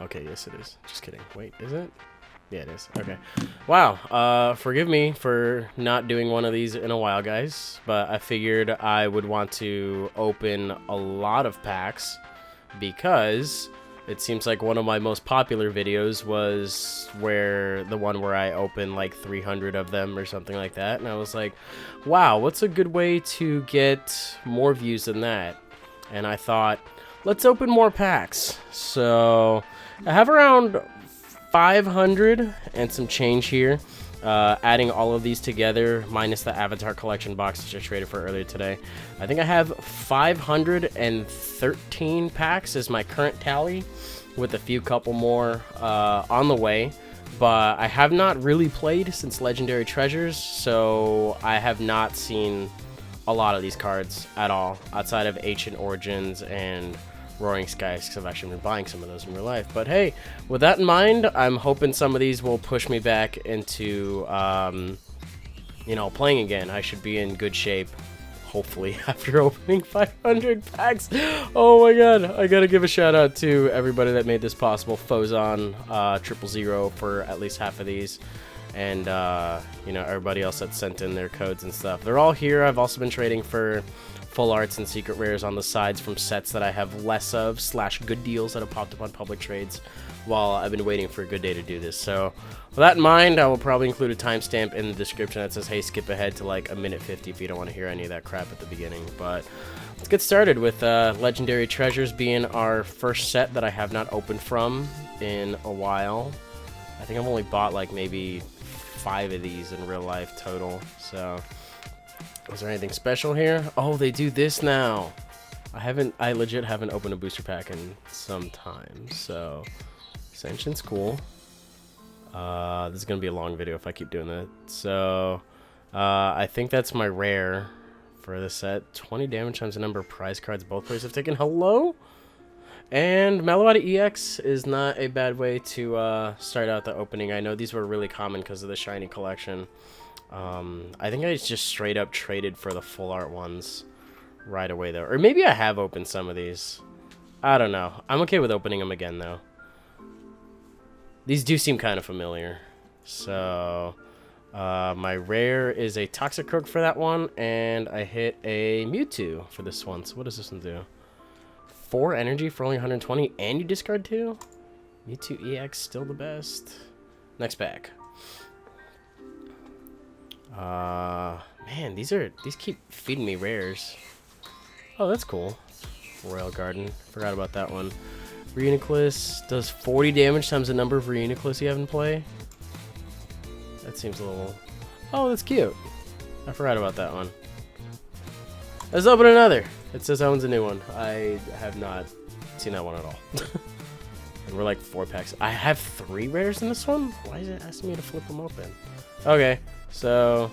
Okay, yes it is. Just kidding. Wait, is it? Yeah, it is. Okay. Wow. Forgive me for not doing one of these in a while, guys. But I figured I would want to open a lot of packs because it seems like one of my most popular videos was the one where I opened like 300 of them or something like that. And I was like, wow, what's a good way to get more views than that? And I thought, let's open more packs. So I have around 500 and some change here. Adding all of these together, minus the Avatar Collection box that I traded for earlier today. I think I have 513 packs is my current tally, with a few couple more on the way. But I have not really played since Legendary Treasures, so I have not seen a lot of these cards at all, outside of Ancient Origins and Roaring Skies, because I've actually been buying some of those in real life. But hey, with that in mind, I'm hoping some of these will push me back into, you know, playing again. I should be in good shape, hopefully, after opening 500 packs. Oh my god, I gotta give a shout out to everybody that made this possible. Fozon, 000 for at least half of these. And, you know, everybody else that sent in their codes and stuff. They're all here. I've also been trading for full arts and secret rares on the sides from sets that I have less of, / good deals that have popped up on public trades while I've been waiting for a good day to do this. So with that in mind, I will probably include a timestamp in the description that says, hey, skip ahead to like a minute 50 if you don't want to hear any of that crap at the beginning. But let's get started with Legendary Treasures being our first set that I have not opened from in a while. I think I've only bought like maybe 5 of these in real life total. So is there anything special here? Oh, they do this now. I legit haven't opened a booster pack in some time. So Ascension's cool. This is gonna be a long video if I keep doing that. So I think that's my rare for the set. 20 damage times the number of prize cards both players have taken. Hello? And Malawada EX is not a bad way to start out the opening. I know these were really common because of the shiny collection. I think I just straight up traded for the full art ones right away though. Or maybe I have opened some of these. I don't know. I'm okay with opening them again though. These do seem kind of familiar. So my rare is a Toxicroak for that one, and I hit a Mewtwo for this one. So what does this one do? 4 energy for only 120, and you discard 2? Mewtwo EX still the best. Next pack. Man, these keep feeding me rares. Oh, that's cool. Royal Garden. Forgot about that one. Reuniclus does 40 damage times the number of Reuniclus you have in play. That seems a little... Oh, that's cute. I forgot about that one. Let's open another. It says that one's a new one. I have not seen that one at all. And we're like 4 packs. I have 3 rares in this one? Why is it asking me to flip them open? Okay, so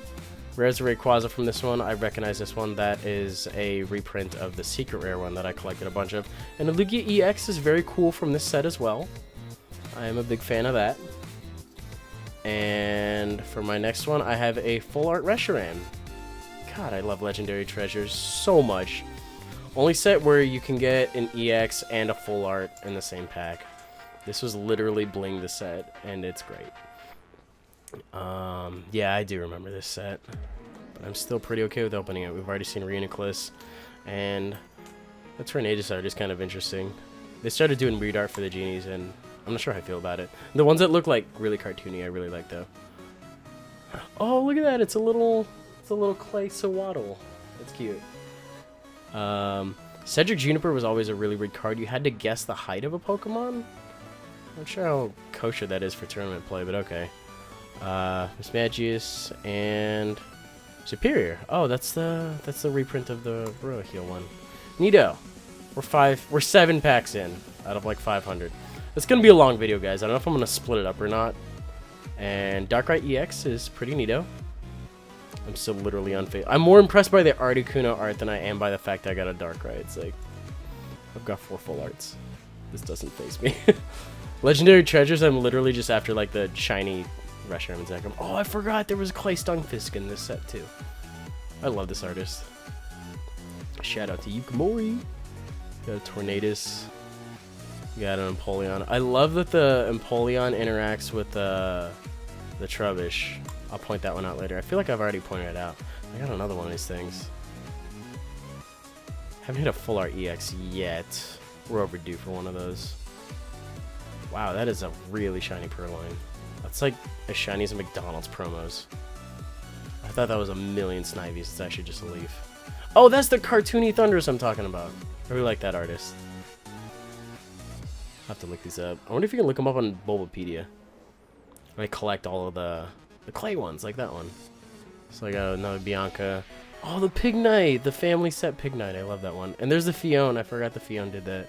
rares a Rayquaza from this one. I recognize this one. That is a reprint of the secret rare one that I collected a bunch of. And the Lugia EX is very cool from this set as well. I am a big fan of that. And for my next one, I have a full art Reshiram. God, I love Legendary Treasures so much. Only set where you can get an EX and a full art in the same pack. This was literally bling the set, and it's great. Yeah, I do remember this set, but I'm still pretty okay with opening it. We've already seen Reuniclus, and the Tornadus art is kind of interesting. They started doing weird art for the genies, and I'm not sure how I feel about it. The ones that look like really cartoony, I really like though. Oh, look at that! It's a little clay Sawaddle. That's cute. Cedric Juniper was always a really weird card. You had to guess the height of a Pokemon. Not sure how kosher that is for tournament play, but okay. Mismagius and Superior. Oh, that's the reprint of the Roaheel one. Neato. We're 7 packs in out of like 500. It's gonna be a long video, guys. I don't know if I'm gonna split it up or not. And Darkrai EX is pretty neato. I'm still literally unfazed. I'm more impressed by the Articuno art than I am by the fact I got a Darkrai. It's like, I've got 4 full arts. This doesn't faze me. Legendary Treasures, I'm literally just after like the shiny Reshiram and Zekrom. Oh, I forgot there was a Clay Stunfisk in this set too. I love this artist. Shout out to Yukimori. Got a Tornadus. Got an Empoleon. I love that the Empoleon interacts with the Trubbish. I'll point that one out later. I feel like I've already pointed it out. I got another one of these things. Haven't hit a full art EX yet. We're overdue for one of those. Wow, that is a really shiny Purloin. That's like as shiny as McDonald's promos. I thought that was a million Snivies. It's actually just a leaf. Oh, that's the cartoony Thundurus I'm talking about. I really like that artist. I'll have to look these up. I wonder if you can look them up on Bulbapedia. I collect all of the clay ones, like that one. So I got another Bianca. Oh, the Pignite! The family set Pignite. I love that one. And there's the Fione. I forgot the Fione did that.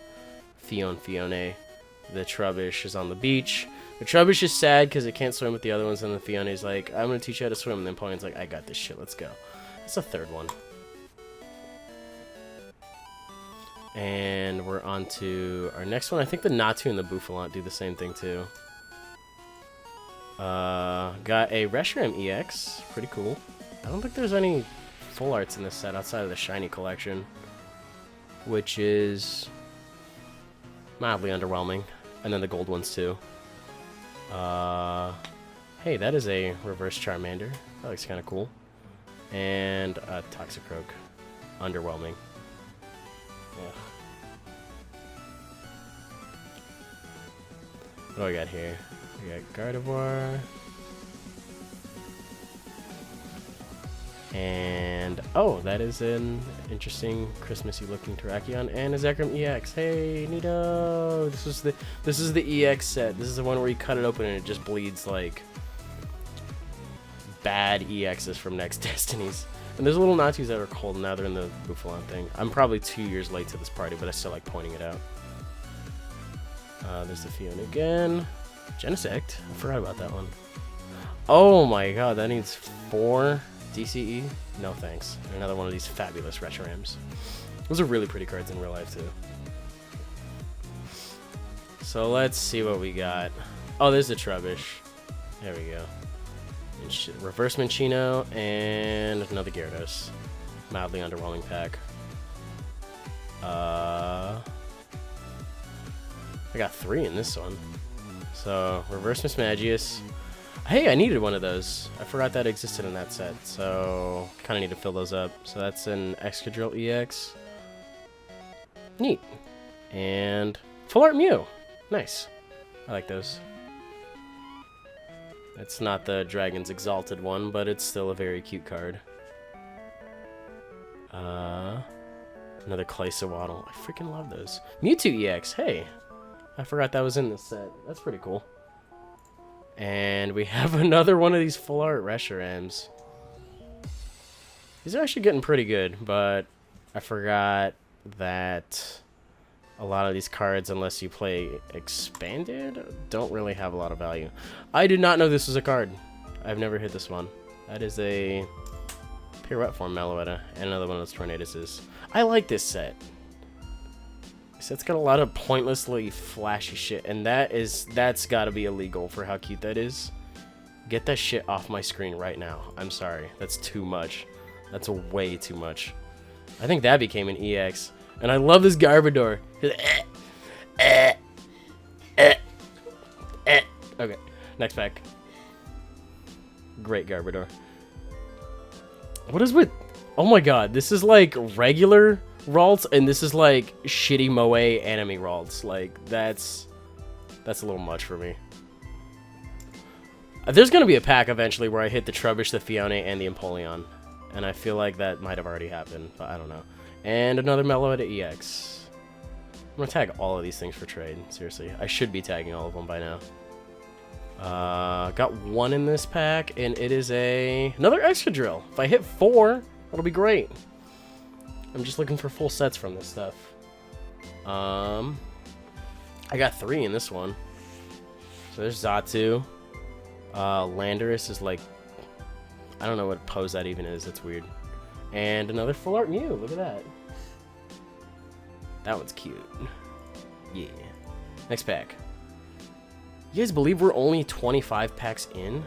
Fione. The Trubbish is on the beach. The Trubbish is sad because it can't swim with the other ones, and the Fione's like, I'm going to teach you how to swim. And then Empoleon's like, I got this shit. Let's go. That's the third one. And we're on to our next one. I think the Natu and the Bouffalant do the same thing too. Got a Reshiram EX. Pretty cool. I don't think there's any full arts in this set outside of the shiny collection, which is mildly underwhelming. And then the gold ones too. Hey, that is a reverse Charmander. That looks kind of cool. And a Toxicroak. Underwhelming. Yeah. What do I got here? We got Gardevoir. And, oh, that is an interesting Christmassy looking Terrakion and a Zekrom EX. Hey, neato! This is the EX set. This is the one where you cut it open and it just bleeds like bad EXs from Next Destinies. And there's little Natus that are cold, and now they're in the Bouffalant thing. I'm probably 2 years late to this party, but I still like pointing it out. There's the Fiona again. Genesect. I forgot about that one. Oh my god, that needs 4 DCE? No thanks. And another one of these fabulous Reshirams. Those are really pretty cards in real life, too. So let's see what we got. Oh, there's the Trubbish. There we go. Reverse Minccino and another Gyarados. Mildly underwhelming pack. I got 3 in this one. So, Reverse Mismagius. Hey, I needed one of those. I forgot that existed in that set, so kind of need to fill those up. So that's an Excadrill EX. Neat. And Full Art Mew. Nice. I like those. It's not the Dragon's Exalted one, but it's still a very cute card. Another Claysawaddle. I freaking love those. Mewtwo EX. Hey, I forgot that was in this set. That's pretty cool. And we have another one of these full art Reshirams. These are actually getting pretty good, but I forgot that a lot of these cards, unless you play expanded, don't really have a lot of value. I did not know this was a card. I've never hit this one. That is a Pirouette form Meloetta, and another one of those Tornaduses. I like this set. This set's got a lot of pointlessly flashy shit, and that's got to be illegal for how cute that is. Get that shit off my screen right now. I'm sorry. That's too much. That's way too much. I think that became an EX. And I love this Garbodor. Okay, next pack. Great Garbodor. What is with... Oh my god, this is like regular Ralts, and this is like shitty Moe anime Ralts. Like, that's a little much for me. There's going to be a pack eventually where I hit the Trubbish, the Fione, and the Empoleon. And I feel like that might have already happened, but I don't know. And another Meloetta EX. I'm going to tag all of these things for trade. Seriously, I should be tagging all of them by now. Got 1 in this pack, and it is another Excadrill. If I hit 4, that'll be great. I'm just looking for full sets from this stuff. I got 3 in this one. So there's Xatu. Landorus is like... I don't know what pose that even is. That's weird. And another full art Mew. Look at that. That one's cute. Yeah. Next pack. You guys believe we're only 25 packs in?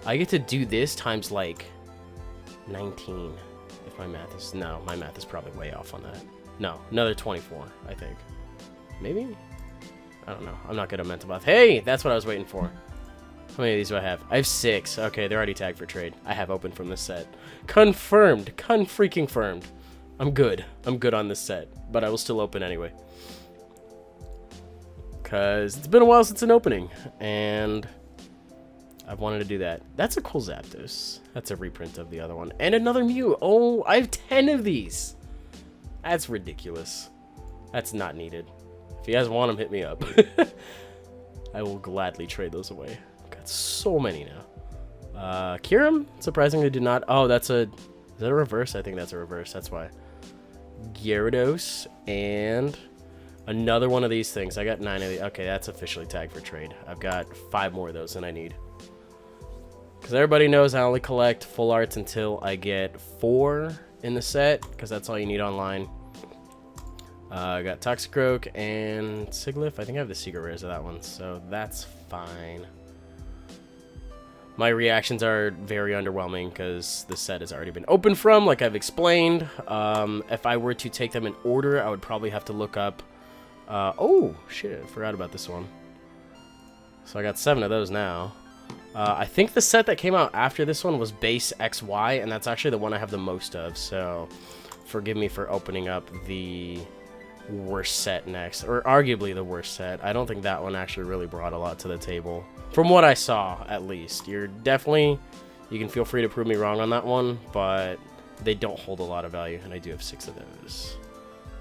I get to do this times like 19. If my math is... No, my math is probably way off on that. No, another 24, I think. Maybe? I don't know. I'm not good at mental math. Hey, that's what I was waiting for. How many of these do I have? I have 6. Okay, they're already tagged for trade. I have opened from this set. Confirmed. Con-freaking-firmed. I'm good. I'm good on this set, but I will still open anyway. Because it's been a while since an opening, and I've wanted to do that. That's a cool Zapdos. That's a reprint of the other one. And another Mew. Oh, I have 10 of these. That's ridiculous. That's not needed. If you guys want them, hit me up. I will gladly trade those away. I've got so many now. Kyurem, surprisingly, did not. Oh, that's a... Is that a reverse? I think that's a reverse. That's why. Gyarados and another one of these things. I got 9 of these. Okay, that's officially tagged for trade. I've got 5 more of those than I need. Because everybody knows I only collect full arts until I get 4 in the set, because that's all you need online. I got Toxicroak and Sigilyph. I think I have the secret rares of that one, so that's fine. My reactions are very underwhelming because the set has already been opened from, like I've explained. If I were to take them in order, I would probably have to look up... oh, shit, I forgot about this one. So I got 7 of those now. I think the set that came out after this one was base XY, and that's actually the one I have the most of, so forgive me for opening up the worst set next, or arguably the worst set. I don't think that one actually really brought a lot to the table. From what I saw, at least. You're definitely... You can feel free to prove me wrong on that one, but they don't hold a lot of value, and I do have 6 of those.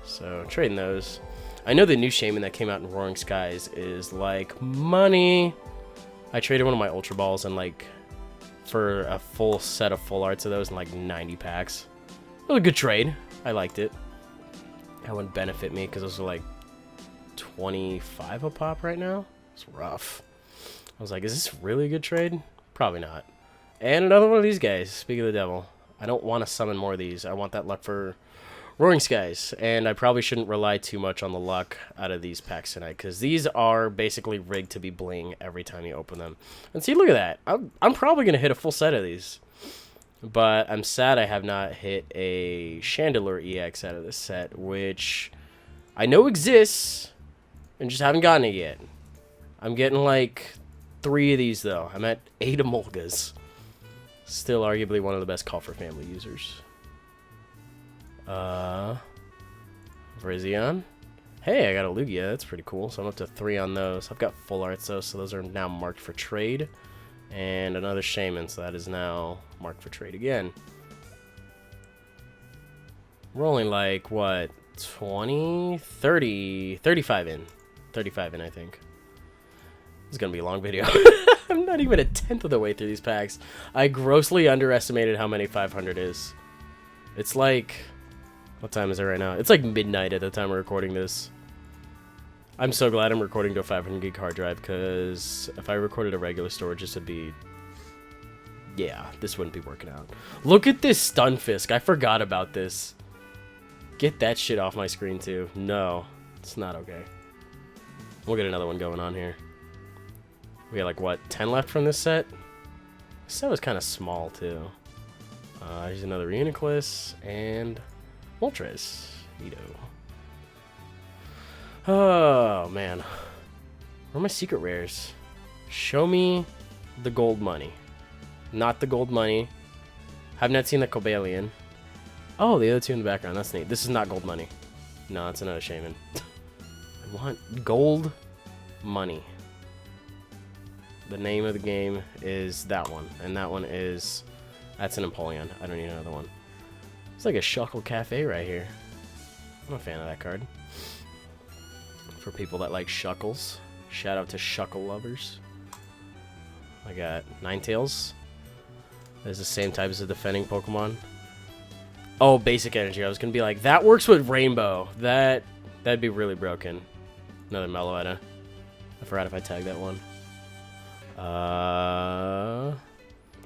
So, trading those. I know the new Shaman that came out in Roaring Skies is, like, money. I traded one of my Ultra Balls and, like, for a full set of full arts of those in, like, 90 packs. It was a good trade. I liked it. That wouldn't benefit me because those are, like, 25 a pop right now. It's rough. I was like, is this really a good trade? Probably not. And another one of these guys. Speak of the devil. I don't want to summon more of these. I want that luck for Roaring Skies. And I probably shouldn't rely too much on the luck out of these packs tonight, because these are basically rigged to be bling every time you open them. And see, look at that. I'm probably going to hit a full set of these. But I'm sad I have not hit a Chandelure EX out of this set, which I know exists and just haven't gotten it yet. I'm getting like 3 of these, though. I'm at 8 Emolgas. Still arguably one of the best Call for Family users. Virizion. Hey, I got a Lugia. That's pretty cool. So I'm up to 3 on those. I've got full arts, though, so those are now marked for trade. And another Shaman, so that is now marked for trade again. We're only like, what, 20, 30, 35 in. 35 in, I think. This is going to be a long video. I'm not even a 10th of the way through these packs. I grossly underestimated how many 500 is. It's like... What time is it right now? It's like midnight at the time we're recording this. I'm so glad I'm recording to a 500 gig hard drive, because if I recorded a regular storage, this would be... Yeah, this wouldn't be working out. Look at this Stunfisk. I forgot about this. Get that shit off my screen, too. No, it's not okay. We'll get another one going on here. We got, like, what, 10 left from this set? This set was kind of small, too. Here's another Uniclus, and Moltres. Edo. Oh, man. Where are my secret rares? Show me the gold money. Not the gold money. Have not seen the Cobalion. Oh, the other 2 in the background. That's neat. This is not gold money. No, it's another Shaman. I want gold money. The name of the game is that one. And that one is... That's an Empoleon. I don't need another one. It's like a Shuckle Cafe right here. I'm a fan of that card. For people that like Shuckles. Shout out to Shuckle lovers. I got Ninetales. That's the same type as the defending Pokemon. Oh, basic energy. I was going to be like, that works with Rainbow. That'd be really broken. Another Meloetta. I forgot if I tagged that one.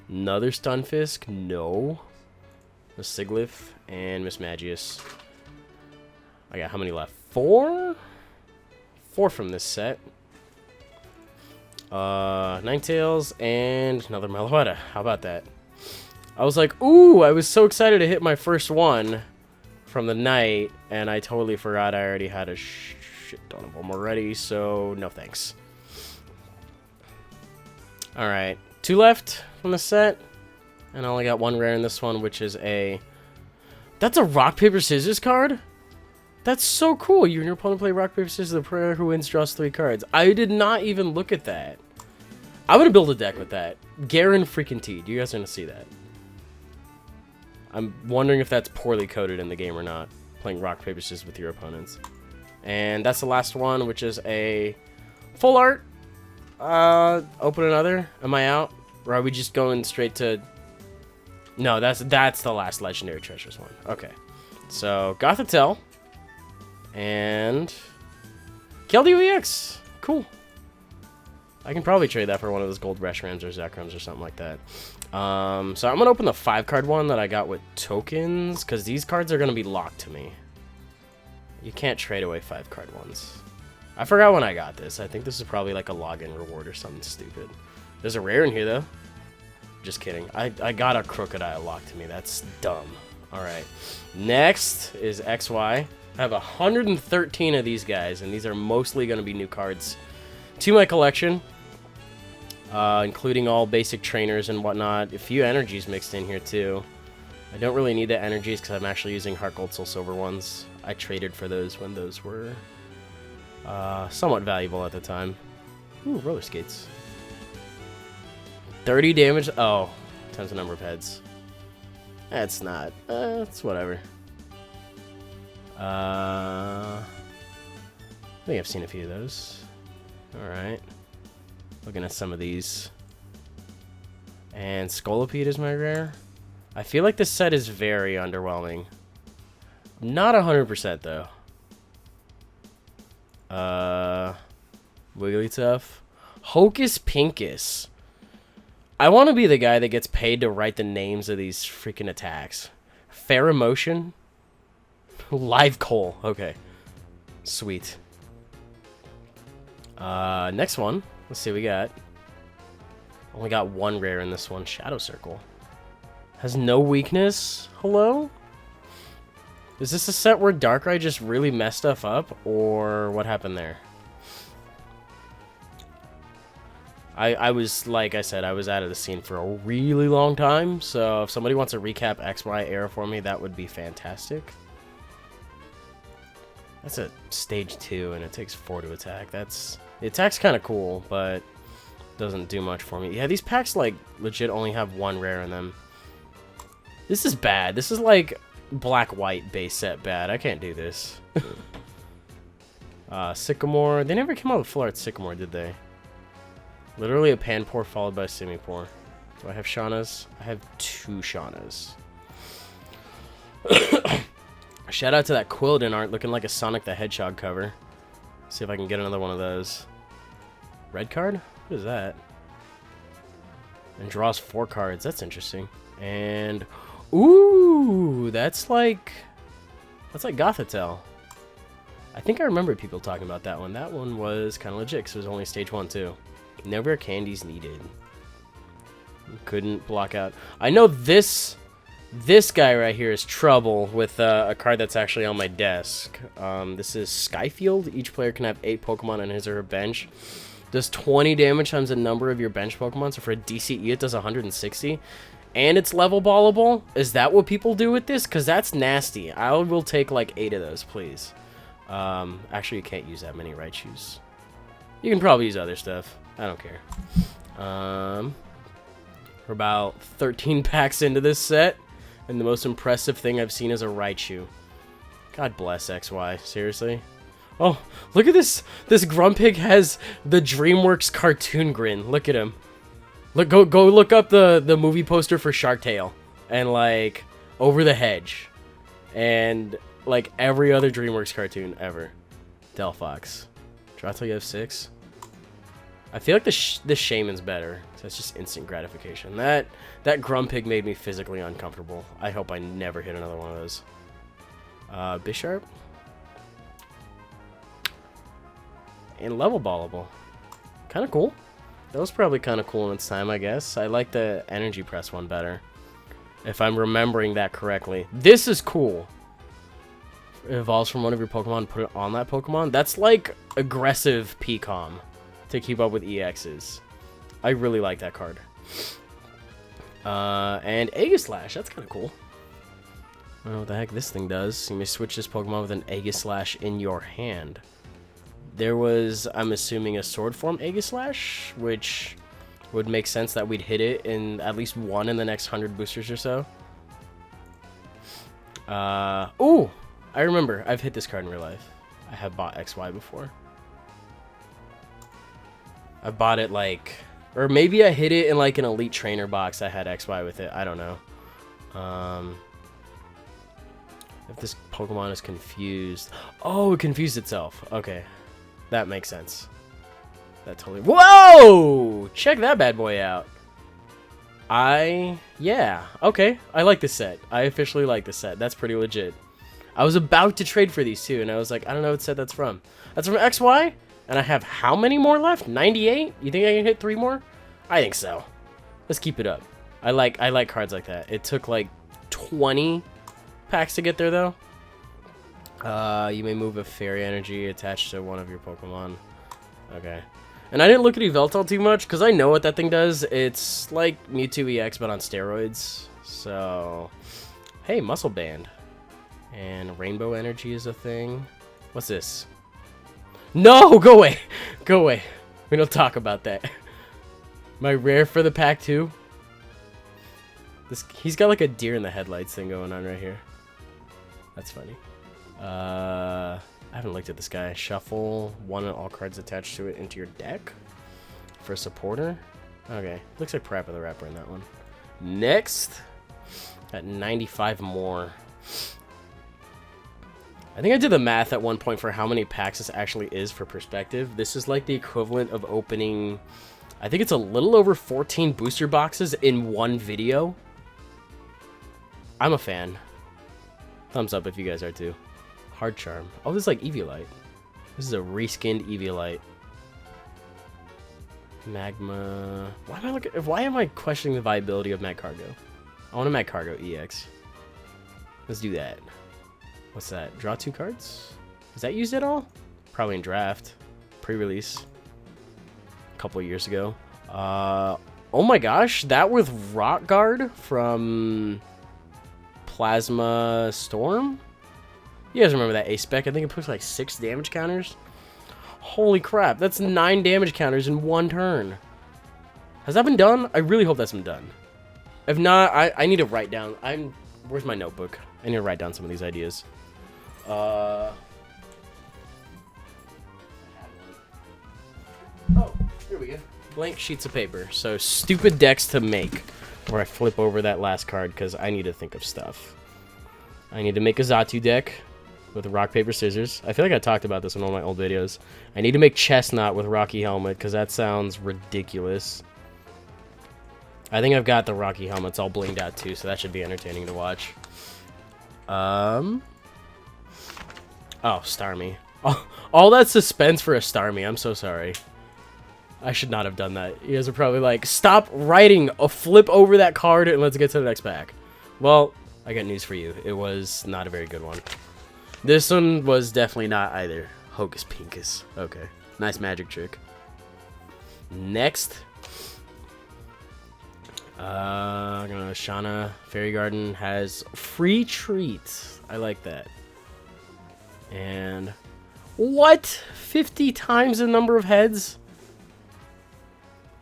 Another Stunfisk. No. A Sigilyph and Miss Magius. I got how many left? 4? 4 from this set. Ninetales and another Meloetta. How about that? I was like, ooh, I was so excited to hit my first one from the night, and I totally forgot I already had a shit ton of them already, so no thanks. Alright, 2 left from the set. And I only got 1 rare in this one, which is a... That's a rock, paper, scissors card? That's so cool. You and your opponent play rock, paper, scissors. The player who wins draws 3 cards. I did not even look at that. I'm going to build a deck with that. Guaranteed. You guys are going to see that. I'm wondering if that's poorly coded in the game or not. Playing rock, paper, scissors with your opponents. And that's the last one, which is a full art. Open another. Am I out? Or are we just going straight to... No, that's the last Legendary Treasures one. Okay. So, Gothitelle. And... KLDUEX. Cool. I can probably trade that for one of those gold Reshrams or Zekrams or something like that. So I'm going to open the 5-card one that I got with tokens, because these cards are going to be locked to me. You can't trade away 5-card ones. I forgot when I got this. I think this is probably like a login reward or something stupid. There's a rare in here, though. Just kidding. I got a Crocodile locked to me. That's dumb. Alright. Next is XY. I have 113 of these guys, and these are mostly going to be new cards to my collection. Including all basic trainers and whatnot. A few energies mixed in here, too. I don't really need the energies because I'm actually using Heart Gold Soul Silver ones. I traded for those when those were somewhat valuable at the time. Ooh, roller skates. 30 damage. Oh, times the number of heads. That's not. It's whatever. I think I've seen a few of those. Alright. Looking at some of these. And Scolipede is my rare. I feel like this set is very underwhelming. Not 100% though. Wigglytuff. Hocus Pocus. I want to be the guy that gets paid to write the names of these freaking attacks. Pheromotion. Live Coal. Okay. Sweet. Next one. Let's see what we got. Only got 1 rare in this one. Shadow Circle. Has no weakness. Hello? Is this a set where Darkrai just really messed stuff up? Or what happened there? I was, like I said, I was out of the scene for a really long time. So if somebody wants to recap XY era for me, that would be fantastic. That's a stage 2 and it takes 4 to attack. The attack's kind of cool, but doesn't do much for me. Yeah, these packs like legit only have 1 rare in them. This is bad. This is like black-white base set bad. I can't do this. Sycamore. They never came out with full art Sycamore, did they? Literally a Panpour followed by Simipour. Do I have Shaunas? I have 2 Shaunas. Shout out to that Quilladin art looking like a Sonic the Hedgehog cover. See if I can get another one of those. Red card? What is that? And draws 4 cards. That's interesting. And ooh, that's like Gothitelle. I think I remember people talking about that one. That one was kind of legit because it was only stage 1 too. No rare candies needed. Couldn't block out. I know this guy right here is trouble with a card that's actually on my desk. This is Skyfield. Each player can have 8 Pokemon on his or her bench. Does 20 damage times the number of your bench Pokemon. So for a DCE, it does 160. And it's level ballable. Is that what people do with this? Because that's nasty. I will take like 8 of those, please. Actually, you can't use that many Raichus. You can probably use other stuff. I don't care. We're about 13 packs into this set. And the most impressive thing I've seen is a Raichu. God bless XY. Seriously? Oh, look at this. This Grumpig has the DreamWorks cartoon grin. Look at him. Look, go look up the movie poster for Shark Tale. And, like, Over the Hedge. And, like, every other DreamWorks cartoon ever. Delphox. Draw till you have 6. I feel like the Shaman's better. So that's just instant gratification. That Grumpig made me physically uncomfortable. I hope I never hit another one of those. Bisharp. And level ballable. Kind of cool. That was probably kind of cool in its time, I guess. I like the Energy Press one better. If I'm remembering that correctly. This is cool. It evolves from one of your Pokemon, put it on that Pokemon. That's like aggressive PCOM to keep up with EXs. I really like that card. And Aegislash, that's kind of cool. I don't know what the heck this thing does. You may switch this Pokemon with an Aegislash in your hand. There was, I'm assuming, a Sword Form Aegislash, which would make sense that we'd hit it in at least one in the next 100 boosters or so. Ooh! I remember. I've hit this card in real life. I have bought XY before. I bought it like... Or maybe I hit it in like an Elite Trainer box. I had XY with it. I don't know. If this Pokemon is confused... Oh, it confused itself. Okay. That makes sense. That totally... Whoa! Check that bad boy out. Yeah. Okay. I like this set. I officially like this set. That's pretty legit. I was about to trade for these two, and I was like, I don't know what set that's from. That's from XY? And I have how many more left? 98? You think I can hit 3 more? I think so. Let's keep it up. I like cards like that. It took like 20 packs to get there, though. You may move a fairy energy attached to one of your Pokemon. Okay. And I didn't look at Yveltal too much, because I know what that thing does. It's like Mewtwo EX, but on steroids. So, hey, Muscle Band. And Rainbow Energy is a thing. What's this? No! Go away! Go away. We don't talk about that. My rare for the pack, too. He's got like a deer in the headlights thing going on right here. That's funny. I haven't looked at this guy. Shuffle one and all cards attached to it into your deck for supporter. Okay, looks like Parappa the Rapper in that one. Next, at 95 more. I think I did the math at one point for how many packs this actually is for perspective. This is like the equivalent of opening, I think it's a little over 14 booster boxes in one video. I'm a fan. Thumbs up if you guys are too. Hard Charm. Oh, this is like Eviolite. This is a reskinned Eviolite. Magma. Why am I questioning the viability of Magcargo? I want a Magcargo EX. Let's do that. What's that? Draw 2 cards? Is that used at all? Probably in draft. Pre-release. A couple of years ago. Oh my gosh, that with Rock Guard from Plasma Storm? You guys remember that A-Spec? I think it puts like 6 damage counters. Holy crap, that's 9 damage counters in one turn. Has that been done? I really hope that's been done. If not, I need to write down. Where's my notebook? I need to write down some of these ideas. Oh, here we go. Blank sheets of paper. So stupid decks to make. Where I flip over that last card because I need to think of stuff. I need to make a Xatu deck with rock, paper, scissors. I feel like I talked about this in one of my old videos. I need to make Chestnut with Rocky Helmet because that sounds ridiculous. I think I've got the Rocky Helmets all blinged out too, so that should be entertaining to watch. Oh, Starmie. All that suspense for a Starmie. I'm so sorry. I should not have done that. You guys are probably like, stop writing, flip over that card and let's get to the next pack. Well, I got news for you. It was not a very good one. This one was definitely not either. Hocus Pocus. Okay. Nice magic trick. Next. Shauna Fairy Garden has free treats. I like that. And what? 50 times the number of heads?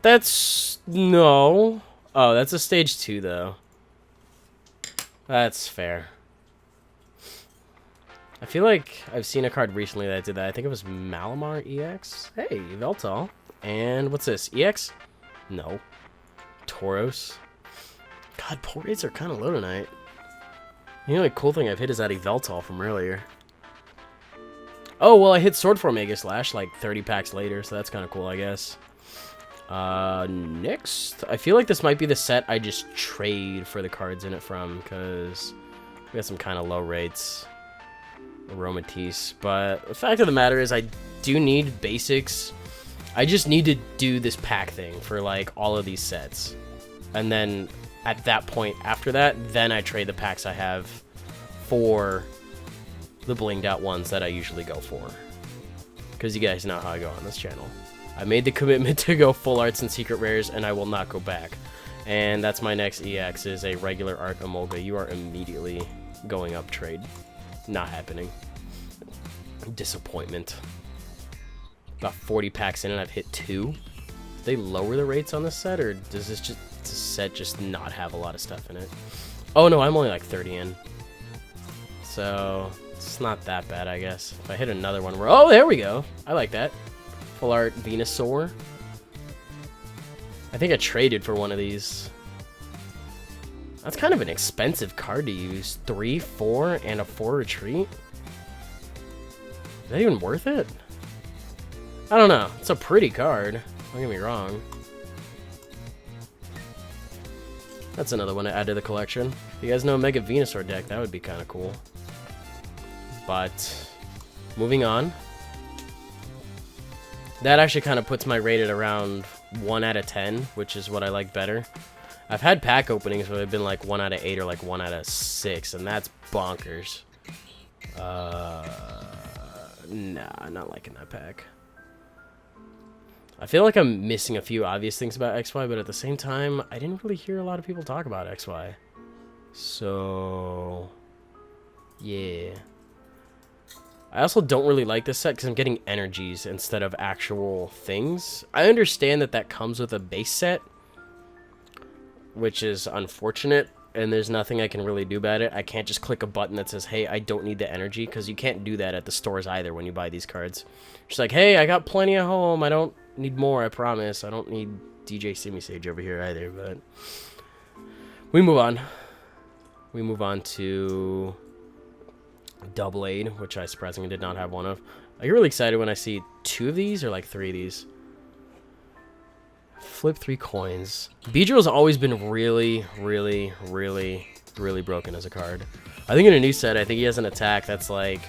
That's no. Oh, that's a stage 2 though. That's fair. I feel like I've seen a card recently that did that. I think it was Malamar EX. Hey, Veltal. And what's this? EX? No. Tauros. God, port rates are kind of low tonight. The only cool thing I've hit is that Yveltal from earlier. Oh, well, I hit Sword Form Aegislash like 30 packs later, so that's kind of cool, I guess. Next. I feel like this might be the set I just trade for the cards in it from, because we got some kind of low rates. Aromatisse. But the fact of the matter is I do need basics. I just need to do this pack thing for like all of these sets. And then at that point after that, then I trade the packs I have for the blinged out ones that I usually go for. Because you guys know how I go on this channel. I made the commitment to go full arts and secret rares, and I will not go back. And that's my next EX, is a regular art Emolga. You are immediately going up trade. Not happening. Disappointment. About 40 packs in and I've hit 2. Did they lower the rates on this set, or does this set just not have a lot of stuff in it? Oh no, I'm only like 30 in. So it's not that bad, I guess. If I hit another one, oh, there we go. I like that. Full art Venusaur. I think I traded for one of these. That's kind of an expensive card to use. 3, 4, and a 4 retreat. Is that even worth it? I don't know. It's a pretty card. Don't get me wrong. That's another one to add to the collection. If you guys know a Mega Venusaur deck, that would be kind of cool. But moving on. That actually kind of puts my rate at around 1 out of 10, which is what I like better. I've had pack openings where they've been like 1 out of 8 or like 1 out of 6, and that's bonkers. Nah, not liking that pack. I feel like I'm missing a few obvious things about XY, but at the same time, I didn't really hear a lot of people talk about XY. So, yeah. I also don't really like this set because I'm getting energies instead of actual things. I understand that that comes with a base set, which is unfortunate, and there's nothing I can really do about it. I can't just click a button that says, hey, I don't need the energy, because you can't do that at the stores either when you buy these cards. Just like, hey, I got plenty at home. I don't need more, I promise. I don't need DJ Simisage over here either, but we move on. We move on to Double Aid, which I surprisingly did not have one of. I get really excited when I see 2 of these or like 3 of these. Flip 3 coins. Beedrill's always been really broken as a card. I think in a new set, I think he has an attack that's like,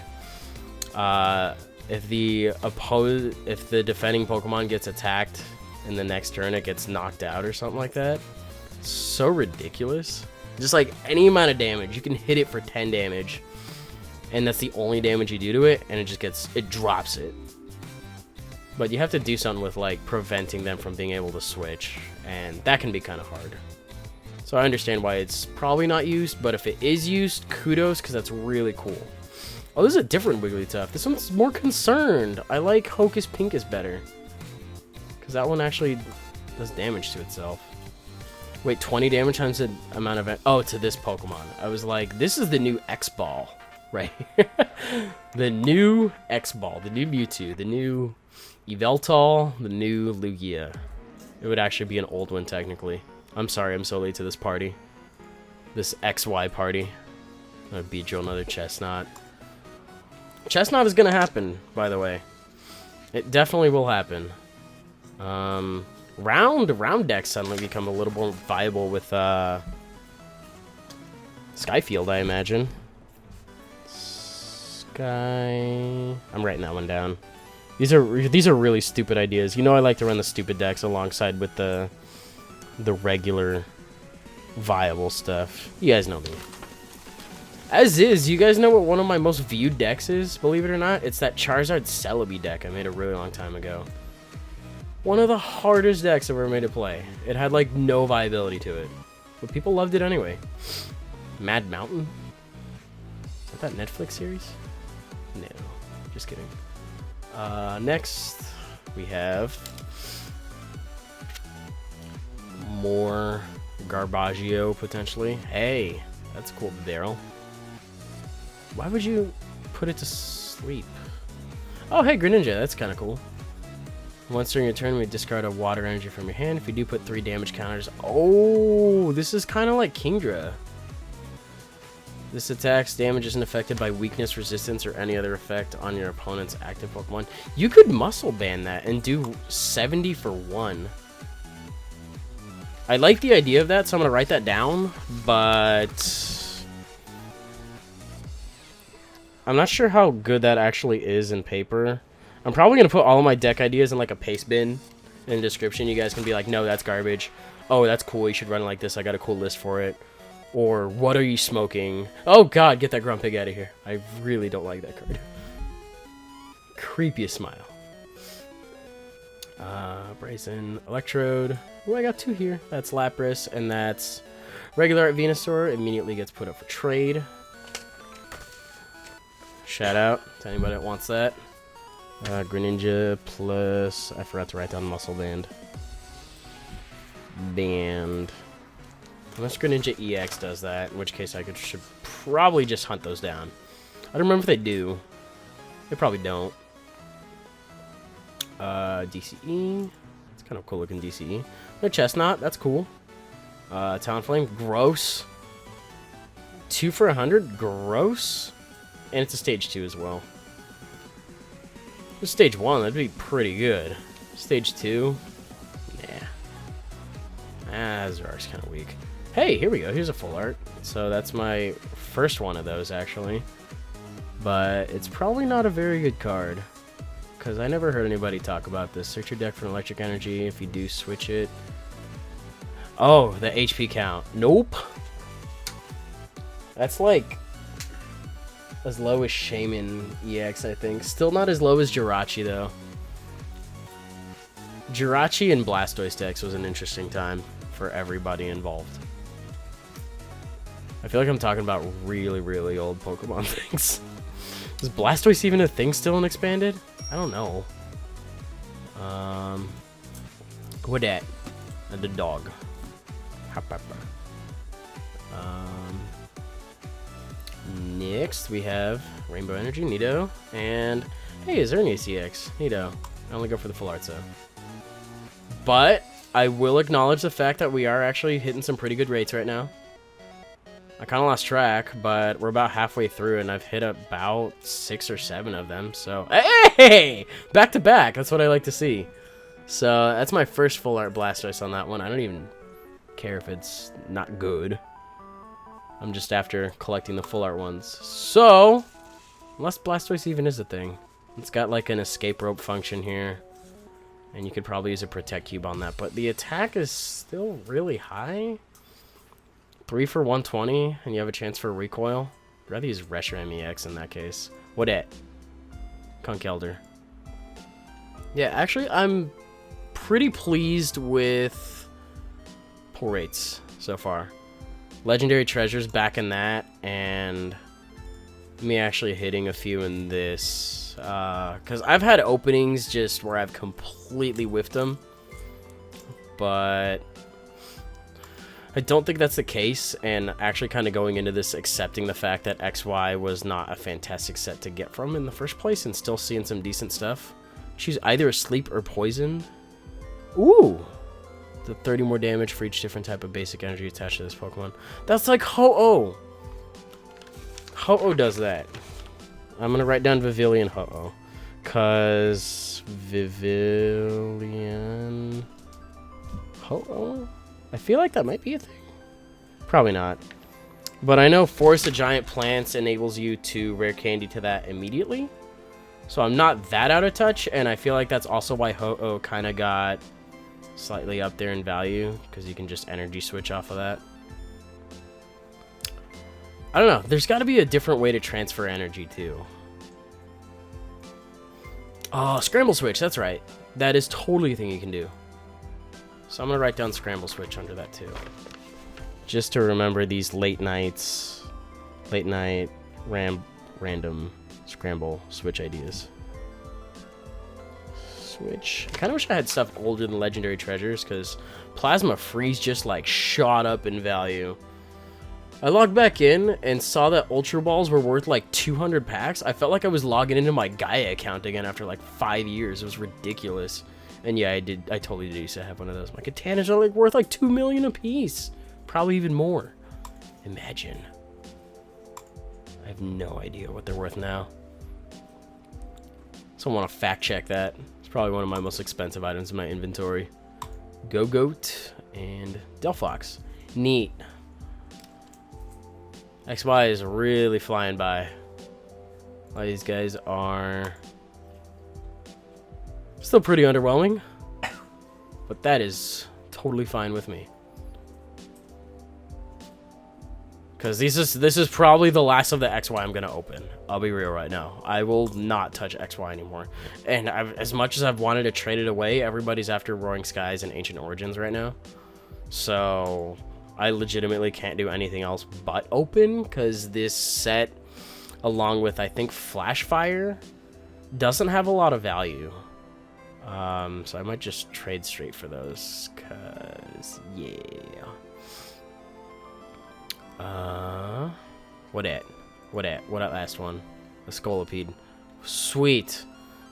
if the defending Pokemon gets attacked in the next turn, it gets knocked out or something like that. So ridiculous. Just like any amount of damage, you can hit it for 10 damage, and that's the only damage you do to it, and it drops it. But you have to do something with like preventing them from being able to switch, and that can be kind of hard. So I understand why it's probably not used, but if it is used, kudos, because that's really cool. Oh, this is a different Wigglytuff. This one's more concerned. I like Hocus Pocus better, because that one actually does damage to itself. Wait, 20 damage times the amount of... Oh, to this Pokemon. I was like, this is the new X-Ball, right? The new X-Ball, the new Mewtwo, the new Yveltal, the new Lugia. It would actually be an old one, technically. I'm sorry, I'm so late to this party. This XY party. I'm gonna beat you another Chestnut. Chestnut is gonna happen, by the way. It definitely will happen. Round decks suddenly become a little more viable with Skyfield, I imagine. I'm writing that one down. These are really stupid ideas. You know I like to run the stupid decks alongside with the regular viable stuff. You guys know me. As is, you guys know what one of my most viewed decks is, believe it or not? It's that Charizard Celebi deck I made a really long time ago. One of the hardest decks I've ever made to play. It had like no viability to it, but people loved it anyway. Mad Mountain? Is that Netflix series? No, just kidding. Next, we have more Garbaggio, potentially. Hey, that's a cool barrel. Why would you put it to sleep? Oh, hey, Greninja, that's kind of cool. Once during your turn, we discard a water energy from your hand. If you do, put 3 damage counters. Oh, this is kind of like Kingdra. This attack's damage isn't affected by weakness, resistance, or any other effect on your opponent's active Pokemon. You could muscle ban that and do 70 for 1. I like the idea of that, so I'm going to write that down, but I'm not sure how good that actually is in paper. I'm probably going to put all of my deck ideas in like a paste bin in the description. You guys can be like, no, that's garbage. Oh, that's cool. You should run it like this. I got a cool list for it. Or what are you smoking? Oh god, get that Grumpig out of here. I really don't like that card. Creepiest smile. Brazen Electrode. Oh, I got 2 here. That's Lapras, and that's regular Art Venusaur. Immediately gets put up for trade. Shout out to anybody that wants that. Greninja plus... I forgot to write down Muscle Band. Unless Greninja EX does that, in which case I should probably just hunt those down. I don't remember if they do. They probably don't. DCE. It's kind of cool looking DCE. No Chestnut, that's cool. Talonflame, gross. 2 for 100, gross. And it's a stage 2 as well. Just stage 1, that'd be pretty good. Stage 2, nah. Zerark's kind of weak. Hey, here we go. Here's a full art. So that's my first one of those, actually. But it's probably not a very good card. Because I never heard anybody talk about this. Search your deck for an electric energy. If you do, switch it. Oh, the HP count. Nope. That's like as low as Shaman EX, I think. Still not as low as Jirachi, though. Jirachi and Blastoise decks was an interesting time for everybody involved. I feel like I'm talking about really, really old Pokemon things. Is Blastoise even a thing still in Expanded? I don't know. What that? The dog. Next, we have Rainbow Energy, Nido. And, hey, is there an ACX? Nido. I only go for the full art, so. But, I will acknowledge the fact that we are actually hitting some pretty good rates right now. I kind of lost track, but we're about halfway through, and I've hit about 6 or 7 of them, so... Hey! Back to back! That's what I like to see. So, that's my first full art Blastoise on that one. I don't even care if it's not good. I'm just after collecting the full art ones. So, unless Blastoise even is a thing. It's got like an escape rope function here. And you could probably use a Protect Cube on that, but the attack is still really high. 3 for 120, and you have a chance for recoil. I'd rather use Reshiram EX in that case. What it? Conkeldurr. Yeah, actually, I'm pretty pleased with pull rates so far. Legendary Treasures back in that, and me actually hitting a few in this. Because I've had openings just where I've completely whiffed them. But I don't think that's the case, and actually kind of going into this accepting the fact that XY was not a fantastic set to get from in the first place, and still seeing some decent stuff. Choose either Asleep or Poison. Ooh! The 30 more damage for each different type of basic energy attached to this Pokemon. That's like Ho-Oh! Ho-Oh does that. I'm gonna write down Vivillon Ho-Oh. Cause Vivillon Ho-Oh? I feel like that might be a thing. Probably not. But I know Forest of Giant Plants enables you to rare candy to that immediately. So I'm not that out of touch, and I feel like that's also why Ho-Oh kind of got slightly up there in value, because you can just energy switch off of that. I don't know. There's got to be a different way to transfer energy, too. Oh, Scramble Switch. That's right. That is totally a thing you can do. So I'm going to write down Scramble Switch under that, too. Just to remember these late night random Scramble Switch ideas. Switch. I kind of wish I had stuff older than Legendary Treasures, because Plasma Freeze just, like, shot up in value. I logged back in and saw that Ultra Balls were worth, like, 200 packs. I felt like I was logging into my Gaia account again after, like, 5 years. It was ridiculous. And yeah, I totally did used to have one of those. My Katanas are, like, worth, like, 2 million a piece. Probably even more. Imagine. I have no idea what they're worth now. So I want to fact check that. It's probably one of my most expensive items in my inventory. Go-Goat and Delphox. Neat. XY is really flying by. All these guys are still pretty underwhelming, but that is totally fine with me. Because this is probably the last of the XY I'm going to open. I'll be real right now. I will not touch XY anymore. And as much as I've wanted to trade it away, everybody's after Roaring Skies and Ancient Origins right now. So I legitimately can't do anything else but open, because this set, along with, I think, Flashfire, doesn't have a lot of value. So I might just trade straight for those, because, yeah. What at? What last one? The Scolipede. Sweet.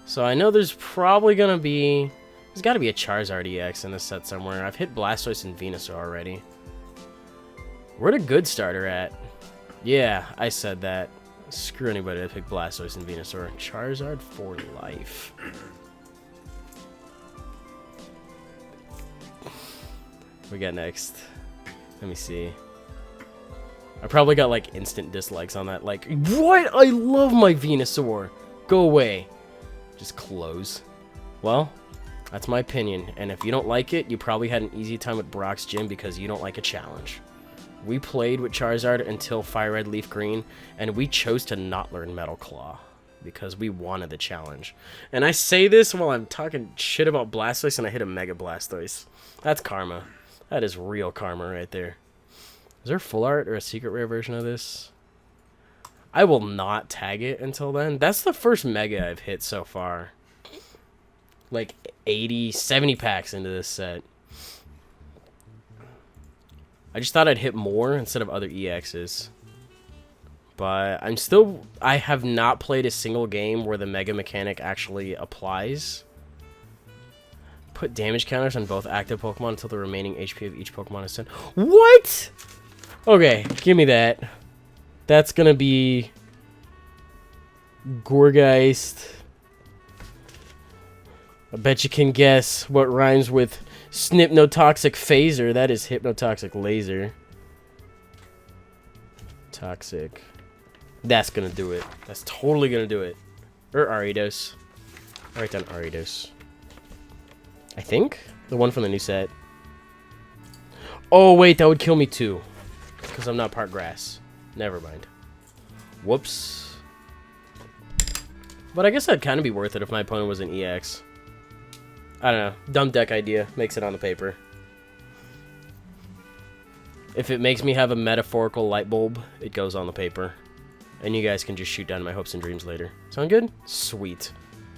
So I know there's probably gonna be... There's gotta be a Charizard EX in this set somewhere. I've hit Blastoise and Venusaur already. Where'd a good starter at? Yeah, I said that. Screw anybody that picked Blastoise and Venusaur. Charizard for life. What we got next? Let me see. I probably got, like, instant dislikes on that. Like, what? I love my Venusaur. Go away. Just close. Well, that's my opinion. And if you don't like it, you probably had an easy time at Brock's Gym because you don't like a challenge. We played with Charizard until Fire Red Leaf Green, and we chose to not learn Metal Claw because we wanted the challenge. And I say this while I'm talking shit about Blastoise and I hit a Mega Blastoise. That's karma. That is real karma right there. Is there full art or a secret rare version of this? I will not tag it until then. That's the first Mega I've hit so far. Like 80, 70 packs into this set. I just thought I'd hit more instead of other EXs. But I have not played a single game where the Mega mechanic actually applies. Put damage counters on both active Pokemon until the remaining HP of each Pokemon is 10. What? Okay, give me that. That's gonna be Gorgeist. I bet you can guess what rhymes with Snipnotoxic Phaser. That is Hypnotoxic Laser. Toxic. That's gonna do it. That's totally gonna do it. Or Aridos. I'll write down Aridos. I think? The one from the new set. Oh, wait, that would kill me too. Because I'm not part grass. Never mind. Whoops. But I guess that'd kind of be worth it if my opponent was an EX. I don't know. Dumb deck idea. Makes it on the paper. If it makes me have a metaphorical light bulb, it goes on the paper. And you guys can just shoot down my hopes and dreams later. Sound good? Sweet.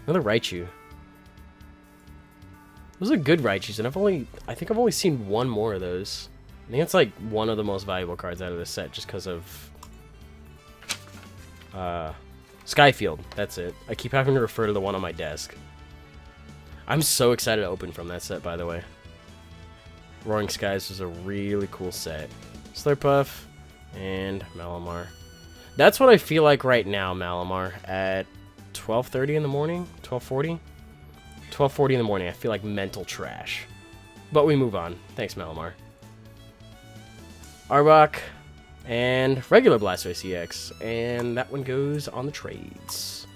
Another Raichu. Those are good Raichus, and I think I've only seen one more of those. I think it's like one of the most valuable cards out of this set just because of Skyfield. That's it. I keep having to refer to the one on my desk. I'm so excited to open from that set, by the way. Roaring Skies was a really cool set. Slurpuff and Malamar. That's what I feel like right now, Malamar, at 12:30 in the morning, 12:40? 12:40 in the morning. I feel like mental trash. But we move on. Thanks, Malamar. Arbok and regular Blastoise EX. And that one goes on the trades.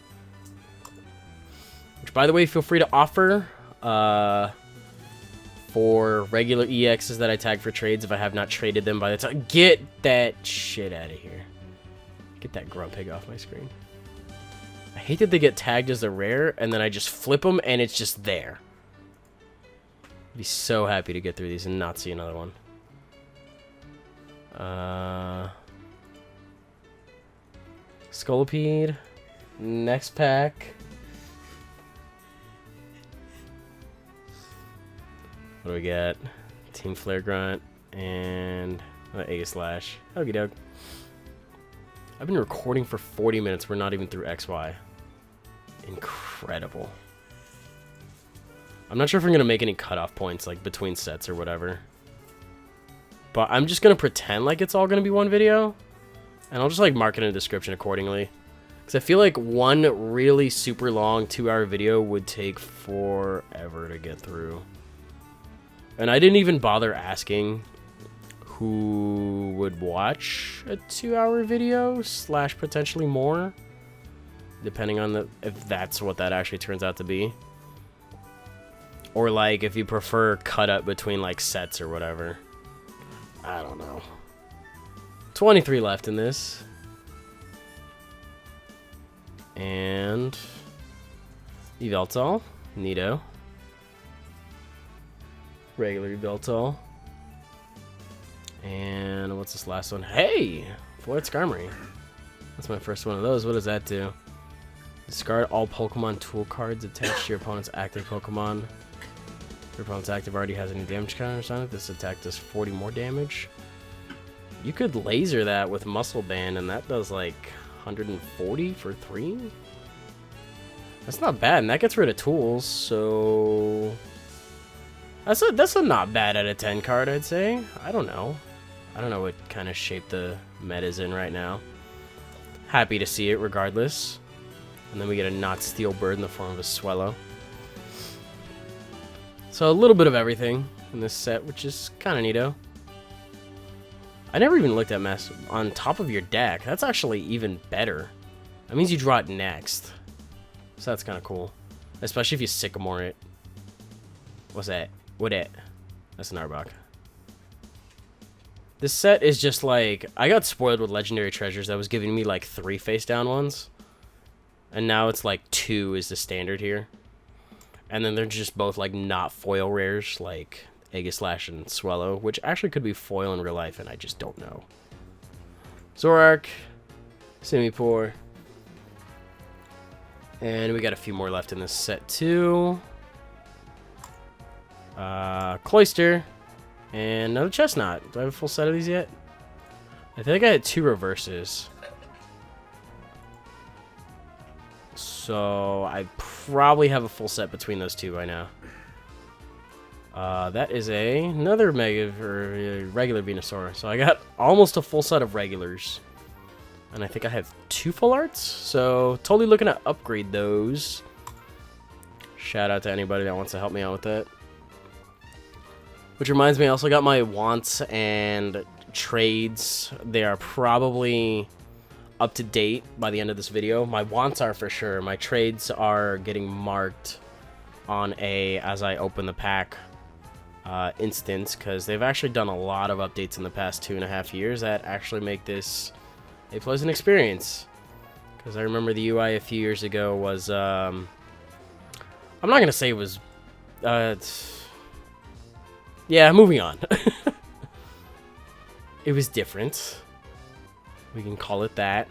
Which, by the way, feel free to offer for regular EXs that I tag for trades if I have not traded them by the time. Get that shit out of here. Get that Grumpig off my screen. I hate that they get tagged as a rare, and then I just flip them, and it's just there. I'd be so happy to get through these and not see another one. Scolipede. Next pack. What do we got? Team Flare Grunt and Aegislash. Okie doke. I've been recording for 40 minutes. We're not even through XY. Incredible. I'm not sure if I'm going to make any cutoff points, like, between sets or whatever. But I'm just going to pretend like it's all going to be one video. And I'll just, like, mark it in the description accordingly. Because I feel like one really super long 2-hour video would take forever to get through. And I didn't even bother asking who would watch a 2-hour video / potentially more, depending on if that's what that actually turns out to be, or like if you prefer cut up between like sets or whatever. I don't know. 23 left in this. And Yveltal, neato. Regular Yveltal. And what's this last one? Hey! Floyd Skarmory. That's my first one of those. What does that do? Discard all Pokemon tool cards attached to your opponent's active Pokemon. If your opponent's active already has any damage counters on it, this attack does 40 more damage. You could laser that with Muscle Band, and that does like 140 for 3? That's not bad, and that gets rid of tools, so... That's a not bad out of 10 card, I'd say. I don't know. I don't know what kind of shape the meta's in right now. Happy to see it regardless. And then we get a not Steel Bird in the form of a Swellow. So a little bit of everything in this set, which is kind of neato. I never even looked at Master on top of your deck. That's actually even better. That means you draw it next. So that's kind of cool. Especially if you Sycamore it. What's that? What it? That's an Arbok. This set is just like... I got spoiled with Legendary Treasures that was giving me like 3 face-down ones. And now it's like 2 is the standard here. And then they're just both like not foil rares like Aegislash and Swellow, which actually could be foil in real life and I just don't know. Zoroark, Simipour. And we got a few more left in this set too. Cloyster. And another Chestnut. Do I have a full set of these yet? I think I had 2 reverses. So I probably have a full set between those 2 by now. That is another regular Venusaur. So I got almost a full set of regulars. And I think I have 2 full arts. So totally looking to upgrade those. Shout out to anybody that wants to help me out with that. Which reminds me, I also got my wants and trades. They are probably up to date by the end of this video. My wants are for sure. My trades are getting marked on a as I open the pack instance, because they've actually done a lot of updates in the past 2.5 years that actually make this a pleasant experience. Because I remember the UI a few years ago was I'm not gonna say it was yeah, moving on. It was different. We can call it that.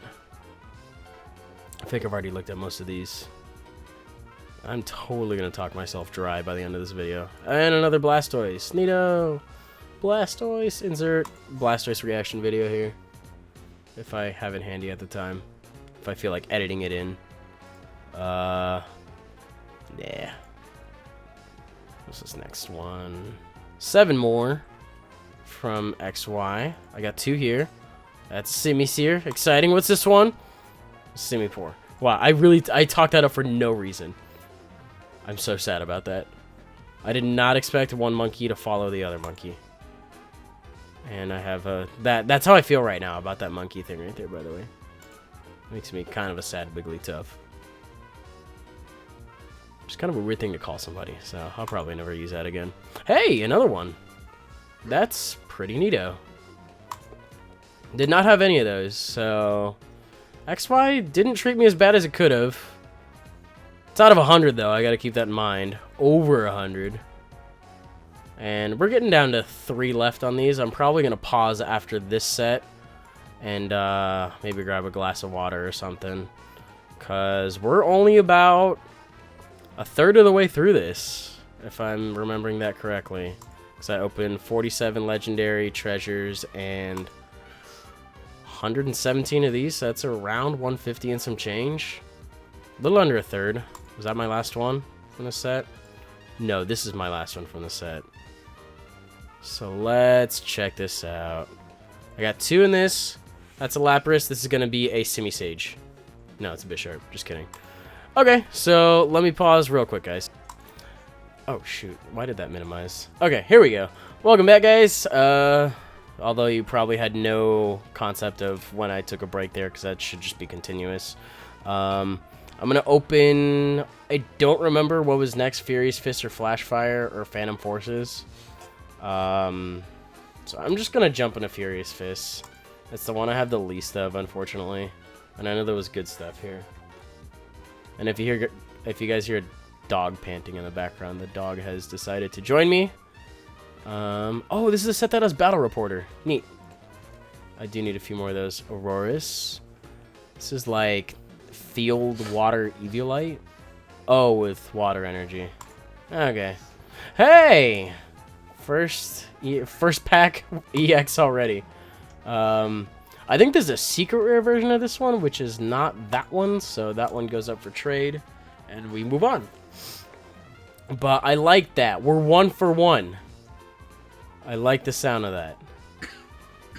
I think I've already looked at most of these. I'm totally going to talk myself dry by the end of this video. And another Blastoise. Neato! Blastoise. Insert Blastoise reaction video here. If I have it handy at the time. If I feel like editing it in. Yeah. What's this next one? 7 more from XY. I got 2 here. That's Simisear. Exciting. What's this one? Simipour. Wow, I talked that up for no reason. I'm so sad about that. I did not expect one monkey to follow the other monkey. And I have that's how I feel right now about that monkey thing right there, by the way. Makes me kind of a sad Wigglytuff. It's kind of a weird thing to call somebody, so I'll probably never use that again. Hey, another one. That's pretty neato. Did not have any of those, so XY didn't treat me as bad as it could have. It's out of 100 though, I gotta keep that in mind. Over 100. And we're getting down to 3 left on these. I'm probably gonna pause after this set and maybe grab a glass of water or something, cause we're only about a third of the way through this, if I'm remembering that correctly. Because I opened 47 legendary treasures and 117 of these, so that's around 150 and some change. A little under a third. Was that my last one from the set? No, this is my last one from the set. So let's check this out. I got 2 in this. That's a Lapras. This is going to be a Simisage. No, it's a Bisharp. Just kidding. Okay, so let me pause real quick, guys. Oh, shoot. Why did that minimize? Okay, here we go. Welcome back, guys. Although you probably had no concept of when I took a break there, because that should just be continuous. I'm going to open... I don't remember what was next, Furious Fist or Flash Fire or Phantom Forces. So I'm just going to jump into Furious Fist. It's the one I have the least of, unfortunately. And I know there was good stuff here. And if you guys hear a dog panting in the background, the dog has decided to join me. Oh, this is a set that has Battle Reporter. Neat. I do need a few more of those. Auroras. This is like Field Water Eviolite. Oh, with water energy. Okay. Hey! First pack EX already. I think there's a secret rare version of this one, which is not that one, so that one goes up for trade, and we move on. But I like that. We're 1 for 1. I like the sound of that.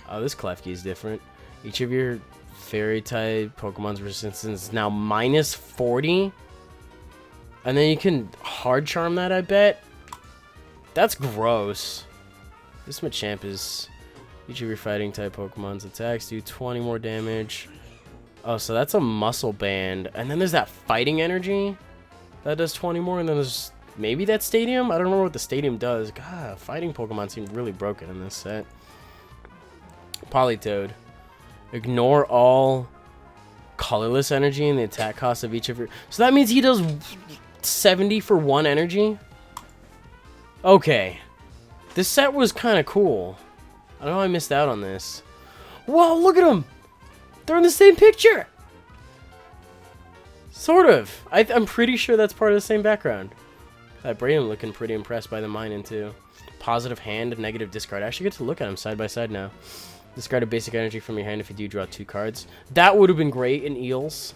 Oh, this Klefki is different. Each of your fairy-type Pokemon's resistance is now minus 40. And then you can hard charm that, I bet. That's gross. This Machamp is... Each of your fighting-type Pokemon's attacks do 20 more damage. Oh, so that's a muscle band. And then there's that fighting energy. That does 20 more. And then there's maybe that stadium? I don't know what the stadium does. God, fighting Pokemon seem really broken in this set. Politoed. Ignore all colorless energy and the attack cost of each of your... So that means he does 70 for 1 energy? Okay. This set was kind of cool. I don't know how I missed out on this. Whoa, look at them! They're in the same picture! Sort of. I'm pretty sure that's part of the same background. That Braden looking pretty impressed by the mining too. Positive hand, negative discard. I actually get to look at them side by side now. Discard a basic energy from your hand if you do draw 2 cards. That would have been great in Eels.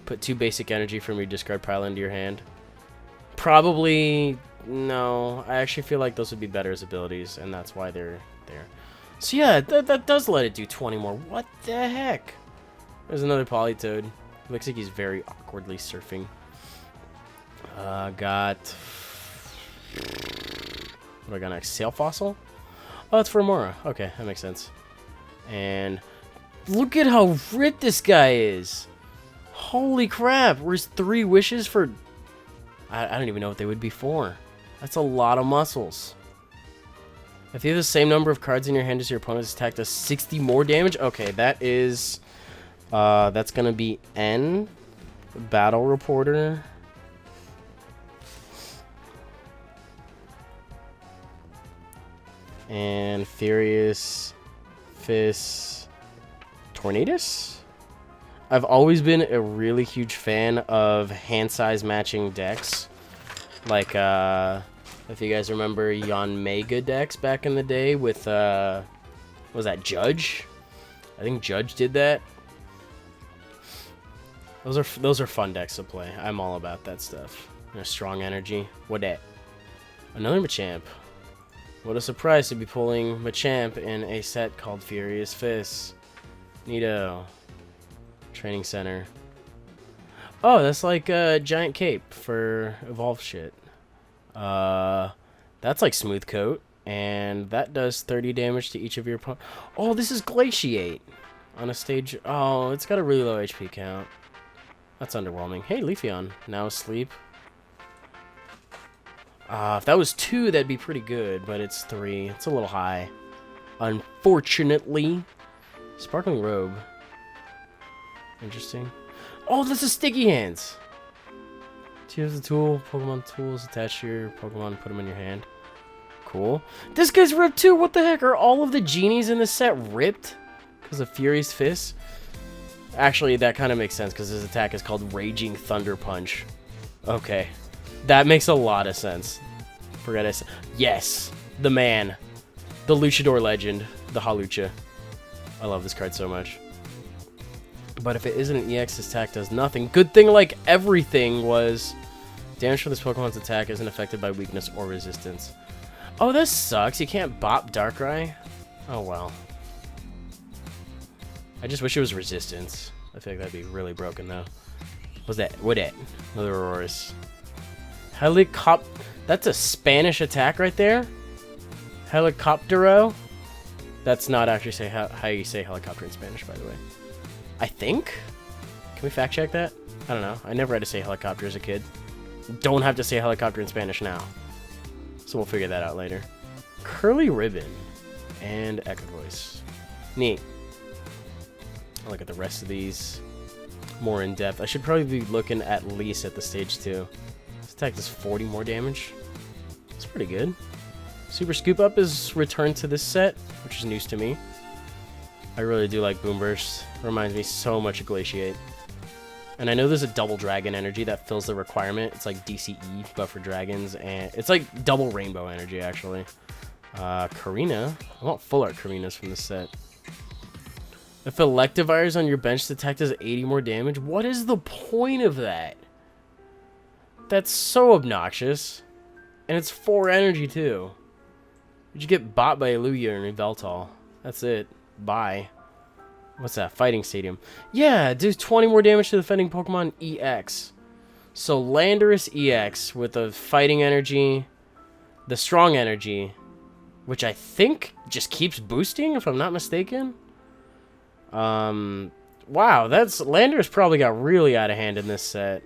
Put 2 basic energy from your discard pile into your hand. Probably... No. I actually feel like those would be better as abilities, and that's why they're there. So yeah, that does let it do 20 more. What the heck? There's another Politoed. Looks like he's very awkwardly surfing. Got... What do I got next? Sail Fossil? Oh, it's for Amora. Okay, that makes sense. And look at how ripped this guy is. Holy crap. Where's 3 wishes for... I don't even know what they would be for. That's a lot of muscles. If you have the same number of cards in your hand as your opponent's attack does 60 more damage. Okay, that is... that's going to be N. Battle Reporter. And Furious Fist Tornadus. I've always been a really huge fan of hand size matching decks. Like, if you guys remember Yanmega decks back in the day with, was that Judge? I think Judge did that. Those are fun decks to play. I'm all about that stuff. And a strong energy. What that? Another Machamp. What a surprise to be pulling Machamp in a set called Furious Fists. Neato. Training Center. Oh, that's like a giant cape for evolved shit. That's like Smooth Coat. And that does 30 damage to each of your opponents. Oh, this is Glaciate. On a stage... Oh, it's got a really low HP count. That's underwhelming. Hey, Leafeon. Now asleep. If that was 2, that'd be pretty good, but it's 3. It's a little high. Unfortunately. Sparkling Robe. Interesting. Oh, this is Sticky Hands. Choose the tool. Pokemon tools. Attach your Pokemon. Put them in your hand. Cool. This guy's ripped too. What the heck? Are all of the genies in this set ripped? Because of Furious Fist? Actually, that kind of makes sense because his attack is called Raging Thunder Punch. Okay. That makes a lot of sense. Forgot I said. Yes! The man. The Luchador legend. The Halucha. I love this card so much. But if it isn't an EX, this attack does nothing. Good thing, like everything, was... Damage from this Pokemon's attack isn't affected by weakness or resistance. Oh, this sucks. You can't bop Darkrai? Oh, well. I just wish it was resistance. I feel like that'd be really broken, though. What's that? What that? Another Aurorus. Helicopter. That's a Spanish attack right there. Helicoptero. That's not actually say how you say helicopter in Spanish, by the way. I think? Can we fact check that? I don't know. I never had to say helicopter as a kid. Don't have to say helicopter in Spanish now. So we'll figure that out later. Curly Ribbon. And Echo Voice. Neat. I'll look at the rest of these more in depth. I should probably be looking at least at the stage 2. This attack does 40 more damage. That's pretty good. Super Scoop Up is returned to this set, which is news to me. I really do like Boom Burst. Reminds me so much of Glaciate. And I know there's a double dragon energy that fills the requirement. It's like DCE, but for dragons, and it's like double rainbow energy, actually. Karina. I want full art Karinas from this set. If Electivire is on your bench, the attack does 80 more damage. What is the point of that? That's so obnoxious. And it's 4 energy, too. Did you get bought by Elugia and Yveltal? That's it. Bye. What's that? Fighting Stadium. Yeah, it does 20 more damage to the defending Pokemon EX. So Landorus EX with the fighting energy, the strong energy, which I think just keeps boosting, if I'm not mistaken. Wow, that's Landorus probably got really out of hand in this set.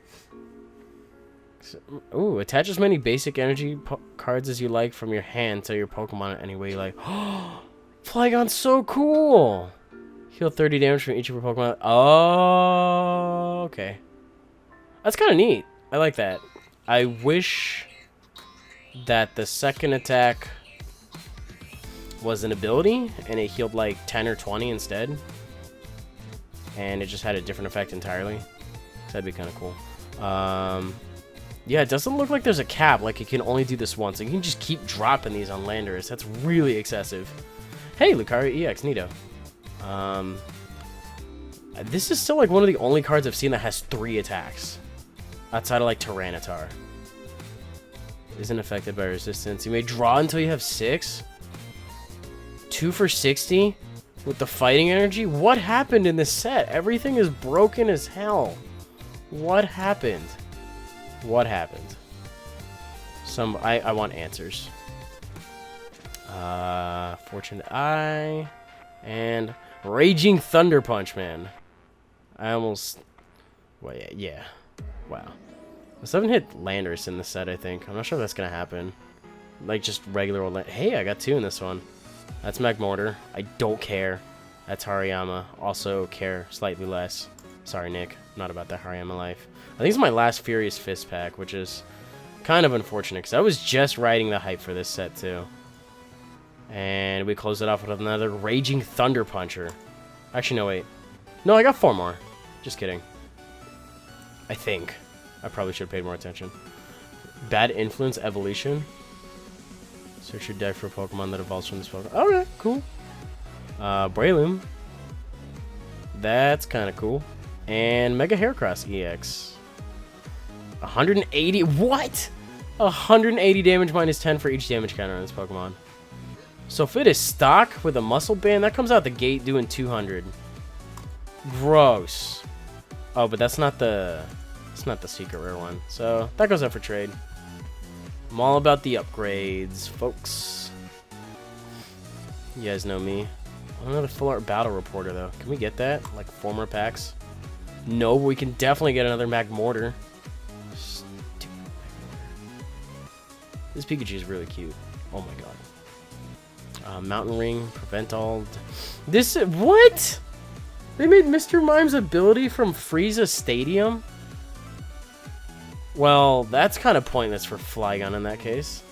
Ooh, attach as many basic energy cards as you like from your hand to your Pokemon in any way you like. Flygon's so cool! Heal 30 damage from each of your Pokemon. Oh, okay. That's kind of neat. I like that. I wish that the second attack was an ability and it healed like 10 or 20 instead. And it just had a different effect entirely. That'd be kind of cool. Yeah, it doesn't look like there's a cap. Like, it can only do this once. You can just keep dropping these on Landorus. That's really excessive. Hey, Lucario EX, neato. This is still like one of the only cards I've seen that has 3 attacks. Outside of like Tyranitar. Isn't affected by resistance. You may draw until you have 6. 2 for 60 with the fighting energy. What happened in this set? Everything is broken as hell. What happened? What happened? I want answers. Fortunate Eye and Raging Thunder Punch, man. I almost... Well, yeah. Wow. I still haven't hit Landorus in this set, I think. I'm not sure if that's going to happen. Like, just regular old... Hey, I got 2 in this one. That's Magmortar. I don't care. That's Hariyama. Also care slightly less. Sorry, Nick. Not about that Hariyama life. I think it's my last Furious Fist pack, which is kind of unfortunate, because I was just riding the hype for this set, too. And we close it off with another Raging Thunder Puncher. Actually, no, wait. No, I got 4 more. Just kidding. I think. I probably should have paid more attention. Bad Influence Evolution. Search your deck for a Pokemon that evolves from this Pokemon. Okay, cool. Breloom. That's kind of cool. And Mega Heracross EX. 180. What? 180 damage minus 10 for each damage counter on this Pokemon. So if it is stock with a muscle band, that comes out the gate doing 200. Gross. Oh, but that's not the... It's not the secret rare one. So that goes up for trade. I'm all about the upgrades, folks. You guys know me. Another full art battle reporter, though. Can we get that? Like 4 more packs? No, but we can definitely get another Magmortar. Stupid Magmortar. This Pikachu is really cute. Oh my god. Mountain Ring, Prevent All. This... What? They made Mr. Mime's ability from Frieza Stadium? Well, that's kind of pointless for Flygon in that case.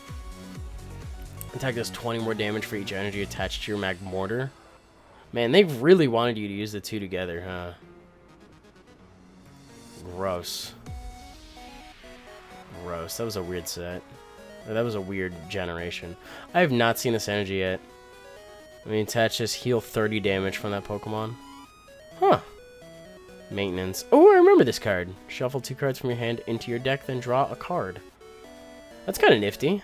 Attack does 20 more damage for each energy attached to your Magmortar. Man, they really wanted you to use the 2 together, huh? Gross. Gross. That was a weird set. That was a weird generation. I have not seen this energy yet. I mean, attach this, heal 30 damage from that Pokemon. Huh. Maintenance. Oh, I remember this card. Shuffle 2 cards from your hand into your deck, then draw a card. That's kind of nifty.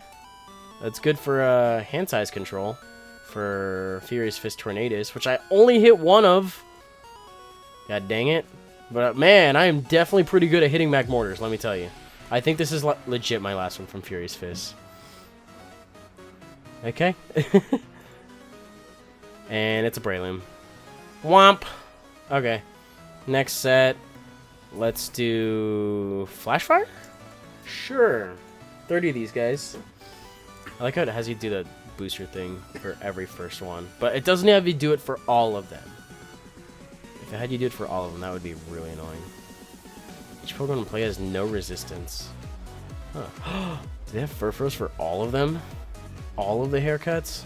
That's good for hand size control. For Furious Fist Tornadus, which I only hit 1 of. God dang it. But man, I am definitely pretty good at hitting Magmortars, let me tell you. I think this is legit my last one from Furious Fist. Okay. And it's a Breloom. Womp. Okay. Next set. Let's do Flashfire? Sure. 30 of these guys. I like how it has you do the booster thing for every first one. But it doesn't have you do it for all of them. If I had you do it for all of them, that would be really annoying. Each Pokemon in play has no resistance. Huh. Do they have Furfros for all of them? All of the haircuts?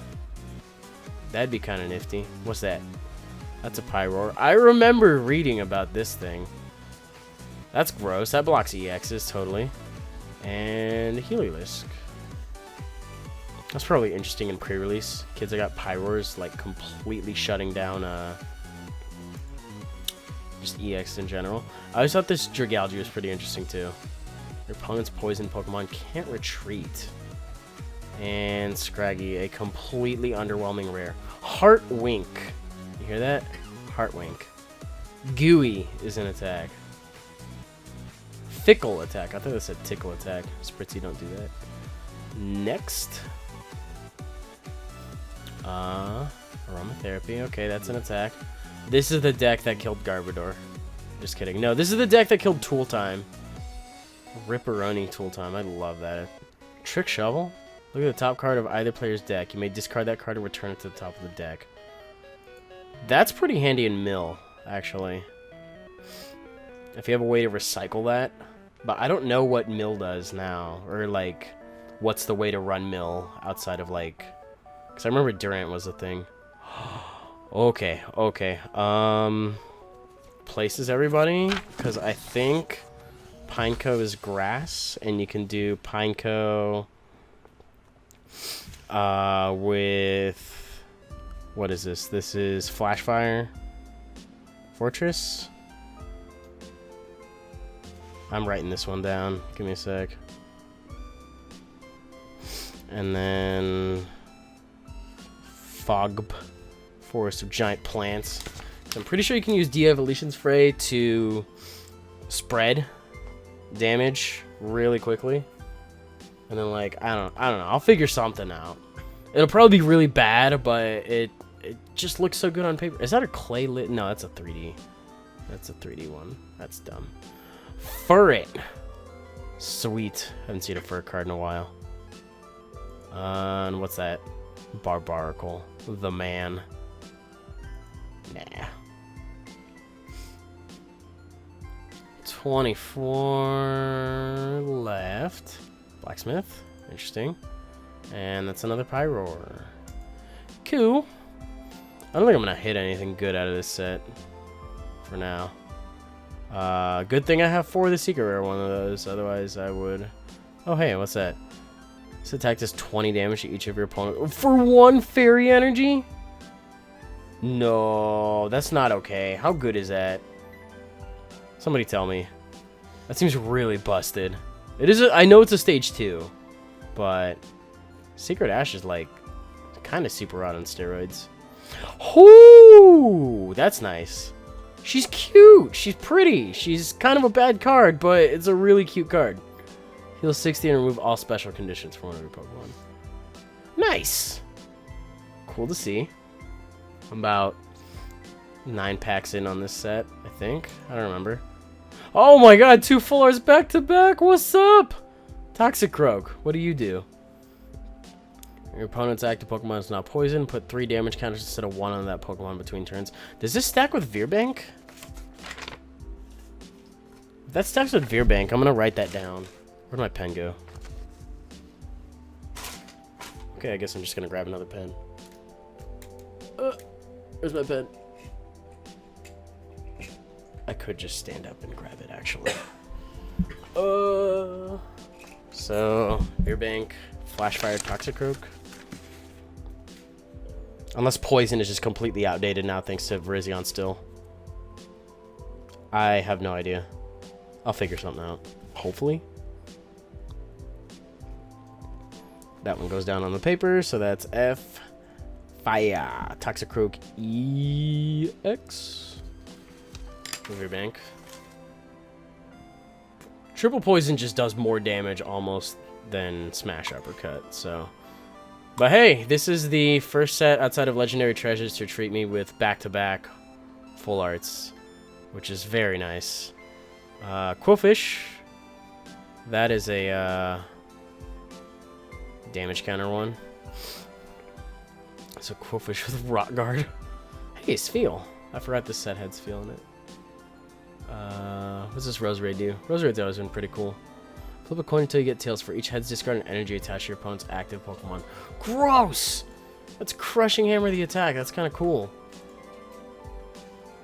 That'd be kind of nifty. What's that? That's a Pyroar. I remember reading about this thing. That's gross. That blocks EXs, totally. And Heliolisk. That's probably interesting in pre-release. Kids that got Pyroars, like, completely shutting down, just EX in general. I always thought this Dragalge was pretty interesting, too. Your opponent's poison Pokemon can't retreat. And Scraggy, a completely underwhelming rare. Heartwink. You hear that? Heartwink. Gooey is an attack. Fickle attack. I thought it said tickle attack. Spritzy don't do that. Next. Aromatherapy. Okay, that's an attack. This is the deck that killed Garbodor. Just kidding. No, this is the deck that killed Tool Time. Ripperoni Tool Time. I love that. Trick Shovel. Look at the top card of either player's deck. You may discard that card and return it to the top of the deck. That's pretty handy in Mill, actually. If you have a way to recycle that. But I don't know what Mill does now. Or, like, what's the way to run Mill outside of, like... Because I remember Durant was a thing. Okay. Places everybody. Because I think Pineco is grass. And you can do Pineco... with... What is this? This is Flashfire Fortress. I'm writing this one down. Give me a sec. And then... Fog Forest of Giant Plants. So I'm pretty sure you can use De-Evolution Spray to spread damage really quickly. And then, like, I don't know. I'll figure something out. It'll probably be really bad, but it just looks so good on paper. Is that a clay lit? No, that's a 3D. That's a 3D one. That's dumb. Furret. Sweet. Haven't seen a fur card in a while. And what's that? Barbaracle. The man. Nah. 24 left. Blacksmith. Interesting. And that's another Pyroar. Cool. I don't think I'm going to hit anything good out of this set. For now. Good thing I have 4 of the secret rare one of those. Otherwise I would... Oh, hey, what's that? This attack does 20 damage to each of your opponent. For 1 fairy energy? No, that's not okay. How good is that? Somebody tell me. That seems really busted. It is. I know it's a stage 2, but Secret Ash is like kind of super rod on steroids. Ooh, that's nice. She's cute. She's pretty. She's kind of a bad card, but it's a really cute card. Heal 60 and remove all special conditions from one of your Pokemon. Nice. Cool to see. I'm about 9 packs in on this set, I think. I don't remember. Oh my god, 2 full arts back to back. What's up? Toxicroak, what do you do? Your opponent's active Pokemon is now poison. Put 3 damage counters instead of 1 on that Pokemon between turns. Does this stack with Veerbank? If that stacks with Veerbank, I'm going to write that down. Where'd my pen go? Okay, I guess I'm just going to grab another pen. Where's my pen? I could just stand up and grab it, actually. So, Veerbank, Flashfire, Toxicroak. Unless Poison is just completely outdated now thanks to Virizion still. I have no idea. I'll figure something out. Hopefully. That one goes down on the paper, so that's F. Fire. Toxicroak EX. Veerbank. Triple Poison just does more damage almost than Smash Uppercut, so... But hey, this is the first set outside of Legendary Treasures to treat me with back-to-back full arts, which is very nice. Quillfish. That is a damage counter one. So Quillfish with Rock Guard. Hey, Spheal. I forgot this set head's feeling it. What's this Rose Raid do? Rose Raid's always been pretty cool. Flip a coin until you get tails. For each heads, discard an energy attached to your opponent's active Pokemon. Gross! That's crushing hammer the attack. That's kind of cool.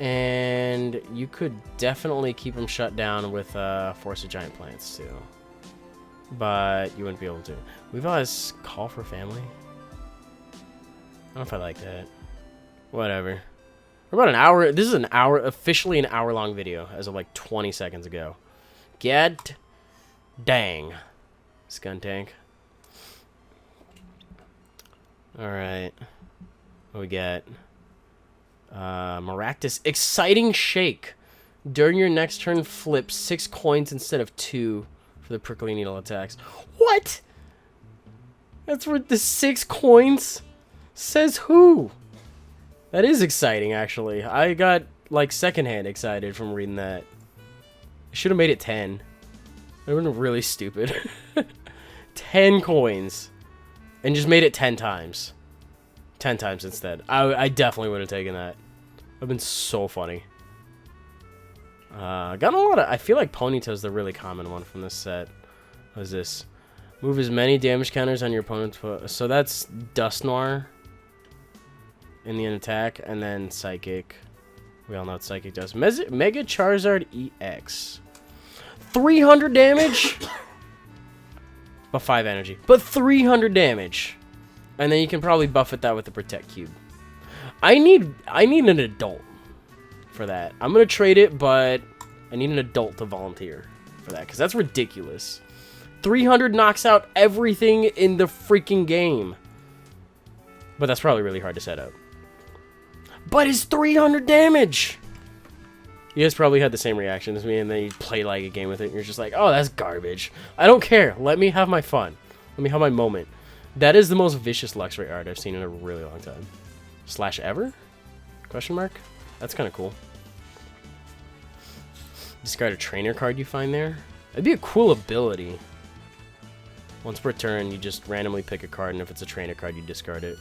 And you could definitely keep them shut down with Force of Giant Plants too. But you wouldn't be able to. We've always Call for Family. I don't know if I like that. Whatever. We're about an hour. This is an hour, officially an hour-long video as of like 20 seconds ago. Get dang. Skuntank. Alright. What we got? Maractus. Exciting Shake. During your next turn, flip 6 coins instead of 2 for the Prickly Needle attacks. What? That's worth the 6 coins? Says who? That is exciting, actually. I got, like, secondhand excited from reading that. I should have made it 10. That would have been really stupid. 10 coins. And just made it 10 times. 10 times instead. I definitely would have taken that. That would have been so funny. Got a lot of... I feel like Ponytail's the really common one from this set. What is this? Move as many damage counters on your opponent's... So that's Dusknoir in the attack, and then Psychic. We all know what Psychic does. Mega Charizard EX. 300 damage? But 5 energy. But 300 damage. And then you can probably buff it that with the Protect Cube. I need an adult for that. I'm going to trade it, but I need an adult to volunteer for that, because that's ridiculous. 300 knocks out everything in the freaking game. But that's probably really hard to set up. But it's 300 damage! You guys probably had the same reaction as me, and then you play like a game with it, and you're just like, oh, that's garbage. I don't care. Let me have my fun. Let me have my moment. That is the most vicious Luxray art I've seen in a really long time. Slash ever? Question mark? That's kind of cool. Discard a trainer card you find there. That'd be a cool ability. Once per turn, you just randomly pick a card, and if it's a trainer card, you discard it.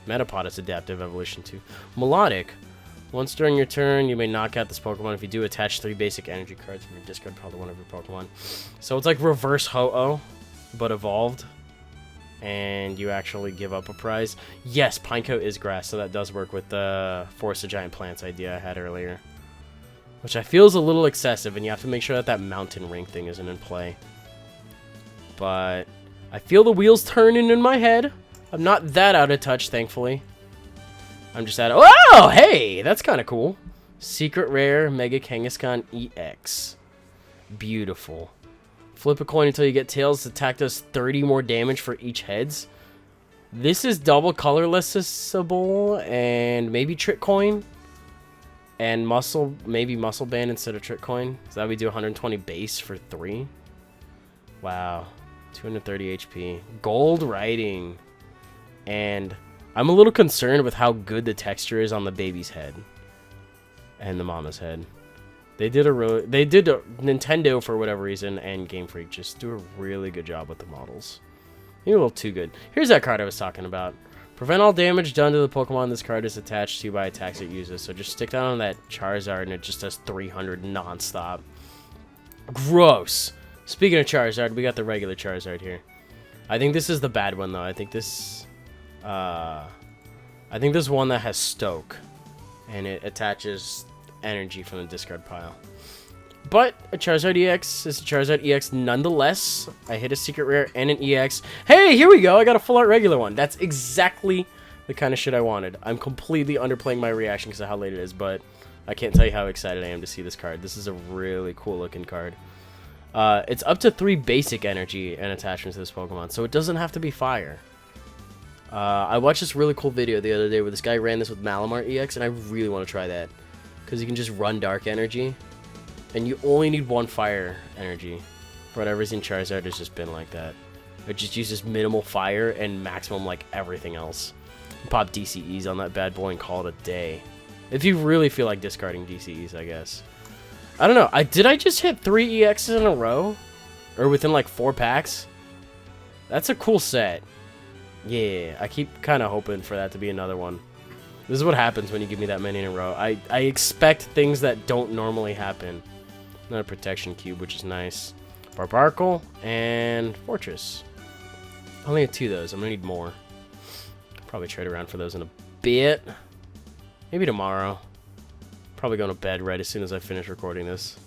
Metapod is Adaptive Evolution 2. Melodic. Once during your turn, you may knock out this Pokemon. If you do, attach 3 basic energy cards from your discard pile to one of your Pokemon. So it's like reverse Ho-Oh, but evolved. And you actually give up a prize. Yes, Pineco is grass, so that does work with the Force of Giant Plants idea I had earlier. Which I feel is a little excessive, and you have to make sure that that Mountain Ring thing isn't in play. But I feel the wheels turning in my head. I'm not that out of touch, thankfully. I'm just at... Oh, hey! That's kind of cool. Secret Rare Mega Kangaskhan EX. Beautiful. Flip a coin until you get tails. Attack does 30 more damage for each heads. This is double colorlessable and maybe Trick Coin. And maybe Muscle Band instead of Trick Coin. So that we do 120 base for 3. Wow. 230 HP. Gold Writing. And I'm a little concerned with how good the texture is on the baby's head and the mama's head. Nintendo, for whatever reason, and Game Freak just do a really good job with the models. Maybe a little too good. Here's that card I was talking about. Prevent all damage done to the Pokemon this card is attached to by attacks it uses. So just stick down on that Charizard and it just does 300 non-stop. Gross. Speaking of Charizard, we got the regular Charizard here. I think this is the bad one, though. I think this one that has Stoke, and it attaches energy from the discard pile. But a Charizard EX is a Charizard EX nonetheless. I hit a Secret Rare and an EX. Hey, here we go. I got a full art regular one. That's exactly the kind of shit I wanted. I'm completely underplaying my reaction because of how late it is, but I can't tell you how excited I am to see this card. This is a really cool looking card. It's up to 3 basic energy and attachments to this Pokemon, so it doesn't have to be fire. I watched this really cool video the other day where this guy ran this with Malamar EX, and I really want to try that. Because you can just run Dark Energy, and you only need 1 Fire Energy. For whatever reason, Charizard has just been like that. It just uses minimal Fire and maximum, like, everything else. Pop DCEs on that bad boy and call it a day. If you really feel like discarding DCEs, I guess. I don't know. Did I just hit 3 EXs in a row? Or within, like, 4 packs? That's a cool set. Yeah, I keep kind of hoping for that to be another one. This is what happens when you give me that many in a row. I expect things that don't normally happen. Another protection cube, which is nice. Barbaracle and Fortress. I only have 2 of those. I'm gonna need more. Probably trade around for those in a bit. Maybe tomorrow. Probably going to bed right as soon as I finish recording this.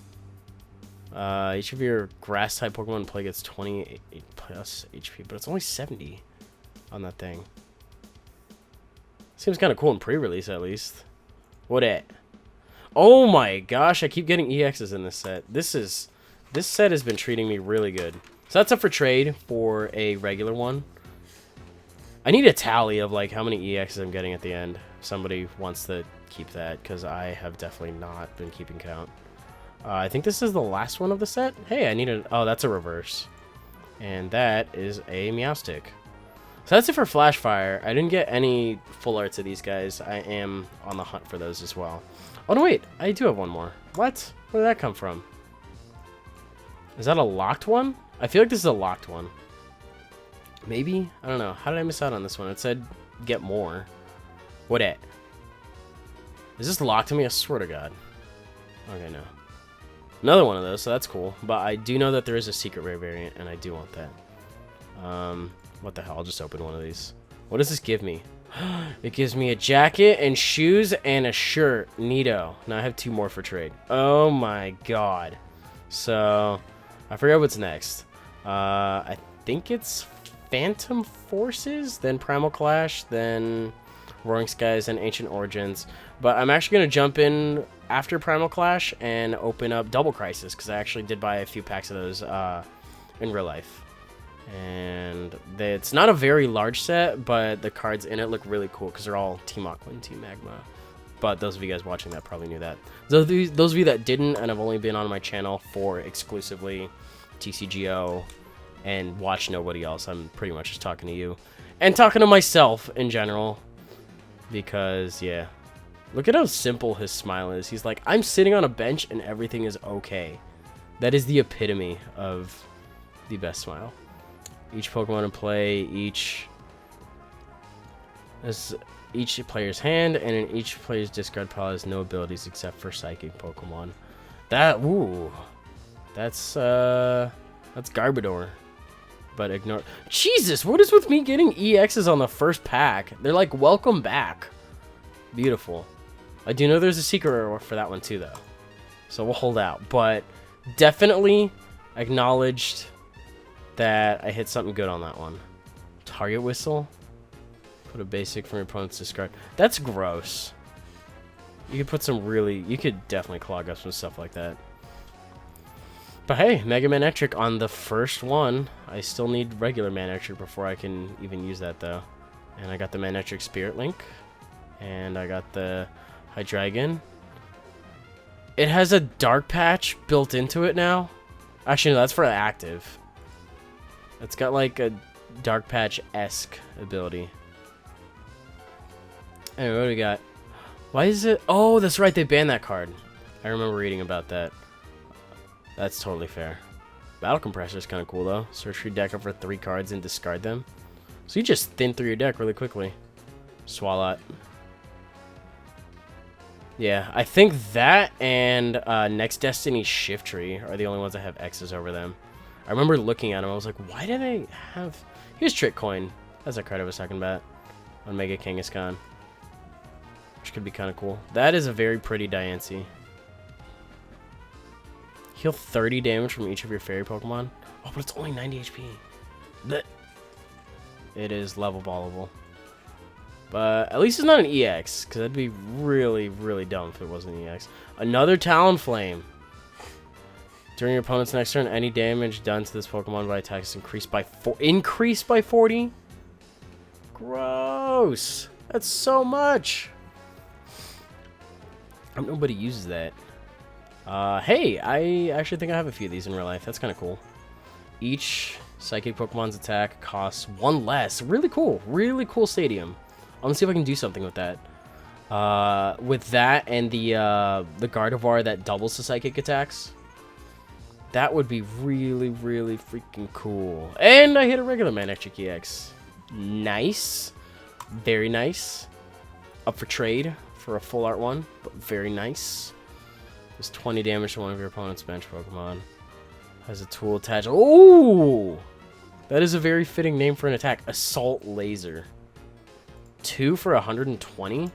Each of your grass type Pokemon play gets 28 plus HP, but it's only 70 on that thing. Seems kind of cool in pre-release at least. What at? Oh my gosh, I keep getting EXs in this set. This set has been treating me really good. So that's up for trade for a regular one. I need a tally of like how many EXs I'm getting at the end. If somebody wants to keep that, because I have definitely not been keeping count. I think this is the last one of the set. Hey, I need a... Oh, that's a reverse. And that is a Meowstic. So that's it for Flashfire. I didn't get any full arts of these guys. I am on the hunt for those as well. Oh, no, wait. I do have one more. What? Where did that come from? Is that a locked one? I feel like this is a locked one. Maybe? I don't know. How did I miss out on this one? It said get more. What at? Is this locked to me? I swear to God. Okay, no. Another one of those, so that's cool. But I do know that there is a secret rare variant, and I do want that. What the hell? I'll just open one of these. What does this give me? It gives me a jacket and shoes and a shirt. Neato. Now I have 2 more for trade. Oh my God. So, I forget what's next. I think it's Phantom Forces, then Primal Clash, then Roaring Skies, and Ancient Origins. But I'm actually going to jump in after Primal Clash and open up Double Crisis, because I actually did buy a few packs of those in real life. And it's not a very large set, but the cards in it look really cool because they're all Team Aqua and Team Magma. But those of you guys watching that probably knew that. Those of you that didn't and have only been on my channel for exclusively TCGO and watch nobody else, I'm pretty much just talking to you. And talking to myself in general. Because, yeah. Look at how simple his smile is. He's like, I'm sitting on a bench and everything is okay. That is the epitome of the best smile. Each Pokemon in play, each player's hand, and in each player's discard pile has no abilities except for Psychic Pokemon. That's Garbodor. But ignore... Jesus, what is with me getting EXs on the first pack? They're like, welcome back. Beautiful. I do know there's a secret rare for that one too, though. So we'll hold out. But definitely acknowledged that I hit something good on that one. Target Whistle. Put a basic from your opponent's discard. That's gross. You could put some really... You could definitely clog up some stuff like that. But hey, Mega Manectric on the first one. I still need regular Manectric before I can even use that, though. And I got the Manectric Spirit Link. And I got the Hydreigon. It has a Dark Patch built into it now. Actually, no, that's for active. It's got like a Dark Patch-esque ability. Anyway, what do we got? Why is it... Oh, that's right, they banned that card. I remember reading about that. That's totally fair. Battle Compressor is kind of cool, though. Search your deck up for 3 cards and discard them. So you just thin through your deck really quickly. Swalot. Yeah, I think that and Next Destiny Shiftry are the only ones that have X's over them. I remember looking at them, I was like, why do they have... Here's Trick Coin. That's a card of a second bat on Mega Kangaskhan. Which could be kind of cool. That is a very pretty Diancie. Heal 30 damage from each of your fairy Pokemon. Oh, but it's only 90 HP. Blech. It is level ballable. But at least it's not an EX, because that'd be really, really dumb if it wasn't an EX. Another Talonflame. During your opponent's next turn, any damage done to this Pokemon by attacks increased by 40? Gross. That's so much. Nobody uses that. Hey, I actually think I have a few of these in real life. That's kind of cool. Each Psychic Pokemon's attack costs 1 less. Really cool. Really cool stadium. I want to see if I can do something with that. With that and the Gardevoir that doubles the Psychic attacks. That would be really, really freaking cool. And I hit a regular Manectric EX. Nice. Very nice. Up for trade for a full art one, but very nice. Does 20 damage to one of your opponent's bench Pokemon. Has a tool attached. Oh! That is a very fitting name for an attack. Assault Laser. 2 for 120?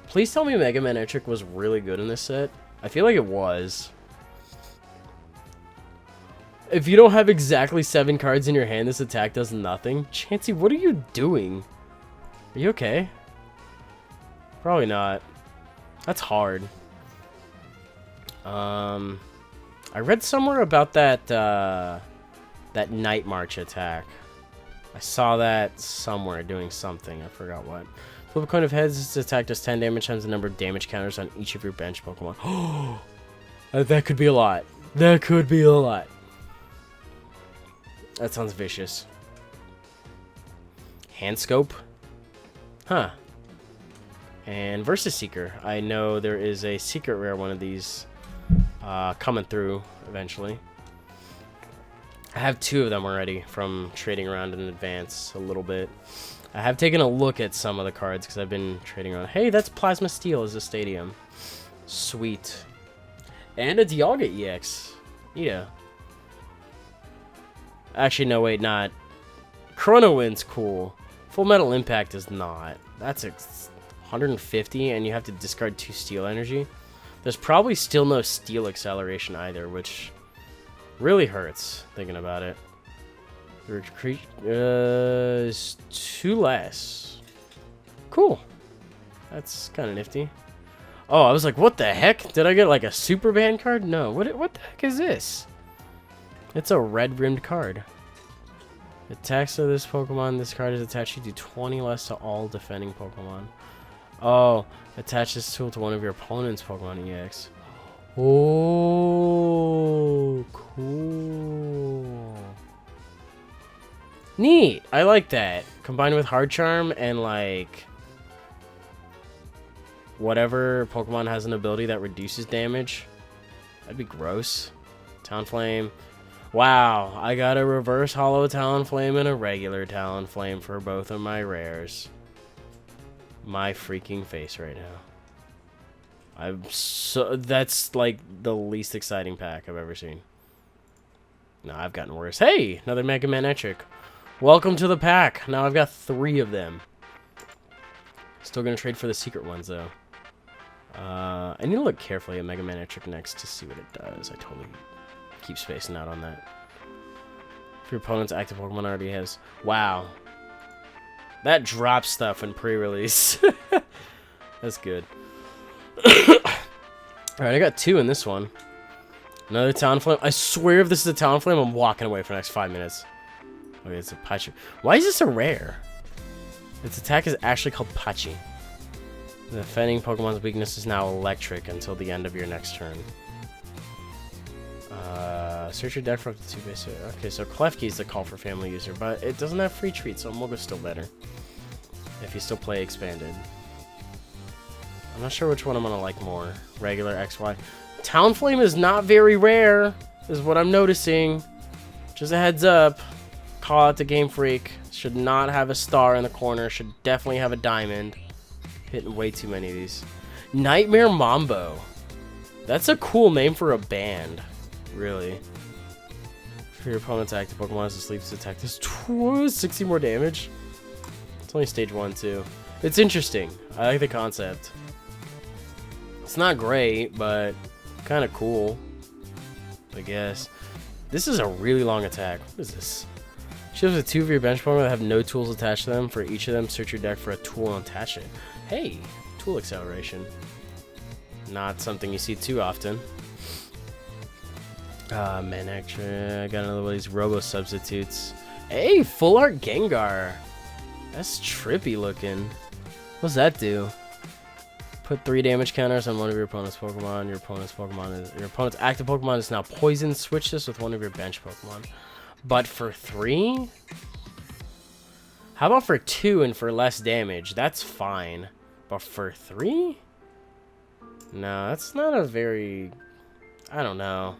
Please tell me Mega Man Electric was really good in this set. I feel like it was. If you don't have exactly 7 cards in your hand, this attack does nothing. Chansey, what are you doing? Are you okay? Probably not. That's hard. I read somewhere about that that Night March attack. I saw that somewhere doing something. I forgot what. Flip a coin of heads. This attack does 10 damage times the number of damage counters on each of your bench Pokemon. Oh, that could be a lot. That could be a lot. That sounds vicious. Hand Scope? Huh. And Versus Seeker. I know there is a secret rare one of these coming through eventually. I have 2 of them already from trading around in advance a little bit. I have taken a look at some of the cards because I've been trading around. Hey, that's Plasma Steel as a stadium. Sweet. And a Dialga EX. Yeah. Actually, no, wait, not. Chrono Wind's cool. Full Metal Impact is not. That's 150, and you have to discard 2 Steel Energy. There's probably still no Steel Acceleration either, which really hurts thinking about it. Is 2 less. Cool. That's kind of nifty. Oh, I was like, what the heck? Did I get like a Super Band card? No. What the heck is this? It's a red-rimmed card. Attacks of this Pokemon. This card is attached. You do 20 less to all defending Pokemon. Oh, attach this tool to one of your opponent's Pokemon EX. Oh, cool. Neat. I like that. Combined with Hard Charm and like whatever Pokemon has an ability that reduces damage. That'd be gross. Talonflame. Wow, I got a reverse hollow Talonflame and a regular Talonflame for both of my rares. My freaking face right now. That's like the least exciting pack I've ever seen. No, I've gotten worse. Hey, another Mega Man Electric. Welcome to the pack. Now I've got 3 of them. Still gonna trade for the secret ones though. I need to look carefully at Mega Man Electric next to see what it does. I totally keep spacing out on that. If your opponent's active Pokemon already has... Wow. That drops stuff in pre-release. That's good. Alright, I got 2 in this one. Another Talonflame. I swear if this is a Talonflame, I'm walking away for the next 5 minutes. Okay, it's a Pachi. Why is this a rare? Its attack is actually called Pachi. The defending Pokemon's weakness is now electric until the end of your next turn. Search your deck for up to 2 basic. Okay, so Klefki is the call for family user, but it doesn't have free treats, so Moga's still better. If you still play expanded. I'm not sure which one I'm gonna like more. Regular XY. Talonflame is not very rare, is what I'm noticing. Just a heads up. Call out to Game Freak. Should not have a star in the corner. Should definitely have a diamond. Hitting way too many of these. Nightmare Mambo. That's a cool name for a band. Really. For your opponent's active Pokemon is asleep, to attack this 60 more damage. It's only stage 1 too. It's interesting. I like the concept. It's not great, but kind of cool, I guess. This is a really long attack. What is this? Choose 2 of your bench Pokemon that have no tools attached to them. For each of them, search your deck for a tool and attach it. Hey, tool acceleration. Not something you see too often. Man, actually, I got another one of these Robo Substitutes. Hey, Full Art Gengar. That's trippy looking. What's that do? Put 3 damage counters on one of your opponent's Pokemon. Your opponent's active Pokemon is now poisoned. Switch this with one of your bench Pokemon. But for 3? How about for 2 and for less damage? That's fine. But for 3? No, that's not a very... I don't know.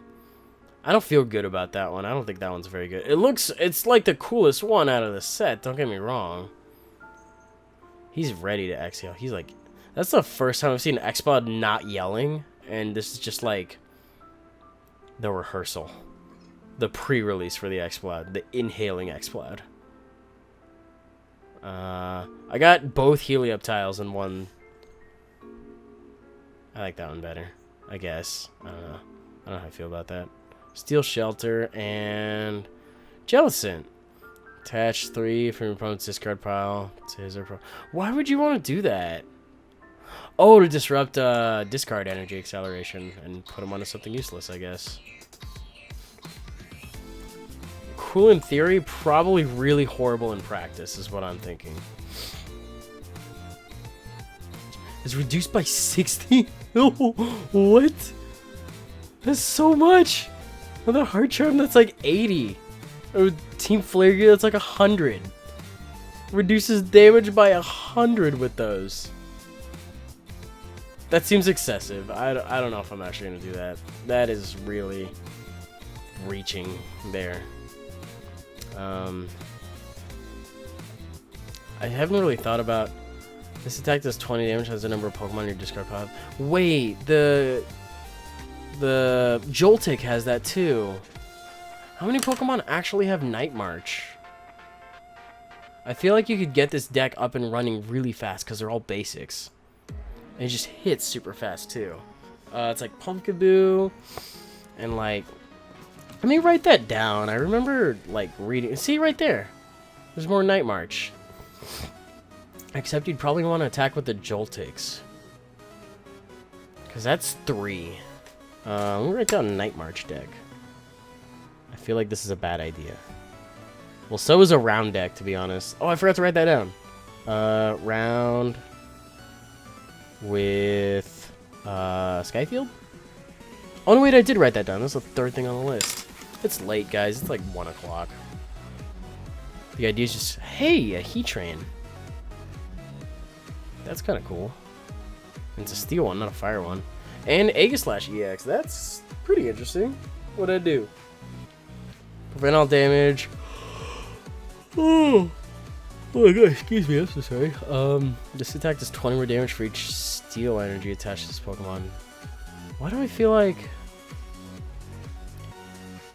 I don't feel good about that one. I don't think that one's very good. It's like the coolest one out of the set. Don't get me wrong. He's ready to exhale. He's like... That's the first time I've seen Xbox not yelling, and this is just like the rehearsal. The pre-release for the Xbox, the inhaling Xbox. I got both Heliop tiles in one. I like that one better, I guess. I don't know. I don't know how I feel about that. Steel Shelter and Jellicent. Attach 3 from your opponent's discard pile to his or her. Why would you want to do that? Oh, to disrupt discard energy acceleration and put them onto something useless, I guess. Cool in theory, probably really horrible in practice is what I'm thinking. It's reduced by 60? What? That's so much! With a Heart Charm, that's like 80. Or Team Flare Gear, that's like 100. Reduces damage by 100 with those. That seems excessive. I don't know if I'm actually going to do that. That is really reaching there. I haven't really thought about... This attack does 20 damage, has the number of Pokemon in your discard pile. Wait, the Joltik has that too. How many Pokemon actually have Night March? I feel like you could get this deck up and running really fast because they're all basics. And it just hits super fast too. It's like Pumpkaboo and like... Let me write that down. I remember like reading... See right there. There's more Night March. Except you'd probably want to attack with the Joltiks. Because that's 3. Let me write down Night March deck. I feel like this is a bad idea. Well, so is a round deck, to be honest. Oh, I forgot to write that down. Round with Skyfield? Oh, no, wait, I did write that down. That's the third thing on the list. It's late, guys. It's like 1 o'clock. The idea is just, hey, a Heatran. That's kind of cool. It's a steel one, not a fire one. And Aegislash EX. That's pretty interesting. What'd I do? Prevent all damage. Oh my god, excuse me, I'm so sorry. This attack does 20 more damage for each steel energy attached to this Pokemon. Why do I feel like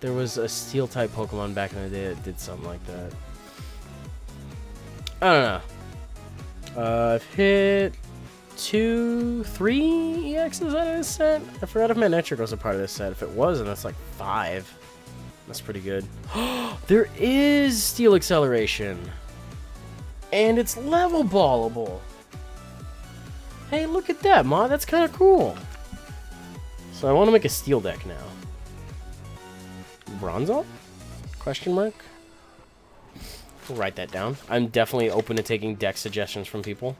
there was a steel type Pokemon back in the day that did something like that? I don't know. I've hit 2, 3 EXs out of this set. I forgot if Manectric was a part of this set. If it was, then that's like 5. That's pretty good. There is Steel Acceleration. And it's level ballable. Hey, look at that, Ma. That's kind of cool. So I want to make a steel deck now. Bronzor? Question mark? We'll write that down. I'm definitely open to taking deck suggestions from people.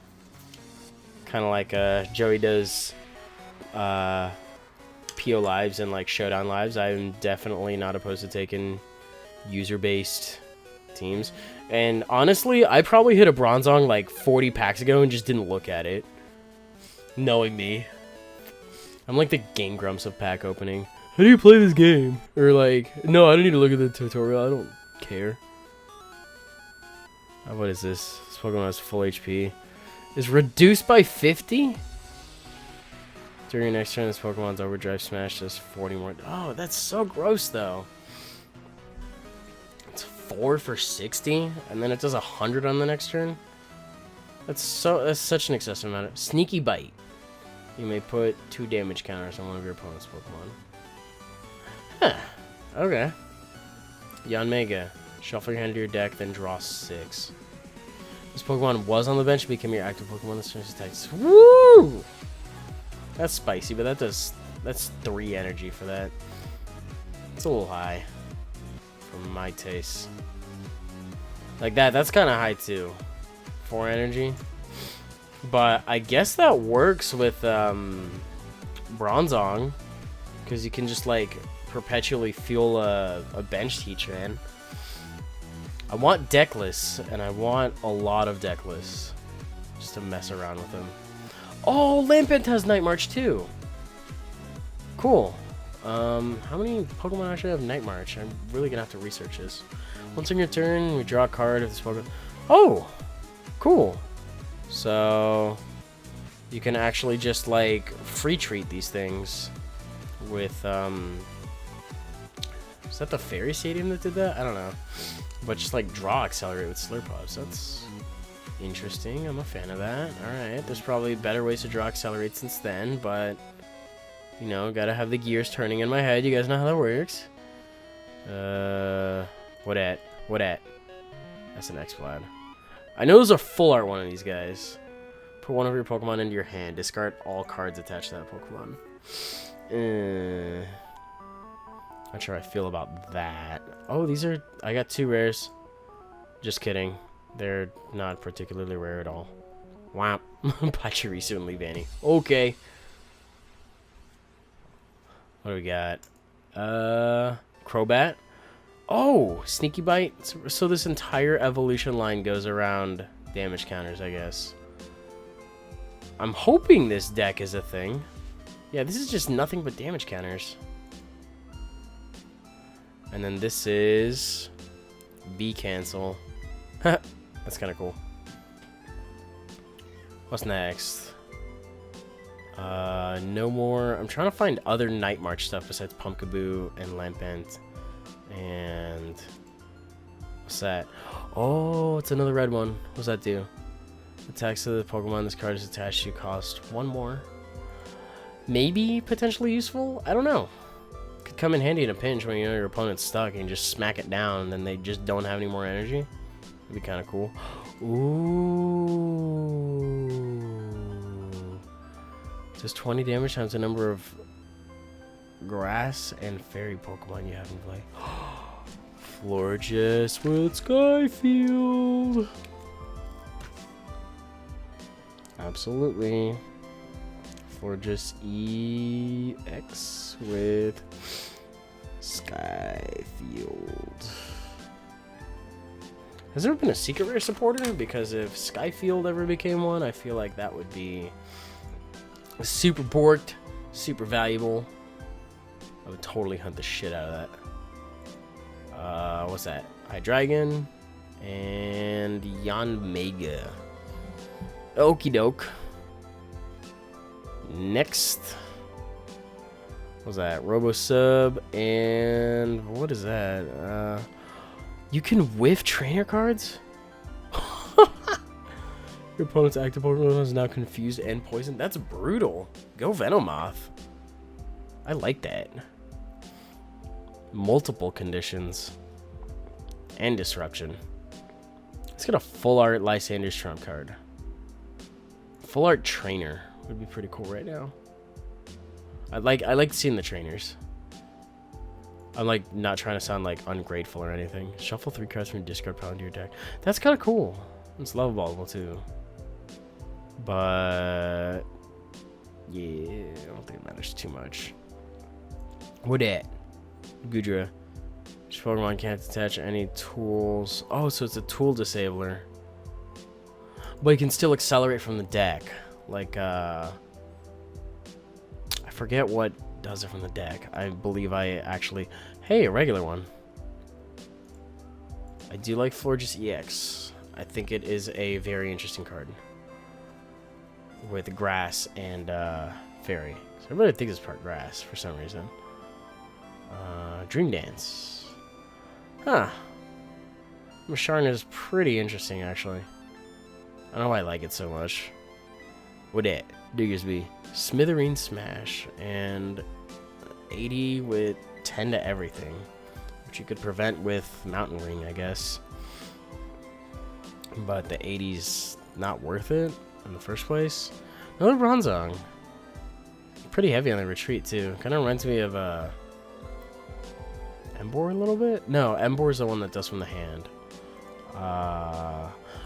Kind of like Joey does PO lives and like Showdown lives. I'm definitely not opposed to taking user-based teams. And honestly, I probably hit a Bronzong like 40 packs ago and just didn't look at it. Knowing me. I'm like the Game Grumps of pack opening. How do you play this game? Or like, no, I don't need to look at the tutorial. I don't care. What is this? This Pokemon has full HP. Is reduced by 50? During your next turn, this Pokemon's Overdrive Smash does 40 more. Oh, that's so gross, though. It's 4 for 60, and then it does 100 on the next turn. That's such an excessive amount of... Sneaky Bite. You may put 2 damage counters on one of your opponent's Pokemon. Huh. Okay. Yanmega. Shuffle your hand to your deck, then draw 6. This Pokemon was on the bench, became your active Pokemon this turn. Attacks. Woo! That's spicy, but that's 3 energy for that. It's a little high for my taste. Like that's kind of high too. 4 energy. But I guess that works with Bronzong, because you can just like perpetually fuel a benched Heatran. I want deckless, and I want a lot of deckless just to mess around with them. Oh, Lampent has Night March too. Cool. How many Pokemon actually have Night March? I'm really gonna have to research this. Once on your turn, we draw a card of this Pokemon. Oh, cool. So you can actually just like free treat these things with is that the Fairy Stadium that did that? I don't know. But just like draw accelerate with Slurpuffs. That's interesting. I'm a fan of that. Alright, there's probably better ways to draw accelerate since then, but you know, gotta have the gears turning in my head. You guys know how that works. What at? What at? That's an X500. I know there's a full art one of these guys. Put one of your Pokemon into your hand. Discard all cards attached to that Pokemon. Not sure how I feel about that. Oh, these are... I got 2 rares. Just kidding. They're not particularly rare at all. Wow. Pachirisu and Leavanny. Okay. What do we got? Crobat. Oh, Sneaky Bite. So this entire evolution line goes around damage counters, I guess. I'm hoping this deck is a thing. Yeah, this is just nothing but damage counters. And then this is B cancel. That's kind of cool. What's next? No more. I'm trying to find other Night March stuff besides Pumpkaboo and Lampent. And what's that? Oh, it's another red one. What's that do? Attacks to the Pokemon this card is attached to cost 1 more. Maybe potentially useful? I don't know. Could come in handy in a pinch when you know your opponent's stuck and you just smack it down and then they just don't have any more energy. That'd be kind of cool. Ooh. Just 20 damage times the number of grass and fairy Pokemon you have in play. Florges with Skyfield. Absolutely. Florges EX with Skyfield. Has there been a secret rare supporter? Because if Skyfield ever became one, I feel like that would be super porked, super valuable. I would totally hunt the shit out of that. What's that? Hydreigon and Yanmega. Okie doke. Next. What's that? Robosub and what is that? You can whiff trainer cards? Your opponent's active Pokemon is now confused and poisoned. That's brutal. Go Venomoth. I like that. Multiple conditions. And disruption. Let's get a full art Lysander's trump card. Full art trainer would be pretty cool right now. I like seeing the trainers. I'm like not trying to sound like ungrateful or anything. Shuffle 3 cards from your discard pile into your deck. That's kind of cool. It's lovable too. But yeah, I don't think it matters too much. What that? Gudra. Each Pokemon can't attach any tools. Oh, so it's a tool disabler. But you can still accelerate from the deck. Like, I forget what does it from the deck. I believe I actually... Hey, a regular one. I do like Florges EX. I think it is a very interesting card. With grass and fairy. So everybody thinks it's part grass for some reason. Dream Dance. Huh. Masharn is pretty interesting, actually. I don't know why I like it so much. What it? Diggersby. Smithereen Smash. And 80 with 10 to everything. Which you could prevent with Mountain Ring, I guess. But the 80's not worth it in the first place. Another Bronzong. Pretty heavy on the retreat, too. Kind of reminds me of Emboar a little bit? No, Emboar is the one that does from the hand.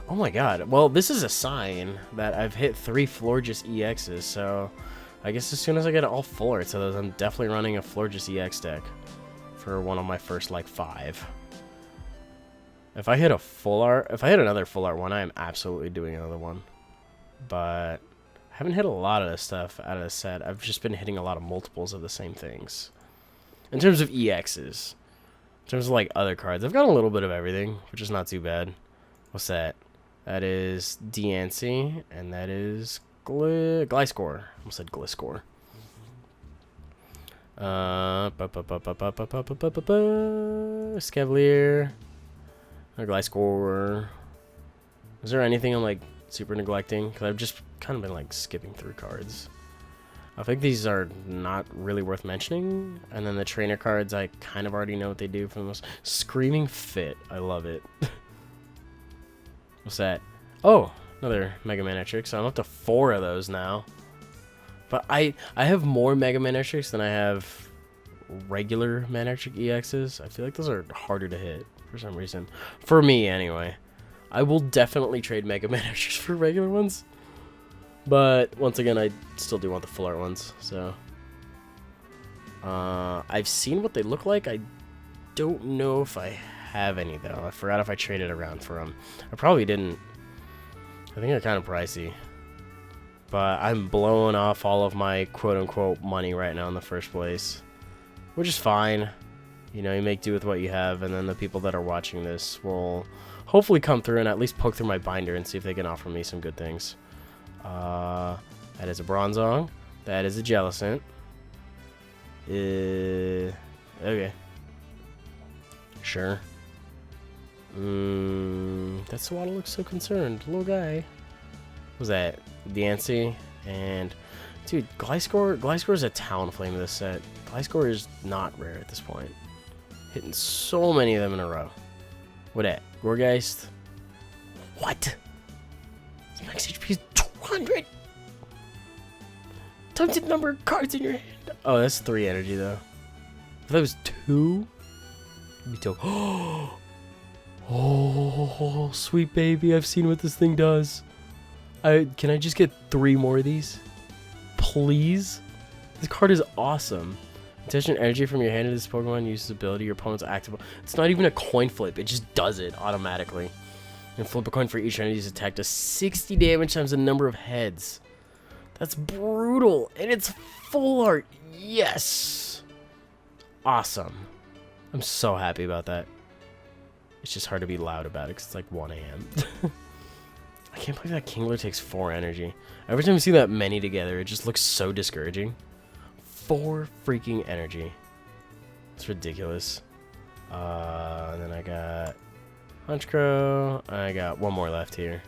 Oh my god. Well, this is a sign that I've hit 3 Florges EXs, so I guess as soon as I get all full arts of those, I'm definitely running a Florges EX deck for one of my first, like, 5. If I hit a full art, if I hit another full art one, I am absolutely doing another one. But I haven't hit a lot of this stuff out of the set. I've just been hitting a lot of multiples of the same things. In terms of EXs. In terms of, like, other cards, I've got a little bit of everything, which is not too bad. What's that? That is Diancie, and that is Gliscor. I almost said Gliscor. Scavalier. Gliscor. Is there anything I'm like super neglecting? Because I've just kind of been like skipping through cards. I think these are not really worth mentioning. And then the trainer cards, I kind of already know what they do for the most. Screaming Fit. I love it. What's that? Oh, another Mega Man Electric. So I'm up to 4 of those now. But I have more Mega Man Electrics than I have regular Man Electric EXs. I feel like those are harder to hit for some reason. For me, anyway. I will definitely trade Mega Man Electrics for regular ones. But once again, I still do want the full art ones. So I've seen what they look like. I don't know if I have any though. I forgot if I traded around for them. I probably didn't. I think they're kind of pricey. But I'm blowing off all of my quote-unquote money right now in the first place. Which is fine. You know, you make do with what you have, and then the people that are watching this will hopefully come through and at least poke through my binder and see if they can offer me some good things. That is a Bronzong. That is a Jellicent. Okay. Sure. That Swaddle looks so concerned. Little guy. What was that? Dancy. And, dude, Gliscor is a Talonflame of this set. Gliscor is not rare at this point. Hitting so many of them in a row. What at? Gorgeist? What? His max HP is 200! Times the number of cards in your hand. Oh, that's 3 energy, though. If that was 2? It'd be 2. Oh, sweet baby. I've seen what this thing does. Can I just get 3 more of these? Please? This card is awesome. Attention energy from your hand to this Pokemon uses ability your opponent's active. It's not even a coin flip. It just does it automatically. And flip a coin for each enemy's attack does 60 damage times the number of heads. That's brutal. And it's full art. Yes. Awesome. I'm so happy about that. It's just hard to be loud about it because it's like 1 a.m. I can't believe that Kingler takes 4 energy. Every time you see that many together, it just looks so discouraging. 4 freaking energy. It's ridiculous. And then I got Honchkrow. I got 1 more left here.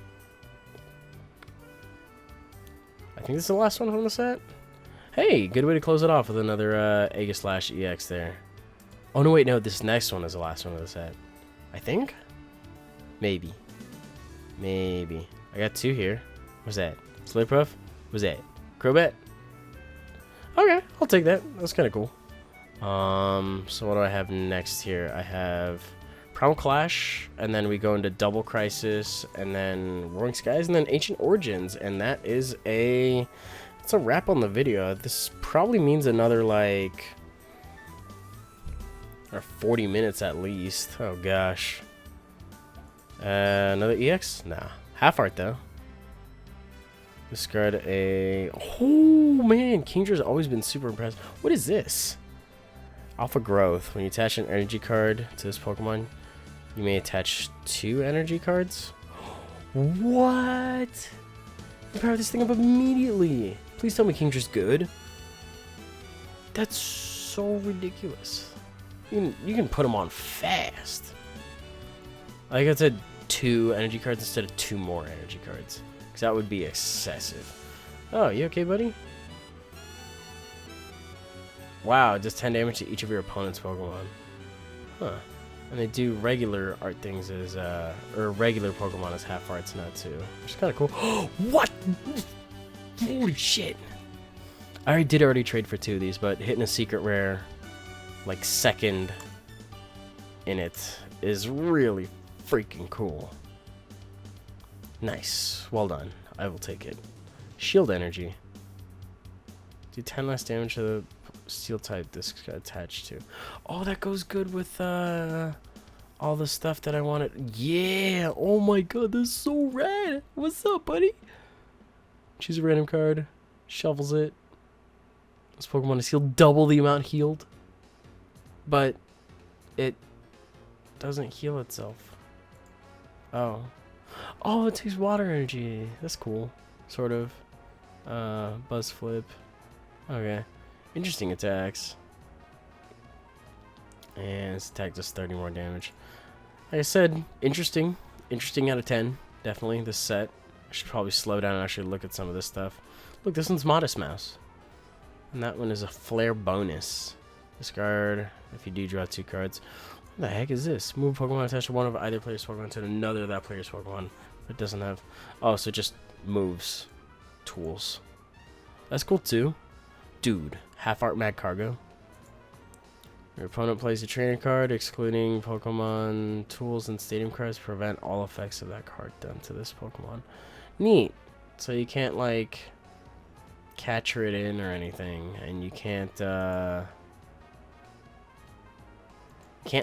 I think this is the last one from the set. Hey, good way to close it off with another Aegislash EX there. Oh, no, wait, no. This next one is the last one of the set. I think? Maybe. Maybe. I got 2 here. What's that? Slurpuff? What's that? Crobat? Okay, I'll take that. That's kind of cool. So what do I have next here? I have Primal Clash, and then we go into Double Crisis, and then Roaring Skies, and then Ancient Origins, and that is it's a wrap on the video. This probably means another, like, or 40 minutes at least. Oh, gosh. Another EX? Nah. Half art, though. Discard a... Oh, man. Kingdra's always been super impressed. What is this? Alpha Growth. When you attach an energy card to this Pokemon, you may attach 2 energy cards. What? You power this thing up immediately. Please tell me Kingdra's good. That's so ridiculous. You can put them on fast. Like I said, 2 energy cards instead of 2 more energy cards. Because that would be excessive. Oh, you okay, buddy? Wow, it does 10 damage to each of your opponent's Pokemon. Huh. And they do regular art things as, or regular Pokemon as half arts now too. Which is kind of cool. What? Holy shit. I did already trade for 2 of these, but hitting a secret rare, like, second in it is really freaking cool. Nice. Well done. I will take it. Shield energy. Do 10 less damage to the steel type this got attached to. Oh, that goes good with all the stuff that I wanted. Yeah. Oh my god, that's so rad. What's up, buddy? Choose a random card. Shuffles it. This Pokemon is healed double the amount healed. But it doesn't heal itself. Oh. Oh, it takes water energy. That's cool. Sort of. Buzz Flip. Okay. Interesting attacks. And this attack does 30 more damage. Like I said, interesting. Interesting out of 10. Definitely, this set. I should probably slow down and actually look at some of this stuff. Look, this one's Modest Mouse. And that one is a Flare bonus. Discard if you do draw 2 cards. What the heck is this? Move Pokemon attached to one of either player's Pokemon to another of that player's Pokemon. It doesn't have... Oh, so it just moves. Tools. That's cool too. Dude. Half Art Mad Cargo. Your opponent plays a trainer card, excluding Pokemon tools and stadium cards, prevent all effects of that card done to this Pokemon. Neat. So you can't, like, catcher it in or anything, and you can't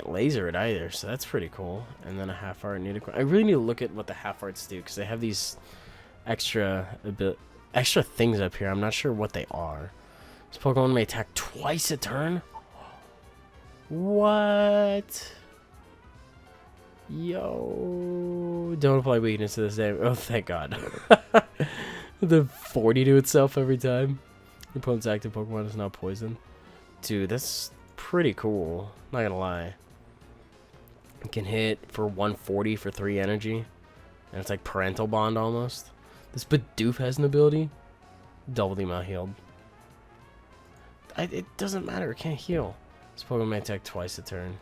laser it either, so that's pretty cool. And then a half art Nidoqueen. I really need to look at what the half arts do, because they have these extra things up here. I'm not sure what they are. This Pokemon may attack twice a turn. What? Yo, don't apply weakness to this damage. Oh, thank God. The 40 to itself every time. Your opponent's active Pokemon is now poisoned. Dude, that's pretty cool. Not gonna lie. It can hit for 140 for 3 energy. And it's like Parental Bond almost. This Bidoof has an ability. Double the amount healed. It doesn't matter. It can't heal. This Pokemon may attack twice a turn.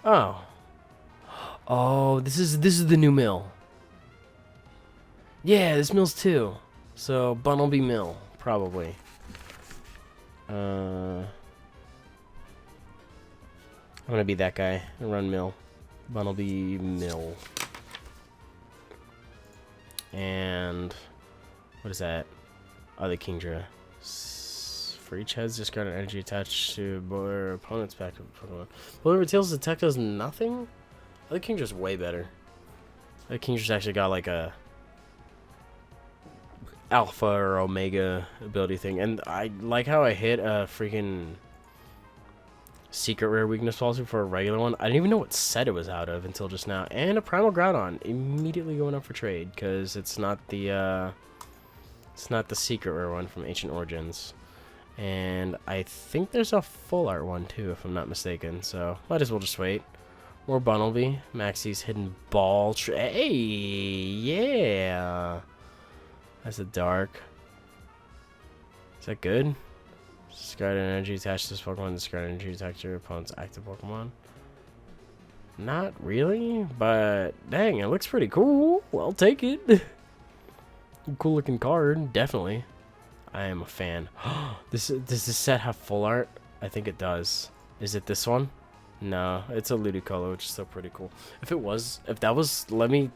Oh. Oh, this is the new mill. Yeah, this mill's 2. So Bunnelby Mill, probably. I'm gonna be that guy and run mill. Bunnelby Mill. And what is that? Other Kingdra. For each head's discard an energy attached to your opponent's pack of Pokemon. Whatever Tails' attack does nothing? Other Kingdra's way better. Other Kingdra's actually got like a Alpha or Omega ability thing. And I like how I hit a freaking secret rare weakness policy for a regular one. I didn't even know what set it was out of until just now. And a Primal Groudon immediately going up for trade because it's not the secret rare one from Ancient Origins. And I think there's a full art one too, if I'm not mistaken. So might as well just wait. More Bunnelby. Maxie's Hidden Ball. Hey, yeah. That's a dark. Is that good? Discard energy attached to this Pokemon. Discard energy attached to your opponent's active Pokemon. Not really, but dang, it looks pretty cool. I'll take it. Cool looking card, definitely. I am a fan. Does this set have full art? I think it does. Is it this one? No, it's a Ludicolo, which is still pretty cool. If that was, let me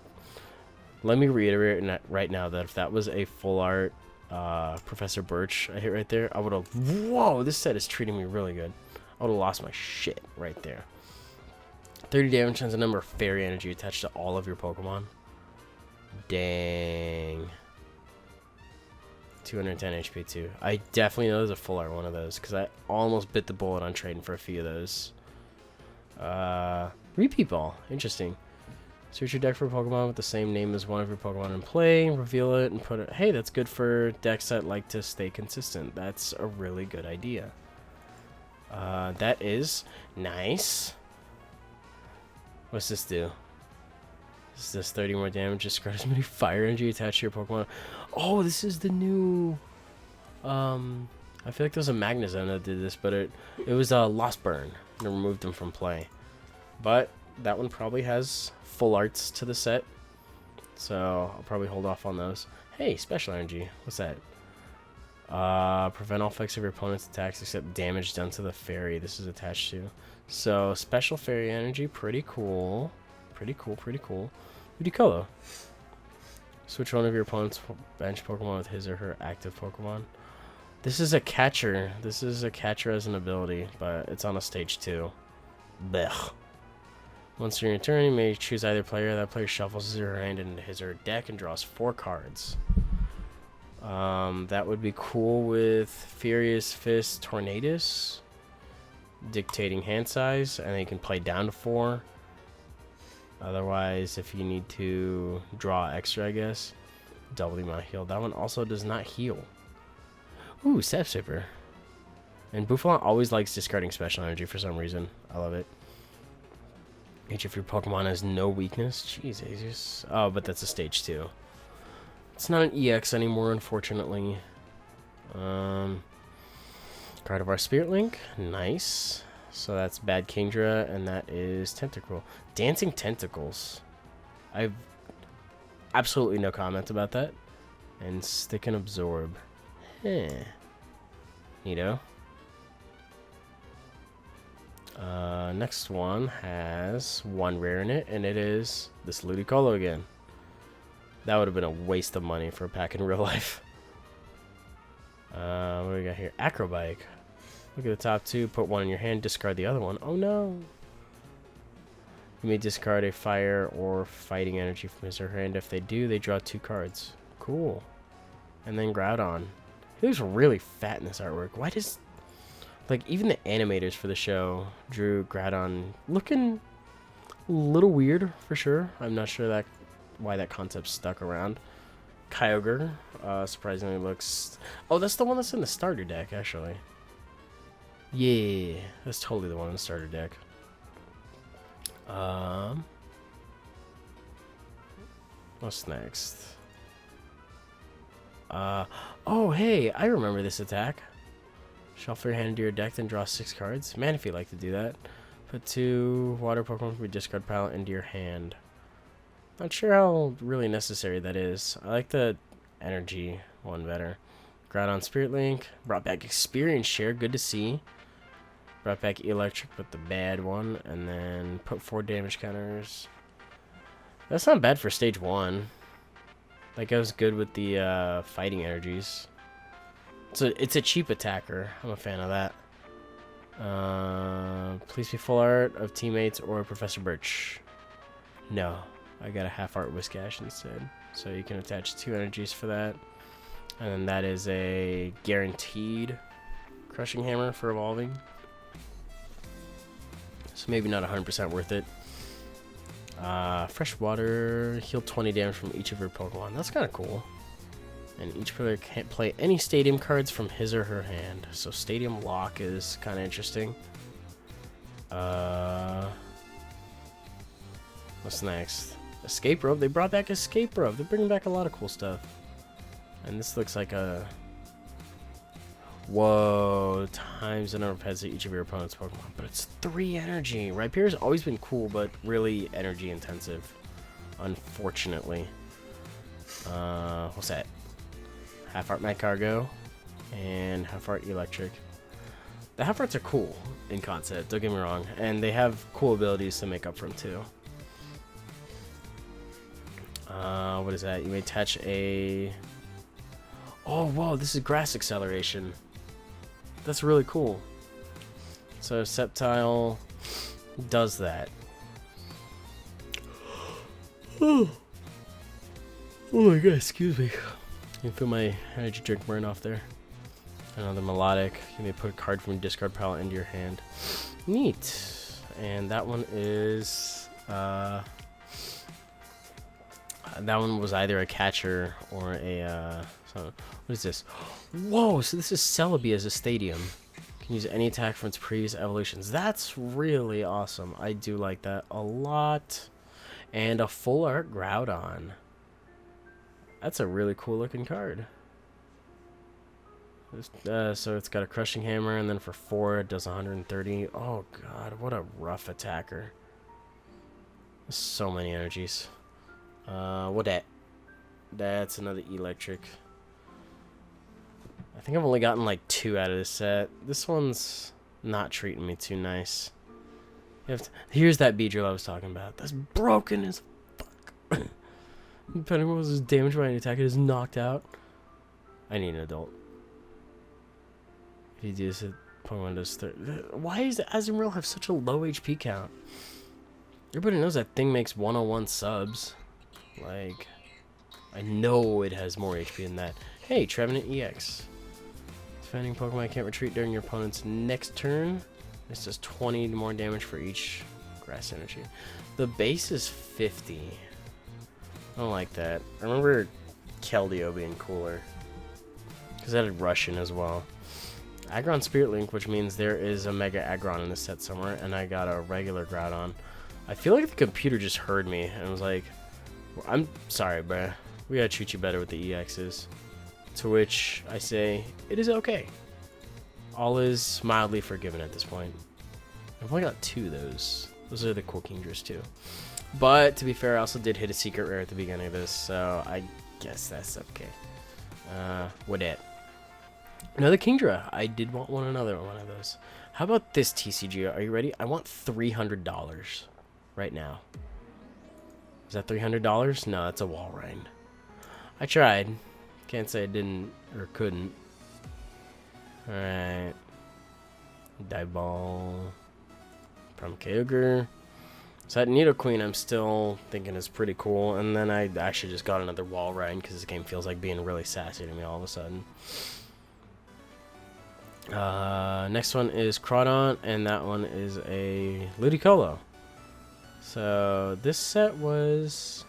reiterate right now that if that was a full art Professor Birch I hit right there, I would have, whoa, this set is treating me really good. I would have lost my shit right there. 30 damage and a number of fairy energy attached to all of your Pokemon. Dang. 210 HP too. I definitely know there's a full art one of those because I almost bit the bullet on trading for a few of those. Repeat Ball. Interesting. Search your deck for a Pokemon with the same name as one of your Pokemon in play, reveal it, and put it... Hey, that's good for decks that like to stay consistent. That's a really good idea. That is nice. What's this do? This does 30 more damage. Discard as many fire energy attached to your Pokemon. Oh, this is the new... I feel like there was a Magnezone that did this, but it was Lost Burn. And it removed them from play. But that one probably has full arts to the set. So I'll probably hold off on those. Hey, Special Energy. What's that? Prevent all effects of your opponent's attacks except damage done to the fairy this is attached to. So Special Fairy Energy, pretty cool. Pretty cool, pretty cool. Ludicolo. Switch one of your opponent's bench Pokemon with his or her active Pokemon. This is a catcher. This is a catcher as an ability, but it's on a stage 2. Blech. Once during your turn, you may choose either player. That player shuffles his or her hand into his or her deck and draws 4 cards. That would be cool with Furious Fist Tornadus, dictating hand size, and then you can play down to 4. Otherwise, if you need to draw extra, I guess. Double the amount of heal. That one also does not heal. Ooh, Step Sipper. And Buffalon always likes discarding special energy for some reason. I love it. Each of your Pokemon has no weakness. Jeez, Jesus. Oh, but that's a stage 2. It's not an EX anymore, unfortunately. Gardevoir Spirit Link. Nice. So that's Bad Kingdra, and that is Tentacruel. Dancing Tentacles. I've absolutely no comment about that. And Stick and Absorb. Neato. Next one has one rare in it, and it is this Ludicolo again. That would have been a waste of money for a pack in real life. What do we got here? Acrobike. Look at the top 2. Put one in your hand. Discard the other one. Oh no. You may discard a fire or fighting energy from his or her hand. If they do, they draw 2 cards. Cool. And then Groudon. He looks really fat in this artwork. Why does... Like, even the animators for the show drew Groudon looking a little weird, for sure. I'm not sure why that concept stuck around. Kyogre, surprisingly looks... Oh, that's the one that's in the starter deck, actually. Yeah, that's totally the one in the starter deck. What's next? Oh, hey, I remember this attack. Shuffle your hand into your deck, then draw 6 cards. Man, if you like to do that. Put 2 water Pokemon from your discard pile into your hand. Not sure how really necessary that is. I like the energy one better. Groudon Spirit Link. Brought back Experience Share. Good to see. Brought back Electric with the bad one. And then put 4 damage counters. That's not bad for stage 1. That goes good with the fighting energies. So it's a cheap attacker. I'm a fan of that. Please be full art of teammates or Professor Birch. No, I got a half art Whiscash instead. So you can attach 2 energies for that. And then that is a guaranteed Crushing Hammer for evolving. So maybe not 100% worth it. Fresh water, heal 20 damage from each of your Pokemon. That's kind of cool. And each player can't play any stadium cards from his or her hand. So Stadium Lock is kind of interesting. What's next? Escape Rope. They brought back Escape Rope. They're bringing back a lot of cool stuff. And this looks like a... Whoa. Times the number of heads of each of your opponent's Pokemon. But it's 3 energy. Rhyperior's always been cool, but really energy intensive. Unfortunately. What's that? Half Art Magcargo and Half Art Electric. The Half Arts are cool in concept, don't get me wrong, and they have cool abilities to make up for them too. What is that? You may attach a... Oh, whoa, this is Grass Acceleration. That's really cool. So Sceptile does that. Oh my god, excuse me. You can feel my energy drink burn off there. Another Melodic. You may put a card from your discard pile into your hand. Neat. And that one is... that one was either a catcher or a... what is this? Whoa, so this is Celebi as a stadium. Can use any attack from its previous evolutions. That's really awesome. I do like that a lot. And a full art Groudon. That's a really cool looking card. So it's got a Crushing Hammer, and then for 4 it does 130. Oh god, what a rough attacker. So many energies. What that? That's another Electric. I think I've only gotten like 2 out of this set. This one's not treating me too nice. Here's that Beedrill I was talking about. That's broken as fuck. Depending on what was damaged by an attack, it is knocked out. I need an adult. If you do this, Pokemon does 30. Why does Azumarill have such a low HP count? Everybody knows that thing makes 101 subs. Like, I know it has more HP than that. Hey, Trevenant EX. Defending Pokemon can't retreat during your opponent's next turn. This does 20 more damage for each grass energy. The base is 50. I don't like that. I remember Keldeo being cooler. Because that had Russian as well. Aggron Spirit Link, which means there is a Mega Aggron in this set somewhere, and I got a regular Groudon. I feel like the computer just heard me and was like, I'm sorry, bruh. We gotta treat you better with the EXs. To which I say, it is okay. All is mildly forgiven at this point. I've only got 2 of those. Those are the cool Kingdras too. But to be fair, I also did hit a secret rare at the beginning of this, so I guess that's okay. What it? Another Kingdra. I did want another one of those. How about this TCG? Are you ready? I want $300 right now. Is that $300? No, that's a wall rind. I tried. Can't say I didn't or couldn't. Alright. Dive Ball. From Kyogre. So that Nidoqueen I'm still thinking is pretty cool. And then I actually just got another wall rind because this game feels like being really sassy to me all of a sudden. Next one is Crawdon, and that one is a Ludicolo. So this set was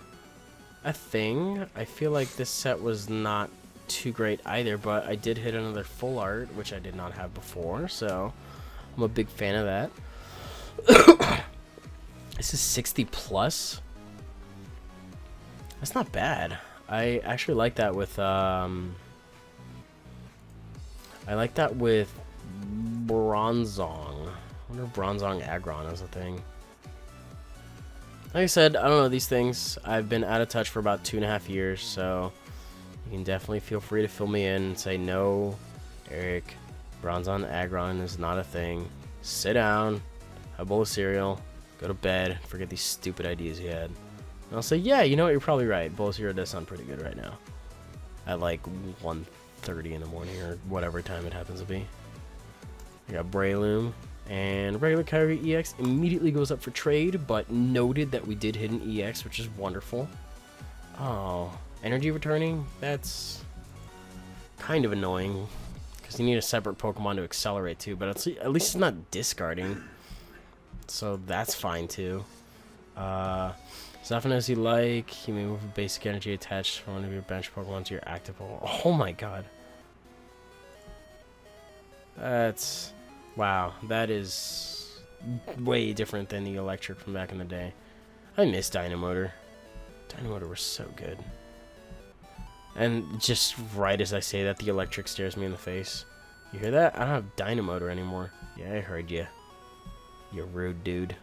a thing. I feel like this set was not too great either, but I did hit another full art, which I did not have before, so I'm a big fan of that. This is 60 plus. That's not bad. I actually like that with Bronzong. I wonder if Bronzong Aggron is a thing. Like I said, I don't know these things. I've been out of touch for about 2.5 years, so you can definitely feel free to fill me in and say, no, Eric, Bronzong Aggron is not a thing. Sit down, have a bowl of cereal, go to bed, forget these stupid ideas you had. And I'll say, yeah, you know what, you're probably right. Bowl of cereal does sound pretty good right now. At like 1:30 in the morning or whatever time it happens to be. I got Breloom, and regular Kyogre EX immediately goes up for trade, but noted that we did hit an EX, which is wonderful. Oh, energy returning? That's kind of annoying, because you need a separate Pokemon to accelerate too, but at least it's not discarding, so that's fine too. Soften as you like, you may move a basic energy attached from one of your bench Pokemon to your active Pokemon. Oh my god. That's... wow, that is way different than the electric from back in the day. I miss Dynamotor. Dynamotor was so good. And just right as I say that, the electric stares me in the face. You hear that? I don't have Dynamotor anymore. Yeah, I heard you. You rude dude.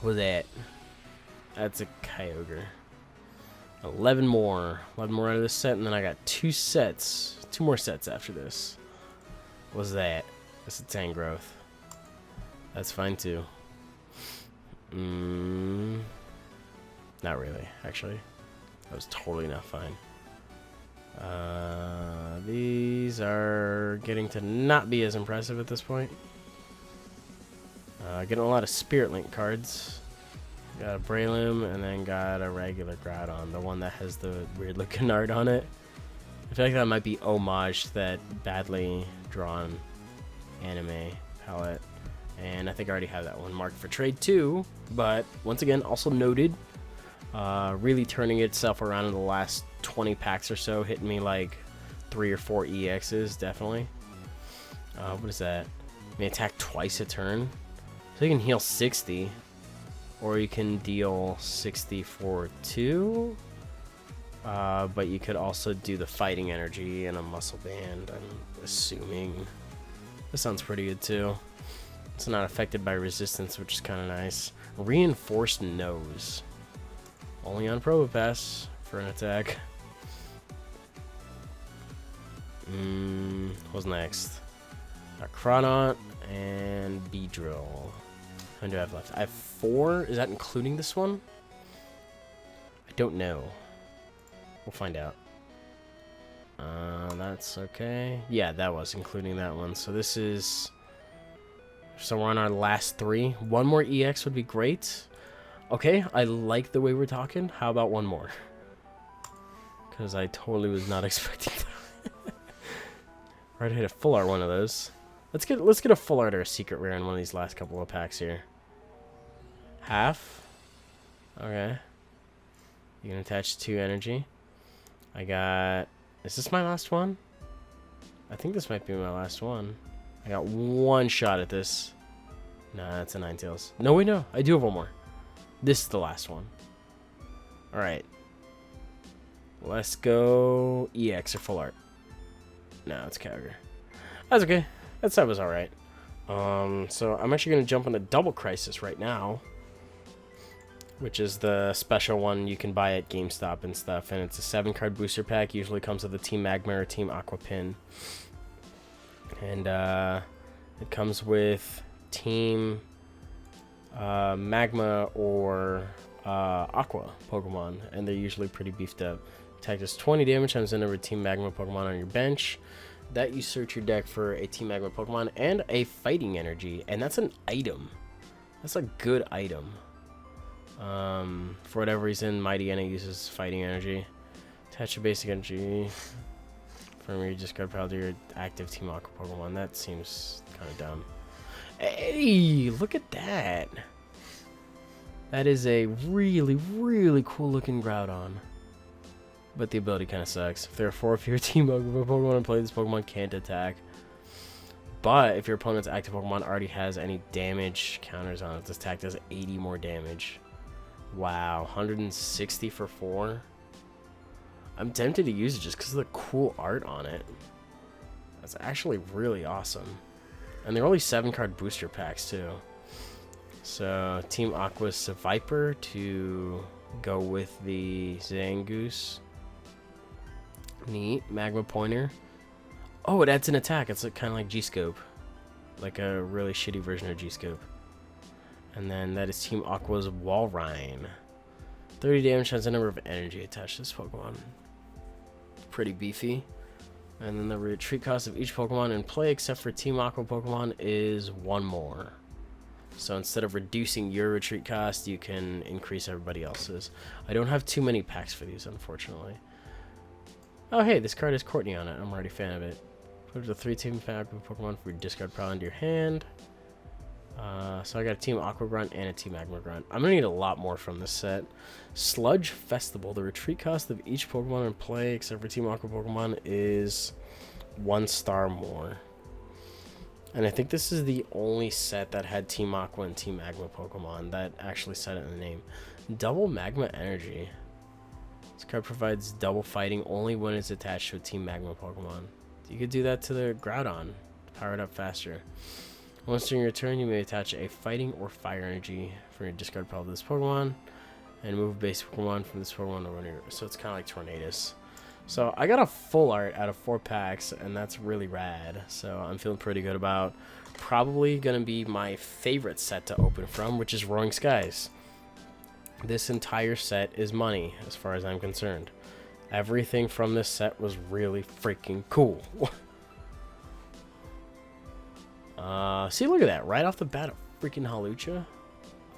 What's that? That's a Kyogre. 11 more. 11 more out of this set, and then I got 2 more sets after this. What's that? That's a Tangrowth. That's fine too. Not really, actually. That was totally not fine. These are getting to not be as impressive at this point. Getting a lot of Spirit Link cards. Got a Breloom, and then got a regular Groudon, the one that has the weird looking art on it. I feel like that might be homage to that badly drawn anime palette. And I think I already have that one marked for trade too. But once again, also noted, really turning itself around in the last 20 packs or so, hitting me like 3 or 4 EXs, definitely. What is that? You may attack twice a turn. So you can heal 60, or you can deal 60 for 2. But you could also do the fighting energy and a muscle band, I'm assuming. This sounds pretty good too. It's not affected by resistance, which is kind of nice. Reinforced nose. Only on Probopass for an attack. What's next? Got Crawdon and Beedrill. How many do I have left? I have 4. Is that including this one? I don't know. We'll find out. That's okay. Yeah, that was including that one. So this is... so we're on our last 3. One more EX would be great. Okay, I like the way we're talking. How about one more? Because I totally was not expecting that. Alright, I hit a full art one of those. Let's get a full art or a secret rare in one of these last couple of packs here. Half. Okay. You can attach 2 energy. I got... Is this my last one? I think this might be my last one. I got 1 shot at this. Nah, that's a Ninetales. No, wait, no. I do have 1 more. This is the last one. Alright. Let's go EX or full art. No, it's Calgary. That's okay. That side was alright. So I'm actually going to jump into Double Crisis right now, which is the special one you can buy at GameStop and stuff, and it's a 7-card booster pack. Usually comes with a Team Magma or Team Aqua pin, and it comes with Team Magma or Aqua Pokemon, and they're usually pretty beefed up. Attack does 20 damage times the number of Team Magma Pokemon on your bench. That you search your deck for a Team Magma Pokemon and a Fighting Energy, and that's an item. That's a good item. For whatever reason, Mighty Anna uses Fighting Energy. Attach your basic energy from your discard pile to your active Team Aqua Pokemon. That seems kind of dumb. Hey, look at that. That is a really, really cool looking Groudon. But the ability kind of sucks. If there are 4 of your Team Magma Pokemon in play, this Pokemon can't attack. But if your opponent's active Pokemon already has any damage counters on it, this attack does 80 more damage. Wow, 160 for 4. I'm tempted to use it just because of the cool art on it. That's actually really awesome. And they're only 7-card booster packs too. So Team Aqua's Viper to go with the Zangoose. Neat. Magma Pointer. Oh, it adds an attack. It's kind of like G-Scope. Like a really shitty version of G-Scope. And then that is Team Aqua's Walrein. 30 damage has a number of energy attached to this Pokemon. Pretty beefy. And then the retreat cost of each Pokemon in play, except for Team Aqua Pokemon, is 1 more. So instead of reducing your retreat cost, you can increase everybody else's. I don't have too many packs for these, unfortunately. Oh, hey, this card has Courtney on it. I'm already a fan of it. Put the 3 Team Aqua Pokemon for your discard pile into your hand. So I got a Team Aqua Grunt and a Team Magma Grunt. I'm going to need a lot more from this set. Sludge Festival. The retreat cost of each Pokemon in play, except for Team Aqua Pokemon, is 1 star more. And I think this is the only set that had Team Aqua and Team Magma Pokemon that actually said it in the name. Double Magma Energy. This card provides double fighting only when it's attached to a Team Magma Pokemon. You could do that to the Groudon to power it up faster. Once during your turn, you may attach a Fighting or Fire Energy from your discard pile to this Pokemon, and move a base Pokemon from this Pokemon to one of your... So it's kind of like Tornadus. So I got a full art out of 4 packs, and that's really rad. So I'm feeling pretty good about probably going to be my favorite set to open from, which is Roaring Skies. This entire set is money, as far as I'm concerned. Everything from this set was really freaking cool. See, look at that. Right off the bat, a freaking Hawlucha.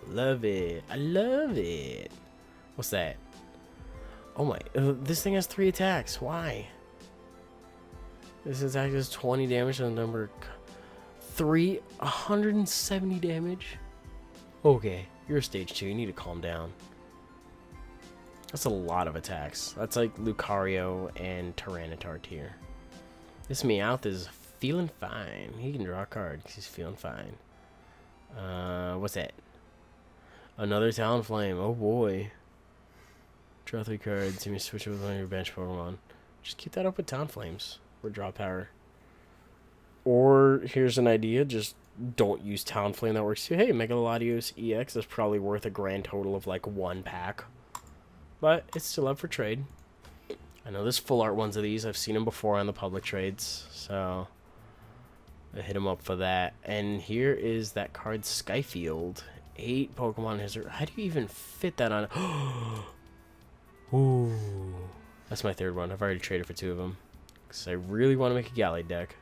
Love it. I love it. What's that? Oh my. This thing has 3 attacks. Why? This attack does 20 damage on the number 3. 170 damage. Okay. You're stage 2. You need to calm down. That's a lot of attacks. That's like Lucario and Tyranitar tier. This Meowth is feeling fine. He can draw a card because he's feeling fine. What's that? Another Talonflame. Oh boy. Draw 3 cards. You may switch it with one of your bench Pokemon. Just keep that up with Talonflames or draw power. Or here's an idea. Just don't use Talonflame. That works too. Hey, Mega Latios EX is probably worth a grand total of like 1 pack. But it's still up for trade. I know there's full art ones of these. I've seen them before on the public trades. So I hit them up for that. And here is that card, Skyfield. 8 Pokemon History. How do you even fit that on? Ooh. That's my 3rd one. I've already traded for 2 of them. Because I really want to make a Gallade deck.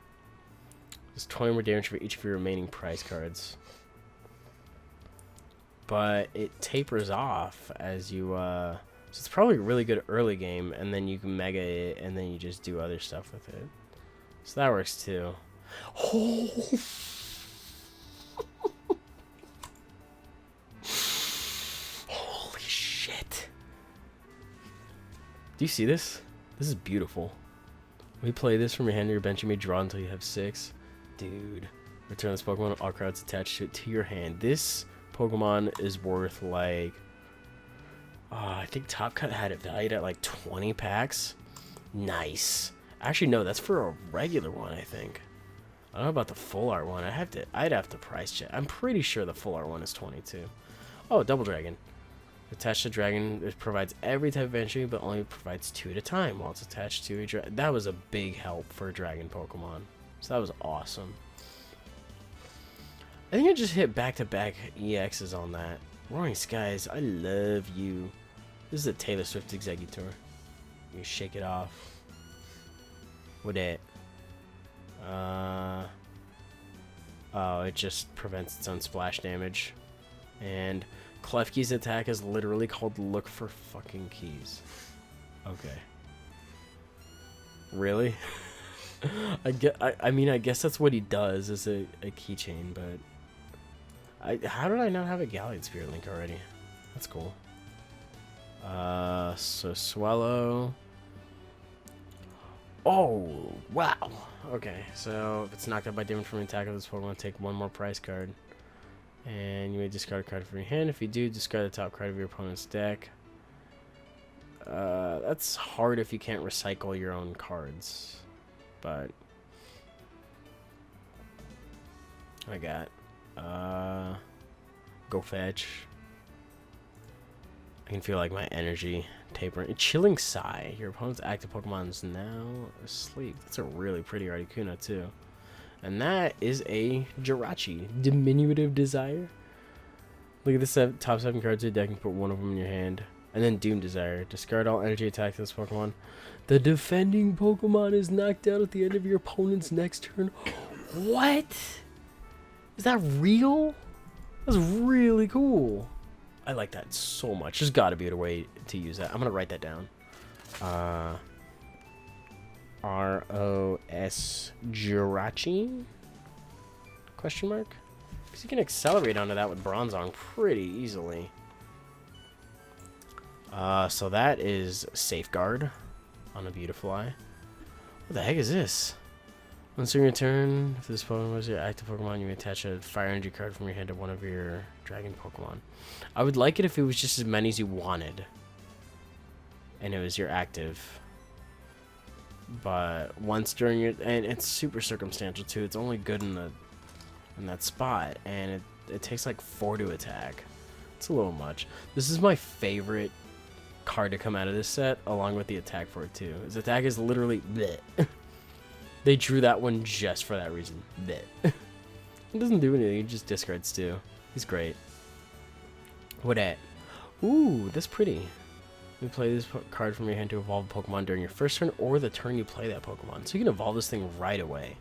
There's 20 more damage for each of your remaining prize cards. But it tapers off as you... So it's probably a really good early game. And then you can Mega it. And then you just do other stuff with it. So that works too. Oh! Do you see this? This is beautiful. When you play this from your hand to your bench, you may draw until you have 6. Dude. Return this Pokemon, all cards attached to your hand. This Pokemon is worth like... I think Top Cut had it valued at like 20 packs. Nice. Actually, no, that's for a regular one, I think. I don't know about the full art one. I'd have to price check. I'm pretty sure the full art one is 22. Oh, Double Dragon. Attached to Dragon, it provides every type of entry, but only provides 2 at a time while it's attached to a dragon. That was a big help for a Dragon Pokemon. So that was awesome. I think I just hit back-to-back EXs on that. Roaring Skies, I love you. This is a Taylor Swift Executor. You shake it off. What it? Oh, it just prevents its own splash damage. And Klefki's attack is literally called Look for Fucking Keys. Okay. Really? I mean, I guess that's what he does as a keychain, but... how did I not have a Galliard Spirit Link already? That's cool. So Swallow. Oh, wow. Okay, so if it's knocked out by damage from an attack of this Pokemon, take 1 more prize card. And you may discard a card from your hand. If you do, discard the top card of your opponent's deck. That's hard if you can't recycle your own cards. But... I got... Go Fetch. I can feel like my energy tapering. Chilling Sigh. Your opponent's active Pokemon is now asleep. That's a really pretty Articuno too. And that is a Jirachi. Diminutive Desire. Look at the top 7 cards of your deck and put 1 of them in your hand. And then Doom Desire. Discard all energy attack to this Pokemon. The defending Pokemon is knocked out at the end of your opponent's next turn. What? Is that real? That's really cool. I like that so much. There's got to be a way to use that. I'm going to write that down. R-O-S Jirachi? Question mark? Because you can accelerate onto that with Bronzong pretty easily. So that is Safeguard on a Beautifly. What the heck is this? Once in your turn, if this Pokemon was your active Pokemon, you may attach a Fire Energy card from your hand to one of your Dragon Pokemon. I would like it if it was just as many as you wanted. And it was your active. But once during your... And it's super circumstantial too. It's only good in that spot. And it takes like 4 to attack. It's a little much. This is my favorite card to come out of this set, along with the attack for it too. His attack is literally... bleh. They drew that one just for that reason. It doesn't do anything, he just discards too. He's great. What at? Ooh, that's pretty. You play this card from your hand to evolve a Pokemon during your first turn or the turn you play that Pokemon. So you can evolve this thing right away.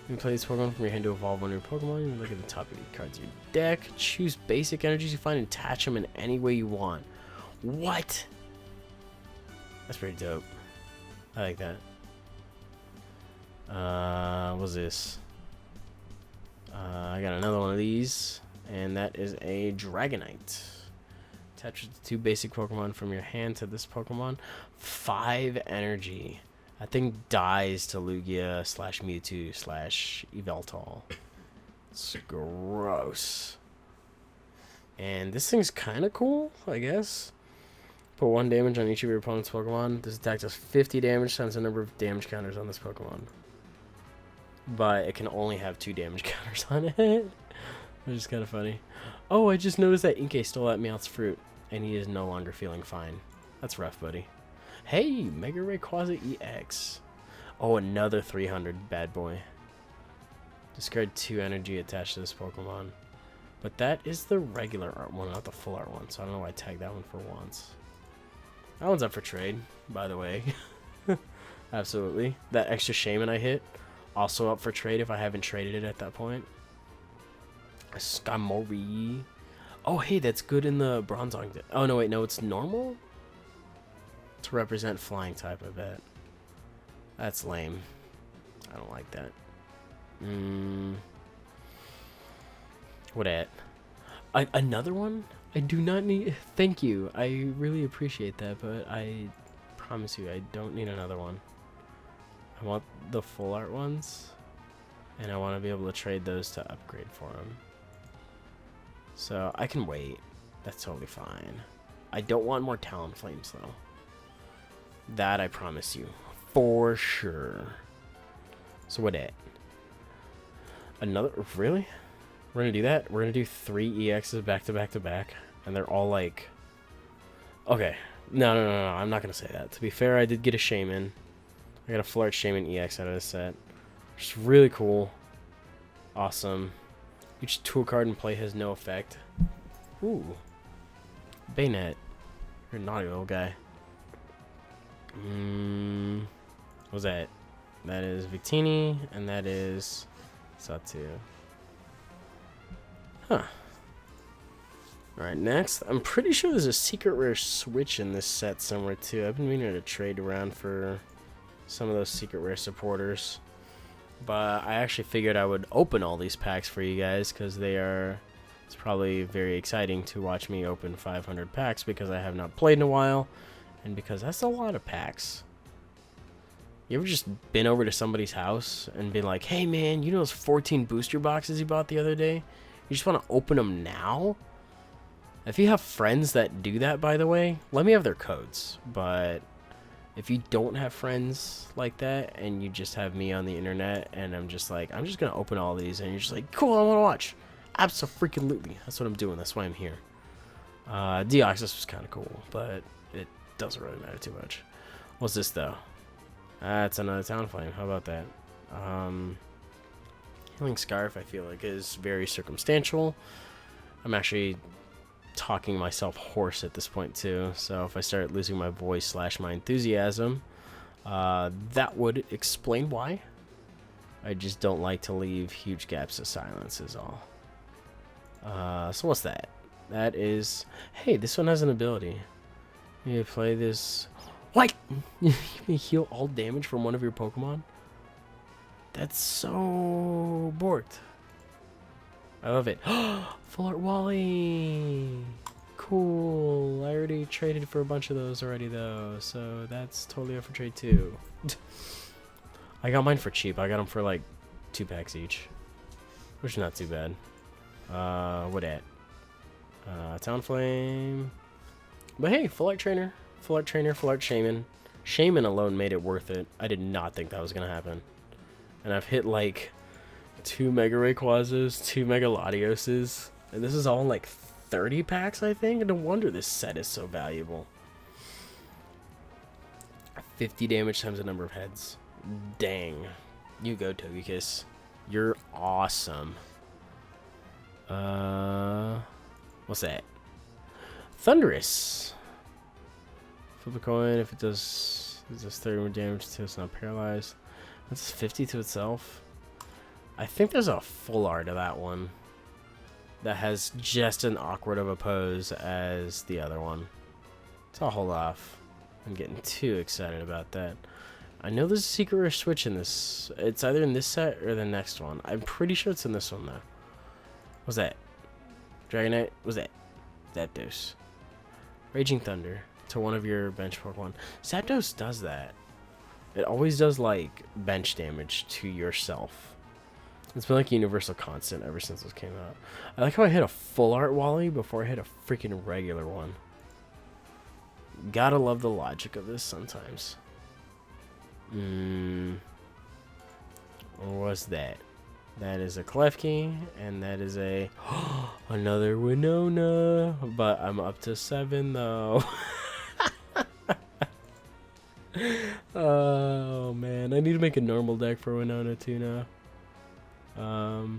You play this Pokemon from your hand to evolve one of your Pokemon. You look at the top of your cards of your deck. Choose basic energies you find and attach them in any way you want. What? That's pretty dope. I like that. What's this? I got another one of these, and that is a Dragonite. Attach the 2 basic Pokemon from your hand to this Pokemon. 5 energy. That thing dies to Lugia / Mewtwo / Yveltal. It's gross. And this thing's kind of cool, I guess. Put 1 damage on each of your opponent's Pokemon. This attack does 50 damage times the number of damage counters on this Pokemon. But it can only have 2 damage counters on it. Which is kind of funny. Oh, I just noticed that Inkay stole that Meowth's fruit. And he is no longer feeling fine. That's rough, buddy. Hey, Mega Rayquaza EX. Oh, another 300 bad boy. Discard 2 energy attached to this Pokemon. But that is the regular art one, not the full art one. So I don't know why I tagged that one for once. That one's up for trade, by the way. Absolutely. That extra Shaman I hit, also up for trade if I haven't traded it at that point. Skamori. Oh, hey, that's good in the Bronzong. Oh, no, wait, no, it's normal? To represent flying type, I bet. That's lame. I don't like that. What at? Another one? I do not need... Thank you. I really appreciate that, but I promise you, I don't need another one. I want the full art ones, and I want to be able to trade those to upgrade for them. So I can wait. That's totally fine. I don't want more Talon Flames, though. That I promise you. For sure. So what at? Another... Really? We're going to do that? We're going to do 3 EXs back to back to back. And they're all like... Okay. No. I'm not going to say that. To be fair, I did get a Shaman. I got a Full Art Shaman EX out of this set. Which is really cool. Awesome. Each tool card in play has no effect. Ooh. Bayonet. You're a naughty little guy. What's that? That is Victini, and that is Satu. Huh. Alright, next. I'm pretty sure there's a secret rare switch in this set somewhere, too. I've been meaning to trade around for some of those secret rare supporters. But I actually figured I would open all these packs for you guys, because they are... It's probably very exciting to watch me open 500 packs, because I have not played in a while, and because that's a lot of packs. You ever just been over to somebody's house and been like, hey man, you know those 14 booster boxes you bought the other day? You just want to open them now? If you have friends that do that, by the way, let me have their codes. But if you don't have friends like that and you just have me on the internet and I'm just like, I'm just going to open all these, and you're just like, cool, I want to watch. Absolutely. That's what I'm doing. That's why I'm here. Deoxys was kind of cool, but it doesn't really matter too much. What's this though? That's another Town Flame. How about that? Healing Scarf, I feel like, is very circumstantial. I'm actually talking myself hoarse at this point too, so if I start losing my voice / my enthusiasm, that would explain why. I just don't like to leave huge gaps of silence is all. So what's that? That is... Hey, this one has an ability. You play this... What? You can heal all damage from one of your Pokemon? That's so borked. I love it. Full Art Wally! Cool. I already traded for a bunch of those already, though, so that's totally up for trade, too. I got mine for cheap. I got them for, like, 2 packs each. Which is not too bad. What at? Talonflame. But hey, Full Art Trainer. Full Art Trainer, Full Art Shaman. Shaman alone made it worth it. I did not think that was going to happen. And I've hit, like, 2 Mega Rayquazas, 2 Mega Latioses. And this is all in, like, 30 packs, I think? No wonder this set is so valuable. 50 damage times the number of heads. Dang. You go, Togekiss. You're awesome. What's that? Thundurus. Flip a coin. If it does 30 more damage to it's not paralyzed. That's 50 to itself. I think there's a full art of that one that has just an awkward of a pose as the other one. So I'll hold off. I'm getting too excited about that. I know there's a secret rare switch in this. It's either in this set or the next one. I'm pretty sure it's in this one, though. What's that? Dragonite? What's that? Zapdos. Raging Thunder to one of your bench Pokemon. Zapdos does that. It always does, like, bench damage to yourself. It's been, like, a universal constant ever since this came out. I like how I hit a Full Art Wally before I hit a freaking regular one. Gotta love the logic of this sometimes. What's that? That is a Klefki, and that is a another Winona, but I'm up to 7 though. Oh man, I need to make a normal deck for Winona too now.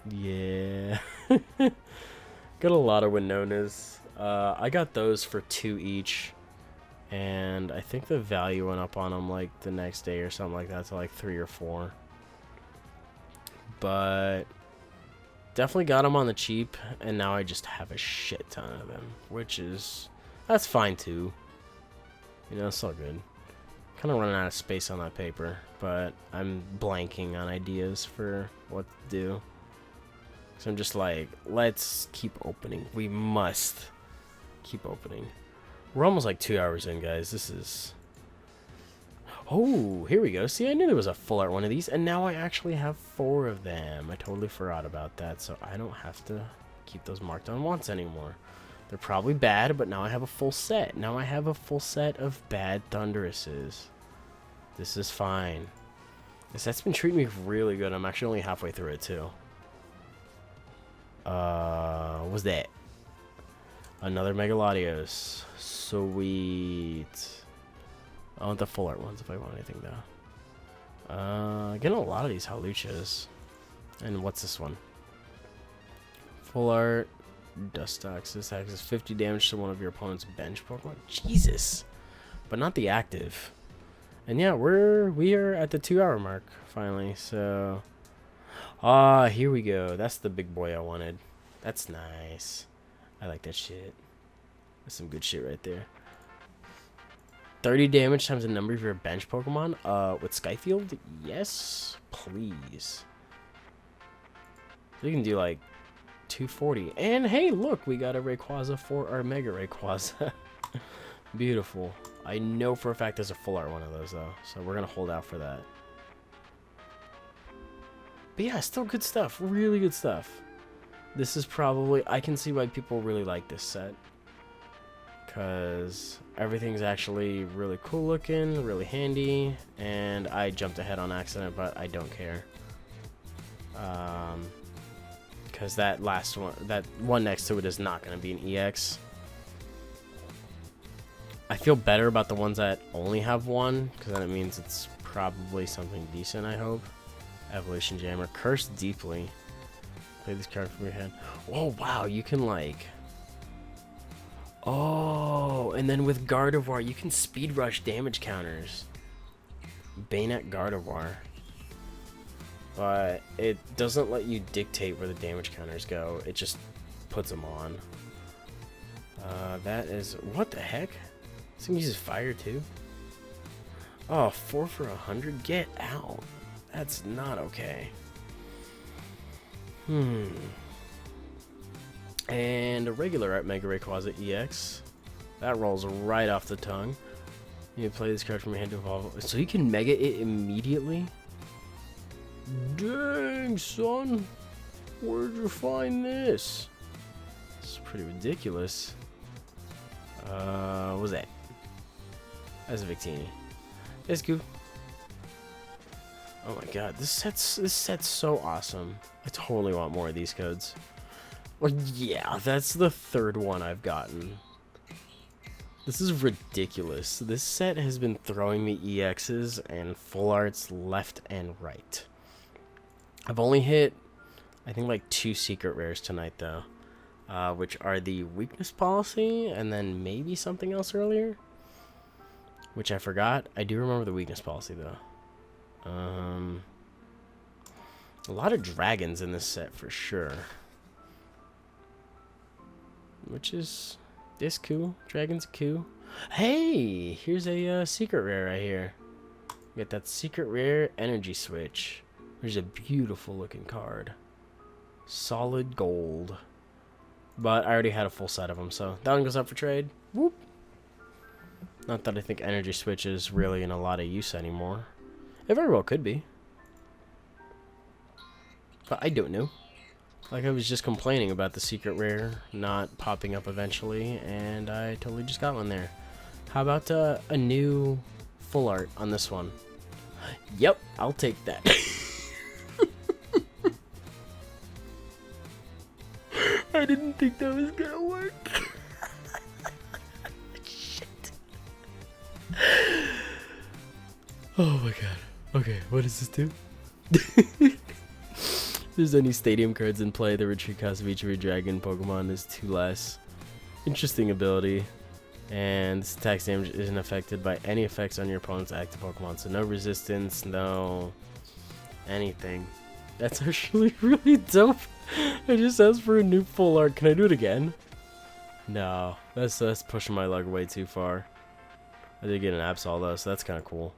Yeah. Got a lot of Winonas. I got those for 2 each. And I think the value went up on them like the next day or something like that to like 3 or 4. But definitely got them on the cheap, and now I just have a shit ton of them, which is, that's fine too. You know, it's all good. Kind of running out of space on that paper, but I'm blanking on ideas for what to do. So I'm just like, let's keep opening. We must keep opening. We're almost like 2 hours in, guys. This is... Oh, here we go. See, I knew there was a full art one of these, and now I actually have 4 of them. I totally forgot about that, so I don't have to keep those marked on once anymore. They're probably bad, but now I have a full set. Now I have a full set of bad Thunderuses. This is fine. This set's been treating me really good. I'm actually only halfway through it, too. What's that? Another Megalodios. Sweet. I want the full art ones if I want anything, though. Getting a lot of these Haluchas. And what's this one? Full art. Dustox. This axes 50 damage to one of your opponent's bench Pokemon. Jesus. But not the active. And yeah, we are at the 2 hour mark, finally. So... here we go. That's the big boy I wanted. That's nice. I like that shit. That's some good shit right there. 30 damage times the number of your bench Pokemon. With Skyfield? Yes, please. You can do like 240. And hey, look, we got a Rayquaza for our Mega Rayquaza. Beautiful. I know for a fact there's a full art one of those though, so we're gonna hold out for that. But yeah, still good stuff. Really good stuff. This is probably... I can see why people really like this set. Because everything's actually really cool looking, really handy. And I jumped ahead on accident, but I don't care. Because that last one... that one next to it is not going to be an EX. I feel better about the ones that only have one. Because then it means it's probably something decent, I hope. Evolution Jammer. Curse Deeply. Play this card from your hand. Oh, wow. You can, like... Oh, and then with Gardevoir, you can speed rush damage counters. Bayonet Gardevoir. But it doesn't let you dictate where the damage counters go. It just puts them on. That is... What the heck? This thing uses fire, too? Oh, 4 for 100? Get out. That's not okay. And a regular Art Mega Rayquaza EX. That rolls right off the tongue. You play this card from your hand to evolve. So you can Mega it immediately? Dang, son. Where'd you find this? It's pretty ridiculous. What was that? That's a Victini. That's cool. Oh my god, this set's so awesome. I totally want more of these codes. Well, yeah, that's the 3rd one I've gotten. This is ridiculous. This set has been throwing me EXs and full arts left and right. I've only hit, I think, like 2 secret rares tonight, though. Which are the Weakness Policy and then maybe something else earlier. Which I forgot. I do remember the Weakness Policy, though. A lot of dragons in this set for sure. Which is this cool. Dragon's cool. Hey, here's a secret rare right here. Get that secret rare energy switch. There's a beautiful looking card. Solid gold. But I already had a full set of them, so that one goes up for trade. Whoop. Not that I think energy switch is really in a lot of use anymore. It very well could be. But I don't know. Like, I was just complaining about the secret rare not popping up eventually, and I totally just got one there. How about a new full art on this one? Yep, I'll take that. I didn't think that was gonna work. Shit. Oh my god. Okay, what does this do? If there's any stadium cards in play, the retreat cost of each of your dragon Pokemon is 2 less. Interesting ability. And this attack's damage isn't affected by any effects on your opponent's active Pokemon. So no resistance, no anything. That's actually really dope. I just asked for a new full art. Can I do it again? No, that's pushing my luck way too far. I did get an Absol though, so that's kind of cool.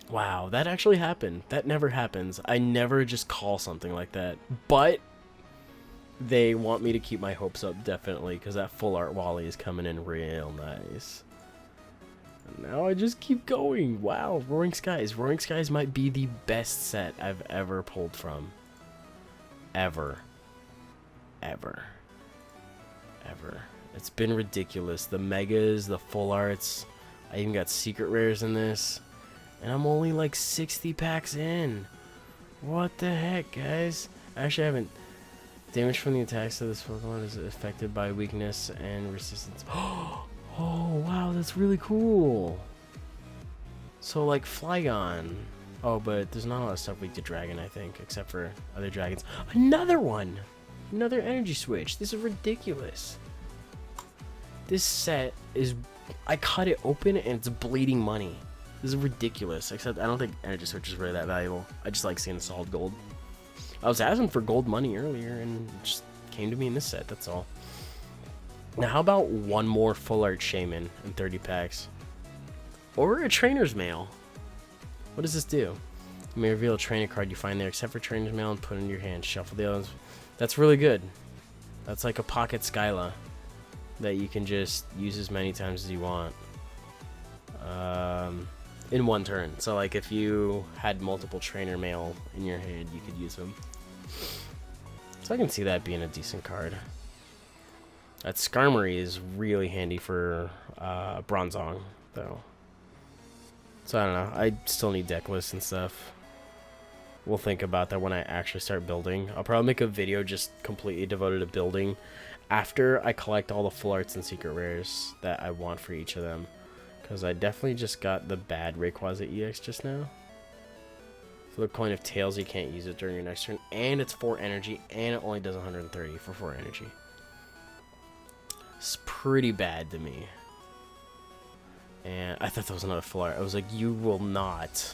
Wow, that actually happened. That never happens. I never just call something like that. But they want me to keep my hopes up, definitely, because that full art Wally is coming in real nice. And now I just keep going. Wow, Roaring Skies. Roaring Skies might be the best set I've ever pulled from. Ever. Ever. Ever. It's been ridiculous. The megas, the full arts. I even got secret rares in this. And I'm only like 60 packs in. What the heck, guys? Actually, I haven't... Damage from the attacks of this Pokemon is affected by weakness and resistance. Oh, wow, that's really cool. So, like, Flygon. Oh, but there's not a lot of stuff weak to Dragon, I think, except for other dragons. Another one! Another energy switch. This is ridiculous. This set is... I cut it open and it's bleeding money. This is ridiculous, except I don't think energy switch is really that valuable. I just like seeing the solid gold. I was asking for gold money earlier and it just came to me in this set, that's all. Now how about one more full art Shaman in 30 packs? Or a trainer's mail. What does this do? You may reveal a trainer card you find there except for trainer's mail and put it in your hand. Shuffle the others. That's really good. That's like a pocket Skyla that you can just use as many times as you want. In one turn. So like if you had multiple trainer mail in your hand, you could use them. So I can see that being a decent card. That Skarmory is really handy for Bronzong, though. So I don't know. I still need deck lists and stuff. We'll think about that when I actually start building. I'll probably make a video just completely devoted to building after I collect all the full arts and secret rares that I want for each of them. Because I definitely just got the bad Rayquaza EX just now. For the coin of Tails, you can't use it during your next turn. And it's 4 energy, and it only does 130 for 4 energy. It's pretty bad to me. And I thought that was another full art. I was like, you will not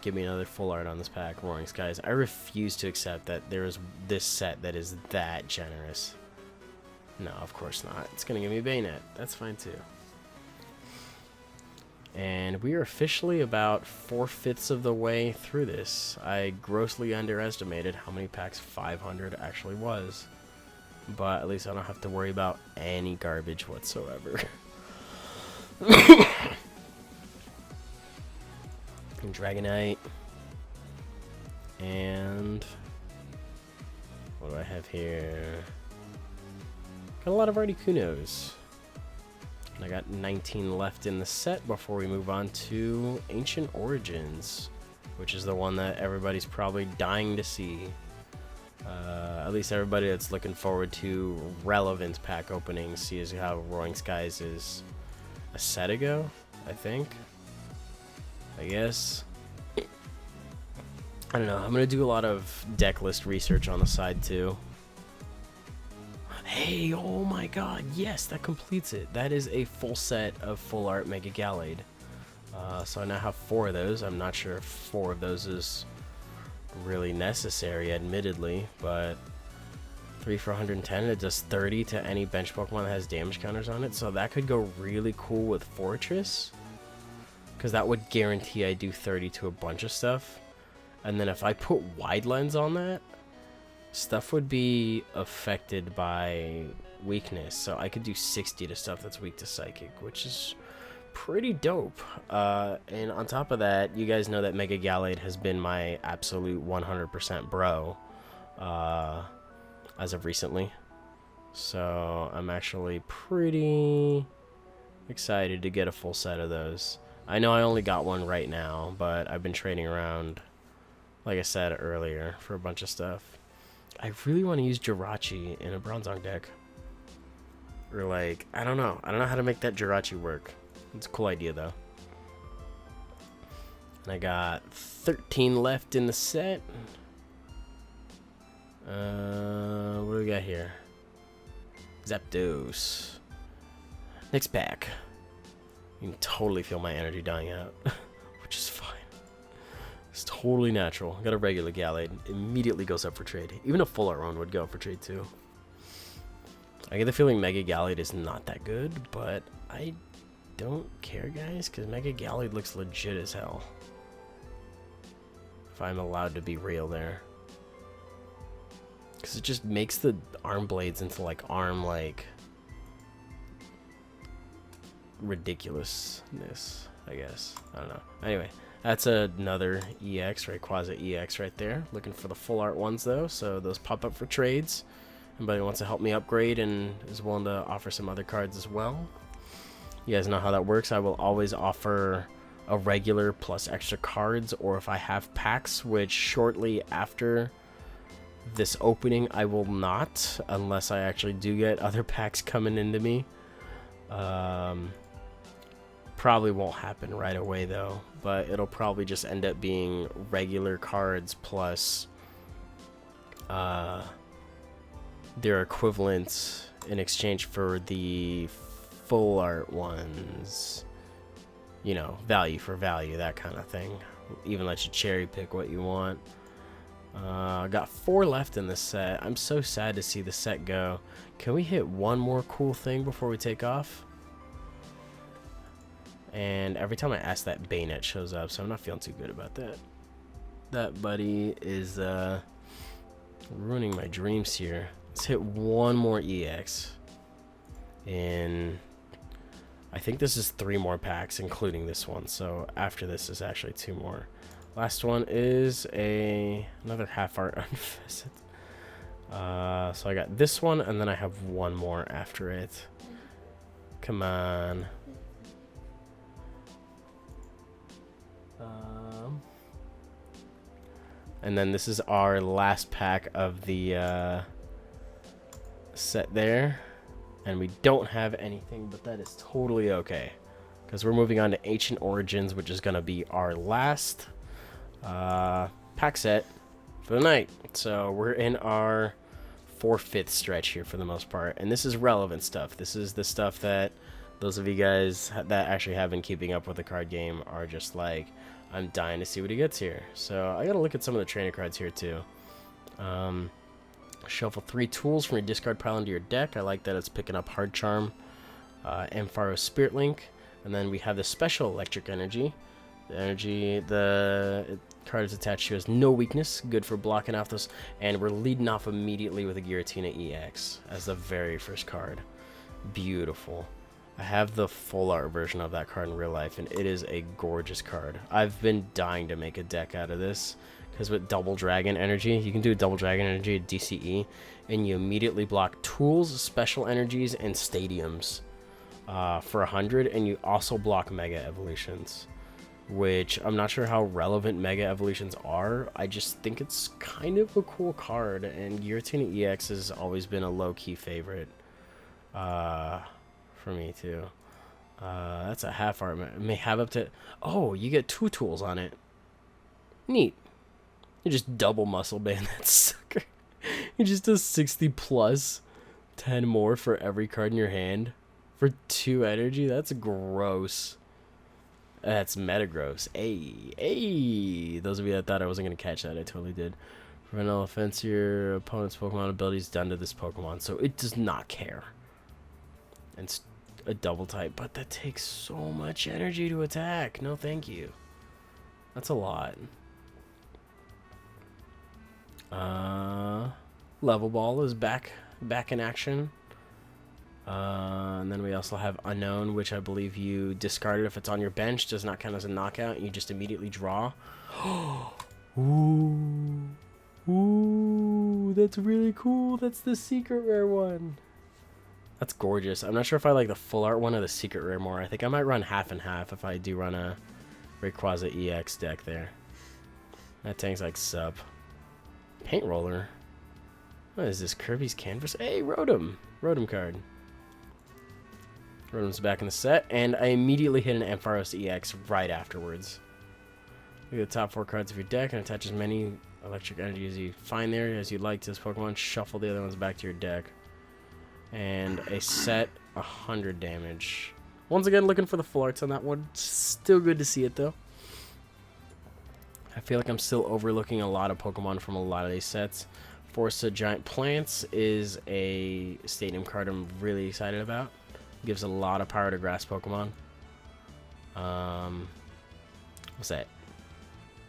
give me another full art on this pack, Roaring Skies. I refuse to accept that there is this set that is that generous. No, of course not. It's going to give me Bayonet. That's fine, too. And we are officially about 4/5 of the way through this. I grossly underestimated how many packs 500 actually was. But at least I don't have to worry about any garbage whatsoever. And Dragonite. And what do I have here? Got a lot of Articunos. I got 19 left in the set before we move on to Ancient Origins, which is the one that everybody's probably dying to see. At least everybody that's looking forward to relevant pack openings sees how Roaring Skies is a set ago, I think. I guess. I don't know. I'm going to do a lot of deck list research on the side too. Hey, oh my god, yes, that completes it. That is a full set of full art Mega Gallade. So I now have 4 of those. I'm not sure if 4 of those is really necessary, admittedly, but 3 for 110, it does 30 to any bench Pokemon that has damage counters on it, so that could go really cool with Fortress, because that would guarantee I do 30 to a bunch of stuff. And then if I put Wide Lens on that, stuff would be affected by weakness, so I could do 60 to stuff that's weak to Psychic, which is pretty dope. And on top of that, you guys know that Mega Gallade has been my absolute 100% bro as of recently, so I'm actually pretty excited to get a full set of those. I know I only got one right now, but I've been trading around, like I said earlier, for a bunch of stuff. I really want to use Jirachi in a Bronzong deck. Or like, I don't know how to make that Jirachi work. It's a cool idea though. And I got 13 left in the set. What do we got here? Zapdos. Next pack. You can totally feel my energy dying out, which is fine. It's totally natural. Got a regular Gallade. Immediately goes up for trade. Even a full art one would go up for trade too. I get the feeling Mega Gallade is not that good, but I don't care, guys, because Mega Gallade looks legit as hell. If I'm allowed to be real there. because it just makes the arm blades into like ridiculousness, I guess. I don't know. Anyway, that's another EX, Rayquaza EX right there. Looking for the full art ones though, so those pop up for trades. Anybody wants to help me upgrade and is willing to offer some other cards as well. You guys know how that works. I will always offer a regular plus extra cards, or if I have packs, which shortly after this opening I will not, unless I actually do get other packs coming into me. Probably won't happen right away though, but it'll probably just end up being regular cards plus their equivalent in exchange for the full art ones. You know, value for value, that kind of thing. Even let you cherry pick what you want. Got 4 left in this set. I'm so sad to see the set go. Can we hit one more cool thing before we take off? And every time I ask that, Bayonet shows up, so I'm not feeling too good about that. That buddy is ruining my dreams here. Let's hit one more EX. And I think this is 3 more packs, including this one. So after this is actually 2 more. Last one is another half art Unfezant. So I got this one, and then I have one more after it. Come on. And then this is our last pack of the set there. And we don't have anything, but that is totally okay. Because we're moving on to Ancient Origins, which is going to be our last pack set for the night. So we're in our 4/5 stretch here for the most part. And this is relevant stuff. This is the stuff that those of you guys that actually have been keeping up with the card game are just like, I'm dying to see what he gets here. So I got to look at some of the trainer cards here too. Shuffle 3 tools from your discard pile into your deck. I like that it's picking up Hard Charm, Ampharos Spirit Link, and then we have the special Electric Energy. The card is attached to has no weakness, good for blocking off those, and we're leading off immediately with a Giratina EX as the very first card. Beautiful. I have the full art version of that card in real life, and it is a gorgeous card. I've been dying to make a deck out of this. Because with Double Dragon Energy, you can do Double Dragon Energy at DCE, and you immediately block tools, special energies, and stadiums for 100, and you also block Mega Evolutions, which I'm not sure how relevant Mega Evolutions are. I just think it's kind of a cool card, and Giratina EX has always been a low-key favorite for me, too. That's a half art. It may have up to... Oh, you get 2 tools on it. Neat. You just double muscle band that sucker. You just does 60 plus 10 more for every card in your hand for 2 energy. That's gross. That's meta gross. Hey. Those of you that thought I wasn't going to catch that, I totally did. Run all offense, your opponent's Pokemon ability is done to this Pokemon, so it does not care. And it's a double type, but that takes so much energy to attack. No, thank you. That's a lot. Level Ball is back in action. And then we also have Unknown, which I believe you discarded if it's on your bench. Does not count as a knockout. You just immediately draw. Ooh, that's really cool. That's the secret rare one. That's gorgeous. I'm not sure if I like the full art one or the secret rare more. I think I might run half and half if I do run a Rayquaza EX deck there. That tank's like sub. Paint Roller. What is this? Kirby's Canvas? Hey, Rotom card. Rotom's back in the set, and I immediately hit an Ampharos EX right afterwards. Look at the top 4 cards of your deck and attach as many electric energy as you find there as you'd like to this Pokemon. Shuffle the other ones back to your deck. And a set 100 damage. Once again, looking for the full arts on that one. Still good to see it, though. I feel like I'm still overlooking a lot of Pokemon from a lot of these sets. Force of Giant Plants is a stadium card I'm really excited about. Gives a lot of power to grass Pokemon. What's that?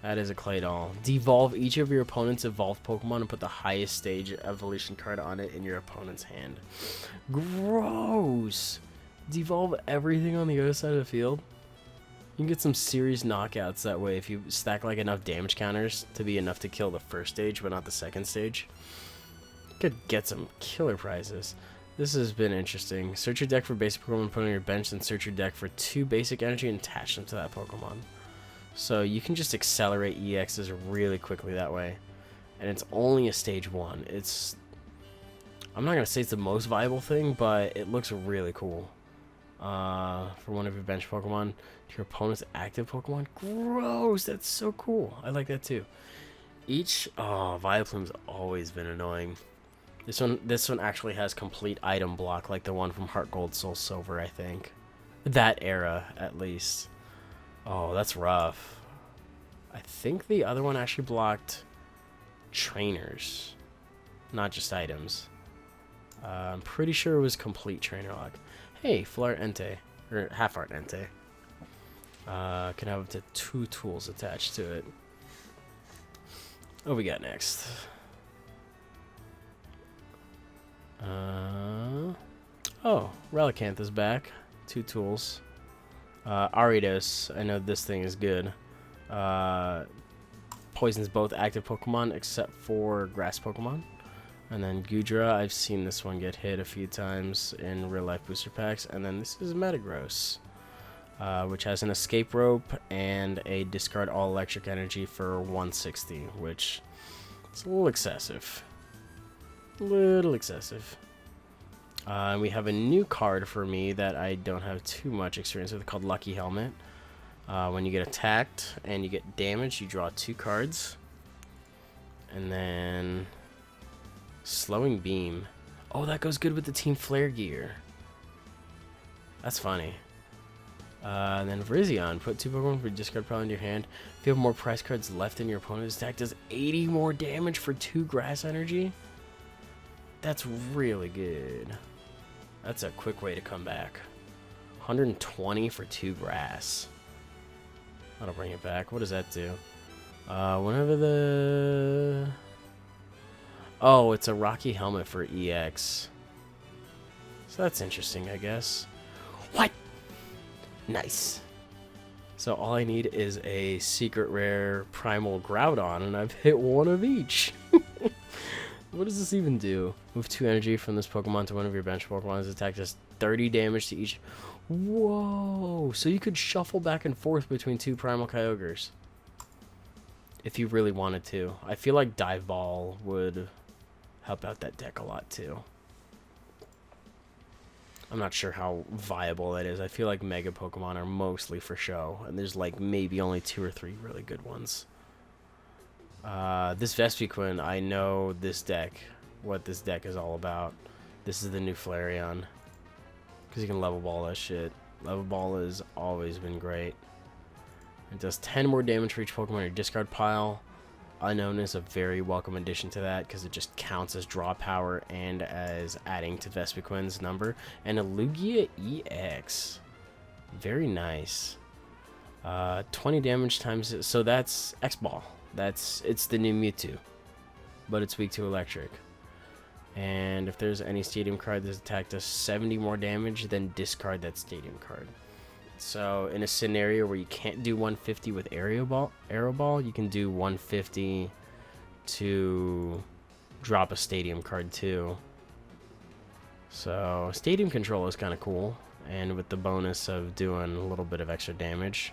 That is a clay doll. Devolve each of your opponent's evolved Pokemon and put the highest stage evolution card on it in your opponent's hand. Gross! Devolve everything on the other side of the field. You can get some serious knockouts that way if you stack like enough damage counters to be enough to kill the first stage but not the second stage. You could get some killer prizes. This has been interesting. Search your deck for basic Pokemon, put on your bench, and search your deck for 2 basic energy and attach them to that Pokemon. So you can just accelerate EXs really quickly that way. And it's only a stage 1. I'm not going to say it's the most viable thing, but it looks really cool. For one of your bench Pokemon to your opponent's active Pokemon. Gross! That's so cool. I like that too. Vileplume's always been annoying. This one actually has complete item block, like the one from Heart Gold, Soul Silver, I think. That era, at least. Oh, that's rough. I think the other one actually blocked trainers, not just items. I'm pretty sure it was complete trainer lock. Hey, Full Art Entei, or Half Art Entei. Can have up to 2 tools attached to it. What we got next? Relicanth is back. 2 tools. Aridos, I know this thing is good. Poisons both active Pokemon except for grass Pokemon. And then Gudra, I've seen this one get hit a few times in real life booster packs. And then this is Metagross, which has an escape rope and a discard all electric energy for 160, which is a little excessive. And we have a new card for me that I don't have too much experience with called Lucky Helmet. When you get attacked and you get damaged, you draw 2 cards. And then Slowing Beam. Oh, that goes good with the Team Flare gear. That's funny. And then Virizion. Put 2 Pokemon for discard pile in your hand. If you have more prize cards left in your opponent's deck, does 80 more damage for 2 grass energy? That's really good. That's a quick way to come back. 120 for 2 grass. That'll bring it back. What does that do? Whenever the... Oh, it's a Rocky Helmet for EX. So that's interesting, I guess. What? Nice. So all I need is a secret rare Primal Groudon, and I've hit 1 of each. What does this even do? Move 2 energy from this Pokemon to one of your bench Pokemon's attack, does 30 damage to each. Whoa! So you could shuffle back and forth between 2 Primal Kyogres if you really wanted to. I feel like Dive Ball would help out that deck a lot too. I'm not sure how viable that is. I feel like Mega Pokemon are mostly for show, and there's like maybe only 2 or 3 really good ones. This Vespiquen, I know this deck, what this deck is all about. This is the new Flareon, because you can level ball that shit. Level ball has always been great. It does 10 more damage for each Pokemon in your discard pile. Unknown is a very welcome addition to that, because it just counts as draw power and as adding to Vespiquen's number. And a Lugia EX. Very nice. 20 damage times, so that's X-Ball. It's the new Mewtwo, but it's weak to electric. And if there's any stadium card that's attacked does 70 more damage, then discard that stadium card. So in a scenario where you can't do 150 with Aero Ball, you can do 150 to drop a stadium card too. So stadium control is kind of cool, and with the bonus of doing a little bit of extra damage.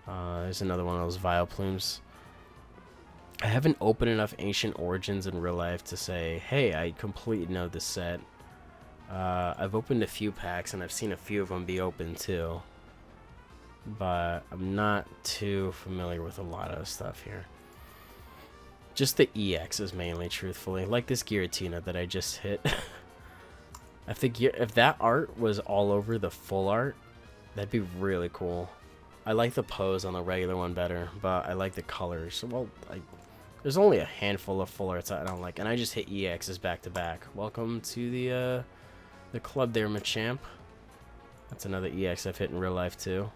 There's another one of those Vileplumes. I haven't opened enough Ancient Origins in real life to say, hey, I completely know this set. I've opened a few packs, and I've seen a few of them be open too. But I'm not too familiar with a lot of stuff here. Just the EXs mainly, truthfully. Like this Giratina that I just hit. If that art was all over the full art, that'd be really cool. I like the pose on the regular one better, but I like the colors. Well, there's only a handful of full arts I don't like, and I just hit EXs back to back. Welcome to the club there, Machamp. That's another EX I've hit in real life too.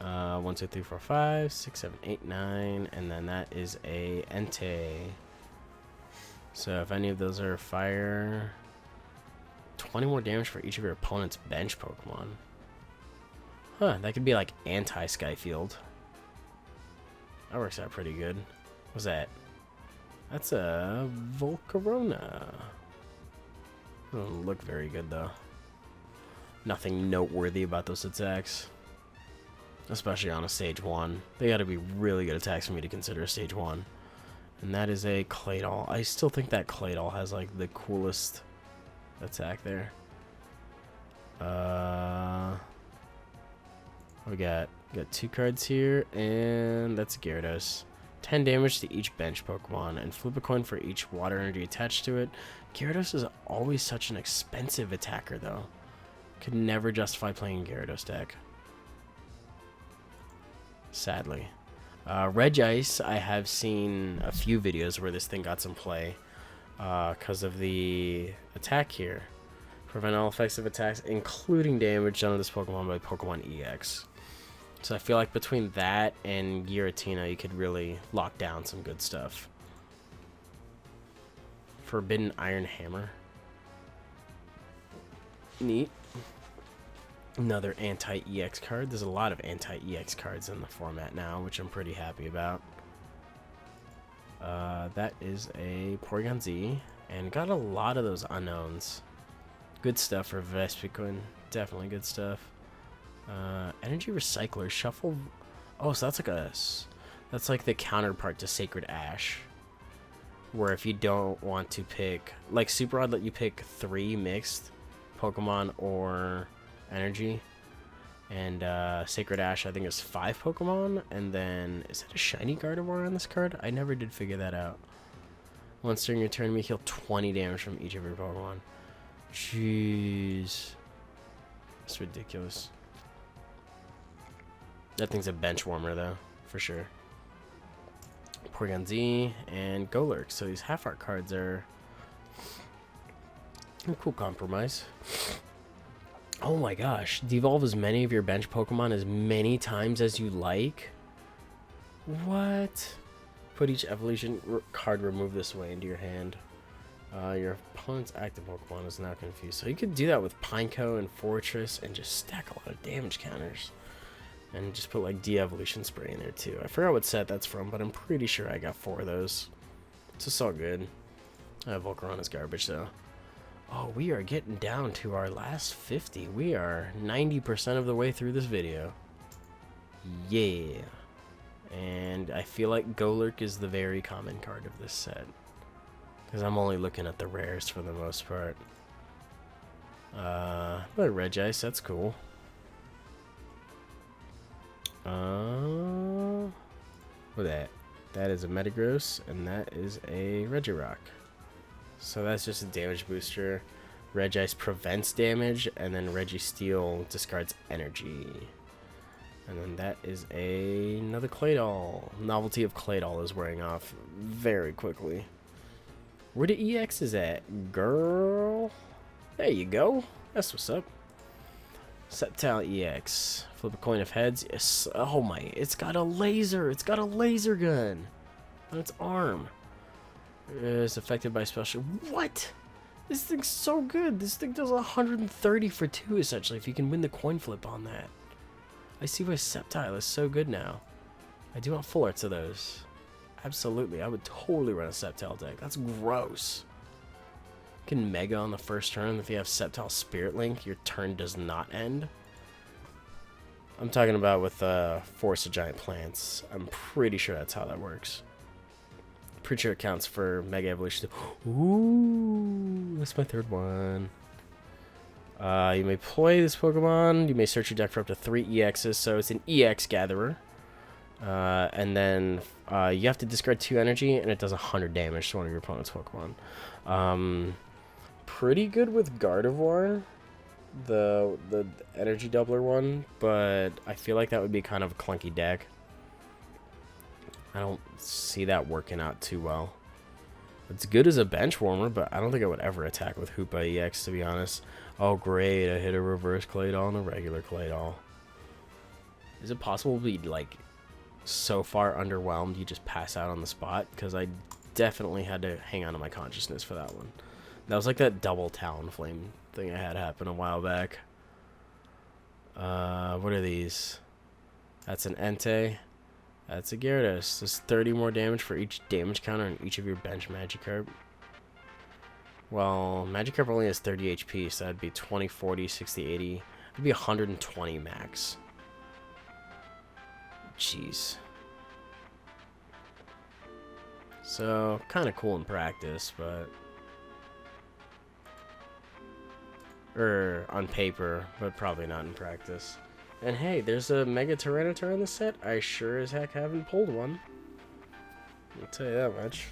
1, 2, 3, 4, 5, 6, 7, 8, 9, and then that is a Entei. So if any of those are fire, 20 more damage for each of your opponent's bench Pokemon. Huh, that could be like anti-Skyfield. That works out pretty good. What's that? That's a Volcarona. Doesn't look very good though. Nothing noteworthy about those attacks. Especially on a stage 1. They gotta be really good attacks for me to consider a stage 1. And that is a Claydol. I still think that Claydol has like the coolest attack there. We got 2 cards here, and that's Gyarados. 10 damage to each bench Pokemon, and flip a coin for each water energy attached to it. Gyarados is always such an expensive attacker though. Could never justify playing Gyarados deck. Sadly. Regice, I have seen a few videos where this thing got some play because of the attack here. Prevent all effective attacks, including damage done to this Pokemon by Pokemon EX. So I feel like between that and Giratina, you could really lock down some good stuff. Forbidden Iron Hammer. Neat. Another anti-EX card. There's a lot of anti-EX cards in the format now, which I'm pretty happy about. That is a Porygon Z, and got a lot of those unknowns. Good stuff for Vespiquen. Definitely good stuff. Energy Recycler. Shuffle. Oh, so that's like the counterpart to Sacred Ash. Where if you don't want to pick... Like, Super Rod let you pick 3 mixed Pokemon or energy. And Sacred Ash, I think, is 5 Pokemon. And then, is it a shiny Gardevoir on this card? I never did figure that out. Once during your turn, you may heal 20 damage from each of your Pokemon. Jeez. That's ridiculous. That thing's a bench warmer, though, for sure. Porygon Z and Golurk. So these half-art cards are a cool compromise. Oh my gosh. Devolve as many of your bench Pokemon as many times as you like? What? Put each evolution card removed this way into your hand. Your opponent's active Pokemon is now confused. So you could do that with Pineco and Fortress and just stack a lot of damage counters. And just put like de-evolution spray in there too. I forgot what set that's from, but I'm pretty sure I got 4 of those. So it's all good. Volcarona's garbage though. Oh, we are getting down to our last 50. We are 90% of the way through this video. Yeah. And I feel like Golurk is the very common card of this set. Because I'm only looking at the rares for the most part. But Regice, that's cool. What that? That is a Metagross, and that is a Regirock. So that's just a damage booster. Regice prevents damage, and then Registeel discards energy. And then that is another Claydol. Novelty of Claydol is wearing off very quickly. Where the EX is at, girl? There you go. That's what's up. Sceptile EX. Flip a coin of heads. Yes. Oh my. It's got a laser. It's got a laser gun on its arm. It's affected by special. What? This thing's so good. This thing does 130 for 2 essentially if you can win the coin flip on that. I see why Sceptile is so good now. I do want full arts of those. Absolutely. I would totally run a Sceptile deck. That's gross. You can Mega on the first turn. If you have Sceptile Spirit Link, your turn does not end. I'm talking about with Force of Giant Plants. I'm pretty sure that's how that works. Pretty sure it counts for Mega Evolution. Ooh, that's my 3rd one. You may play this Pokemon. You may search your deck for up to 3 EXs. So it's an EX Gatherer. And then you have to discard 2 energy, and it does 100 damage to one of your opponent's Pokemon. Pretty good with Gardevoir, the energy doubler one, but I feel like that would be kind of a clunky deck. I don't see that working out too well. It's good as a bench warmer, but I don't think I would ever attack with Hoopa EX, to be honest. Oh, great. I hit a reverse Claydol and a regular Claydol. Is it possible to be like so far underwhelmed you just pass out on the spot? Because I definitely had to hang on to my consciousness for that one. That was like that double Talonflame thing I had happen a while back. What are these? That's an Entei. That's a Gyarados. There's 30 more damage for each damage counter on each of your bench Magikarp. Well, Magikarp only has 30 HP, so that'd be 20, 40, 60, 80. It'd be 120 max. Jeez. So, kind of cool in practice, but... on paper, but probably not in practice. And hey, there's a Mega Tyranitar in the set. I sure as heck haven't pulled one. I'll tell you that much.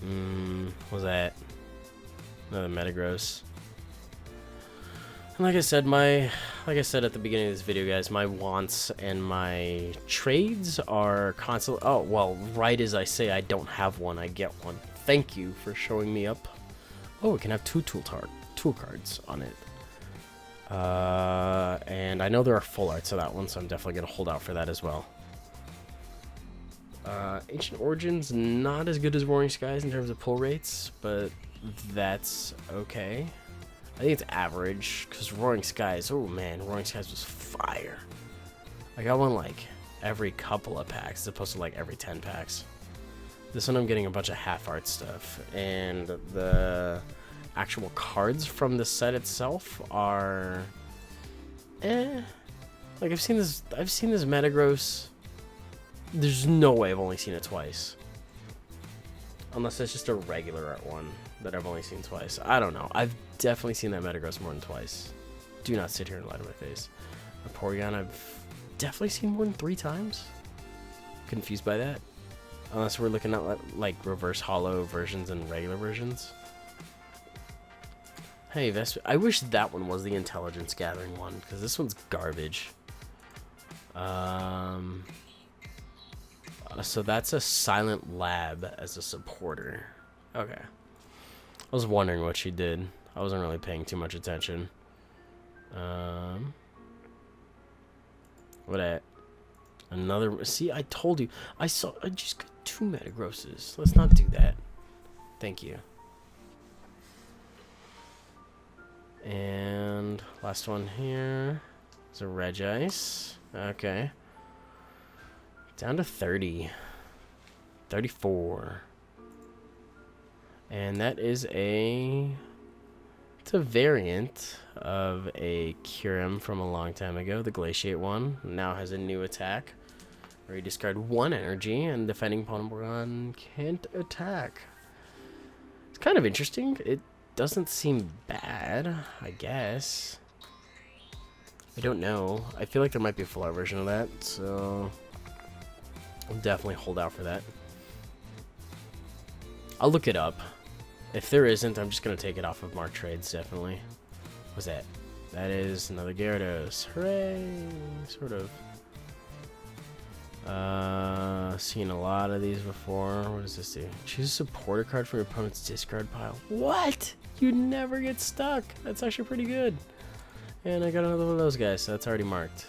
What was that? Another Metagross. And like I said at the beginning of this video, guys, my wants and my trades are constantly... Oh, well, right as I say I don't have one, I get one. Thank you for showing me up. Oh, we can have two tool cards on it. And I know there are full arts of that one, so I'm definitely going to hold out for that as well. Ancient Origins, not as good as Roaring Skies in terms of pull rates, but that's okay. I think it's average, because Roaring Skies, oh man, Roaring Skies was fire. I got one like every couple of packs, as opposed to like every 10 packs. This one I'm getting a bunch of half art stuff, and the actual cards from the set itself are like I've seen this Metagross. There's no way I've only seen it twice, unless it's just a regular art one that I've only seen twice. I don't know. I've definitely seen that Metagross more than twice. Do not sit here and lie to my face. A Porygon I've definitely seen more than 3 times. Confused by that, unless we're looking at like reverse holo versions and regular versions. Hey, I wish that one was the intelligence gathering one, because this one's garbage. So that's a Silent Lab as a supporter. Okay. I was wondering what she did. I wasn't really paying too much attention. What at? Another... See, I told you. I just got 2 Metagrosses. Let's not do that. Thank you. And last one here is a Regice. Okay. Down to 30. 34. And that is it's a variant of a Kyurem from a long time ago. The Glaciate one now has a new attack where you discard 1 energy and defending Pokemon can't attack. It's kind of interesting. It doesn't seem bad, I guess. I don't know. I feel like there might be a full art version of that, so I'll definitely hold out for that. I'll look it up. If there isn't, I'm just going to take it off of Mark Trades, definitely. What's that? That is another Gyarados. Hooray! Sort of. Seen a lot of these before. What does this do? Choose a supporter card from your opponent's discard pile. What? You never get stuck. That's actually pretty good. And I got another one of those guys, so that's already marked.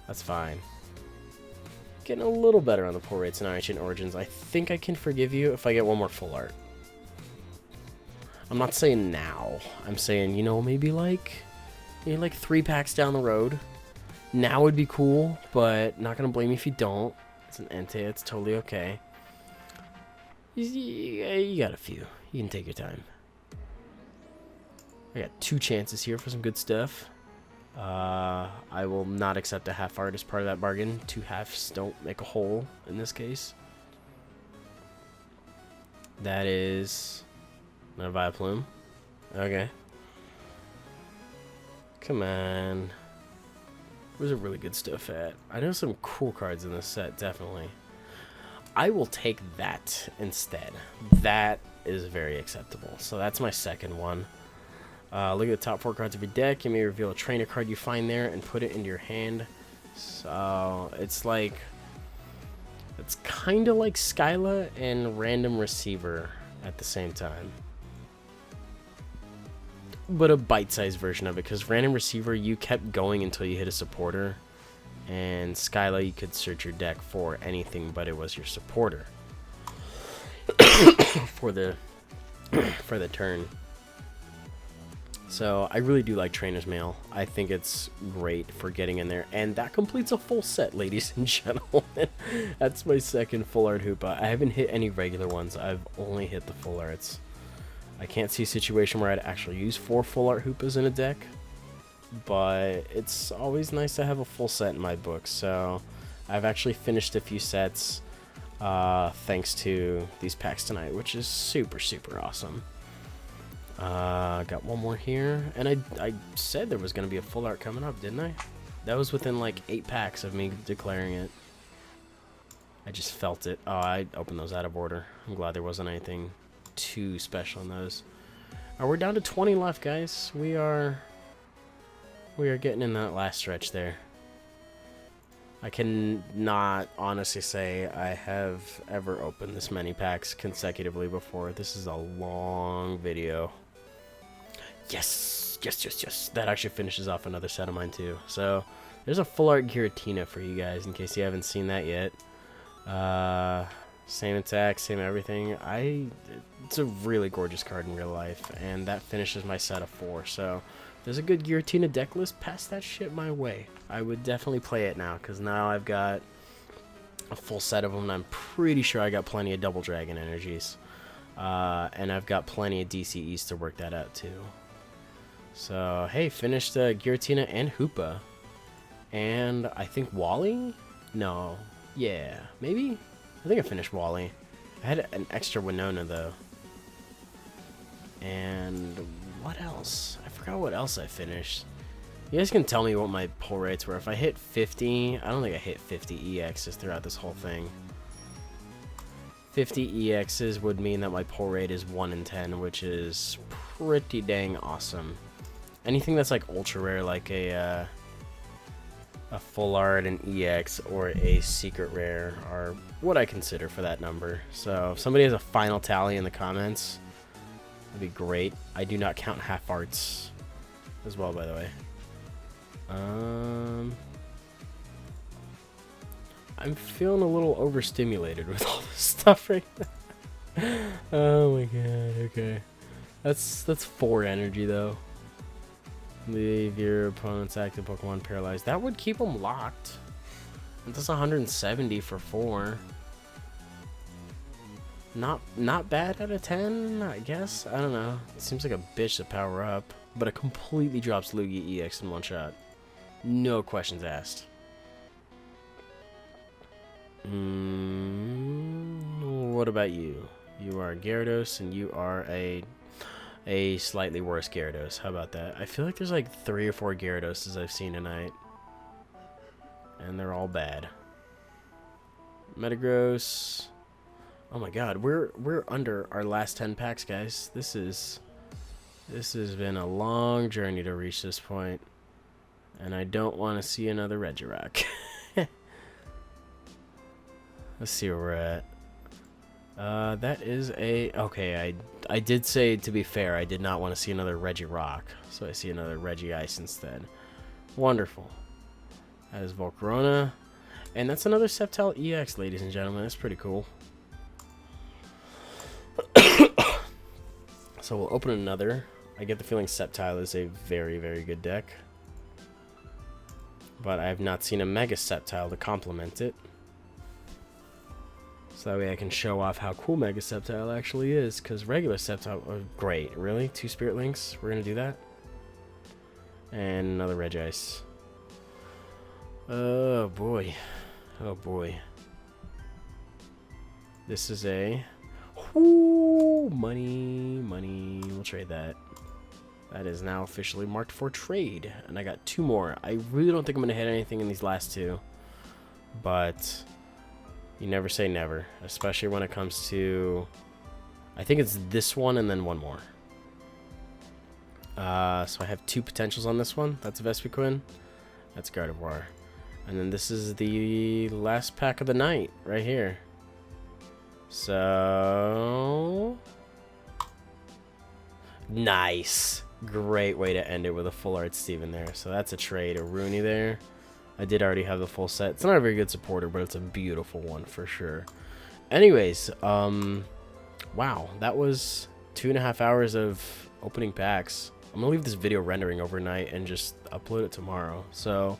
That's fine. Getting a little better on the pull rates in Ancient Origins. I think I can forgive you if I get one more full art. I'm not saying now. I'm saying, you know, maybe like 3 packs down the road. Now would be cool, but not gonna blame you if you don't. It's an Entei. It's totally okay. You got a few. You can take your time. I got 2 chances here for some good stuff. I will not accept a half art as part of that bargain. 2 halves don't make a whole in this case. That is not a Vileplume. Okay. Come on. Where's the really good stuff at? I know some cool cards in this set, definitely. I will take that instead. That is very acceptable. So that's my second one. Look at the top 4 cards of your deck. You may reveal a trainer card you find there and put it into your hand. So it's like... It's kind of like Skyla and Random Receiver at the same time. But a bite-sized version of it, because Random Receiver, you kept going until you hit a supporter, And Skyla, you could search your deck for anything, but it was your supporter for the turn. So I really do like Trainer's Mail. I think it's great for getting in there. And that completes a full set, ladies and gentlemen. That's my second full art Hoopa. I haven't hit any regular ones. I've only hit the full arts. I can't see a situation where I'd actually use 4 full art Hoopas in a deck. But it's always nice to have a full set in my book. So I've actually finished a few sets thanks to these packs tonight, which is super, super awesome. Got one more here, and I said there was going to be a full art coming up, didn't I? That was within like 8 packs of me declaring it. I just felt it. Oh, I opened those out of order. I'm glad there wasn't anything too special in those. We're down to 20 left, guys. We are getting in that last stretch there. I can not honestly say I have ever opened this many packs consecutively before. This is a long video. Yes, yes, yes, yes. That actually finishes off another set of mine too. So there's a full art Giratina for you guys in case you haven't seen that yet. Same attack, same everything. It's a really gorgeous card in real life, and that finishes my set of 4. So there's a good Giratina deck list. Pass that shit my way. I would definitely play it now, because now I've got a full set of them, and I'm pretty sure I got plenty of Double Dragon energies. And I've got plenty of DCEs to work that out, too. So, hey, finished Giratina and Hoopa. And I think Wally? No. Yeah, maybe? I think I finished Wally. I had an extra Winona, though. And what else? I forgot what else I finished. You guys can tell me what my pull rates were. If I hit 50, I don't think I hit 50 EXs throughout this whole thing. 50 EXs would mean that my pull rate is 1 in 10, which is pretty dang awesome. Anything that's like ultra rare, like a full art, an EX, or a secret rare are what I consider for that number. So if somebody has a final tally in the comments, that'd be great. I do not count half arts as well, by the way. I'm feeling a little overstimulated with all this stuff right now. Oh my god, okay. That's 4 energy though. Leave your opponent's active Pokemon paralyzed. That would keep them locked. That's 170 for 4. Not bad out of 10, I guess. I don't know. It seems like a bitch to power up, but it completely drops Lugia EX in one shot. No questions asked. What about you? You are Gyarados, and you are a slightly worse Gyarados. How about that? I feel like there's like 3 or 4 Gyaradoses I've seen tonight, and they're all bad. Metagross. Oh my god, we're under our last 10 packs, guys. This has been a long journey to reach this point, and I don't want to see another Regirock. Let's see where we're at. That is a... Okay, I did say, to be fair, I did not want to see another Regirock, so I see another Regice instead. Wonderful. That is Volcarona. And that's another Sceptile EX, ladies and gentlemen. That's pretty cool. So we'll open another. I get the feeling Sceptile is a very, very good deck. But I have not seen a Mega Sceptile to complement it. So that way I can show off how cool Mega Sceptile actually is. Because regular Sceptile... Oh, great. Really? 2 Spirit Links? We're going to do that? And another Regice. Oh, boy. Oh, boy. This is a... Ooh, money. We'll trade that. That is now officially marked for trade. And I got 2 more. I really don't think I'm going to hit anything in these last 2. But you never say never. Especially when it comes to... I think it's this one and then one more. So I have 2 potentials on this one. That's Vespiquen. That's Gardevoir. And then this is the last pack of the night right here. So... Nice. Great way to end it with a full art Steven there. So that's a trade. A Rooney there. I did already have the full set. It's not a very good supporter, but it's a beautiful one for sure. Anyways, wow, that was 2.5 hours of opening packs. I'm gonna leave this video rendering overnight and just upload it tomorrow. So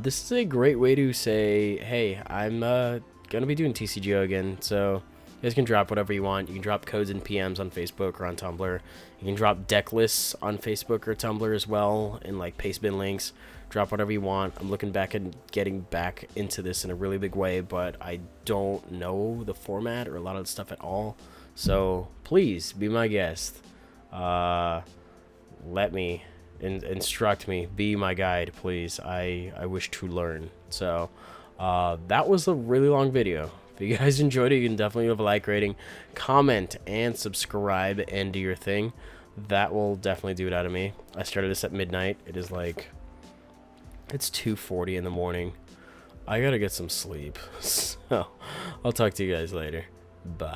this is a great way to say, hey, I'm gonna be doing TCGO again, so you guys can drop whatever you want. You can drop codes and PMs on Facebook or on Tumblr. You can drop deck lists on Facebook or Tumblr as well, and like pastebin links. Drop whatever you want. I'm looking back and getting back into this in a really big way, but I don't know the format or a lot of the stuff at all. So please be my guest. Let me instruct me, be my guide, please. I wish to learn. So that was a really long video. If you guys enjoyed it, you can definitely leave a like rating, comment, and subscribe and do your thing. That will definitely do it out of me. I started this at midnight. It is like, it's 2:40 in the morning. I gotta get some sleep. So I'll talk to you guys later. Bye.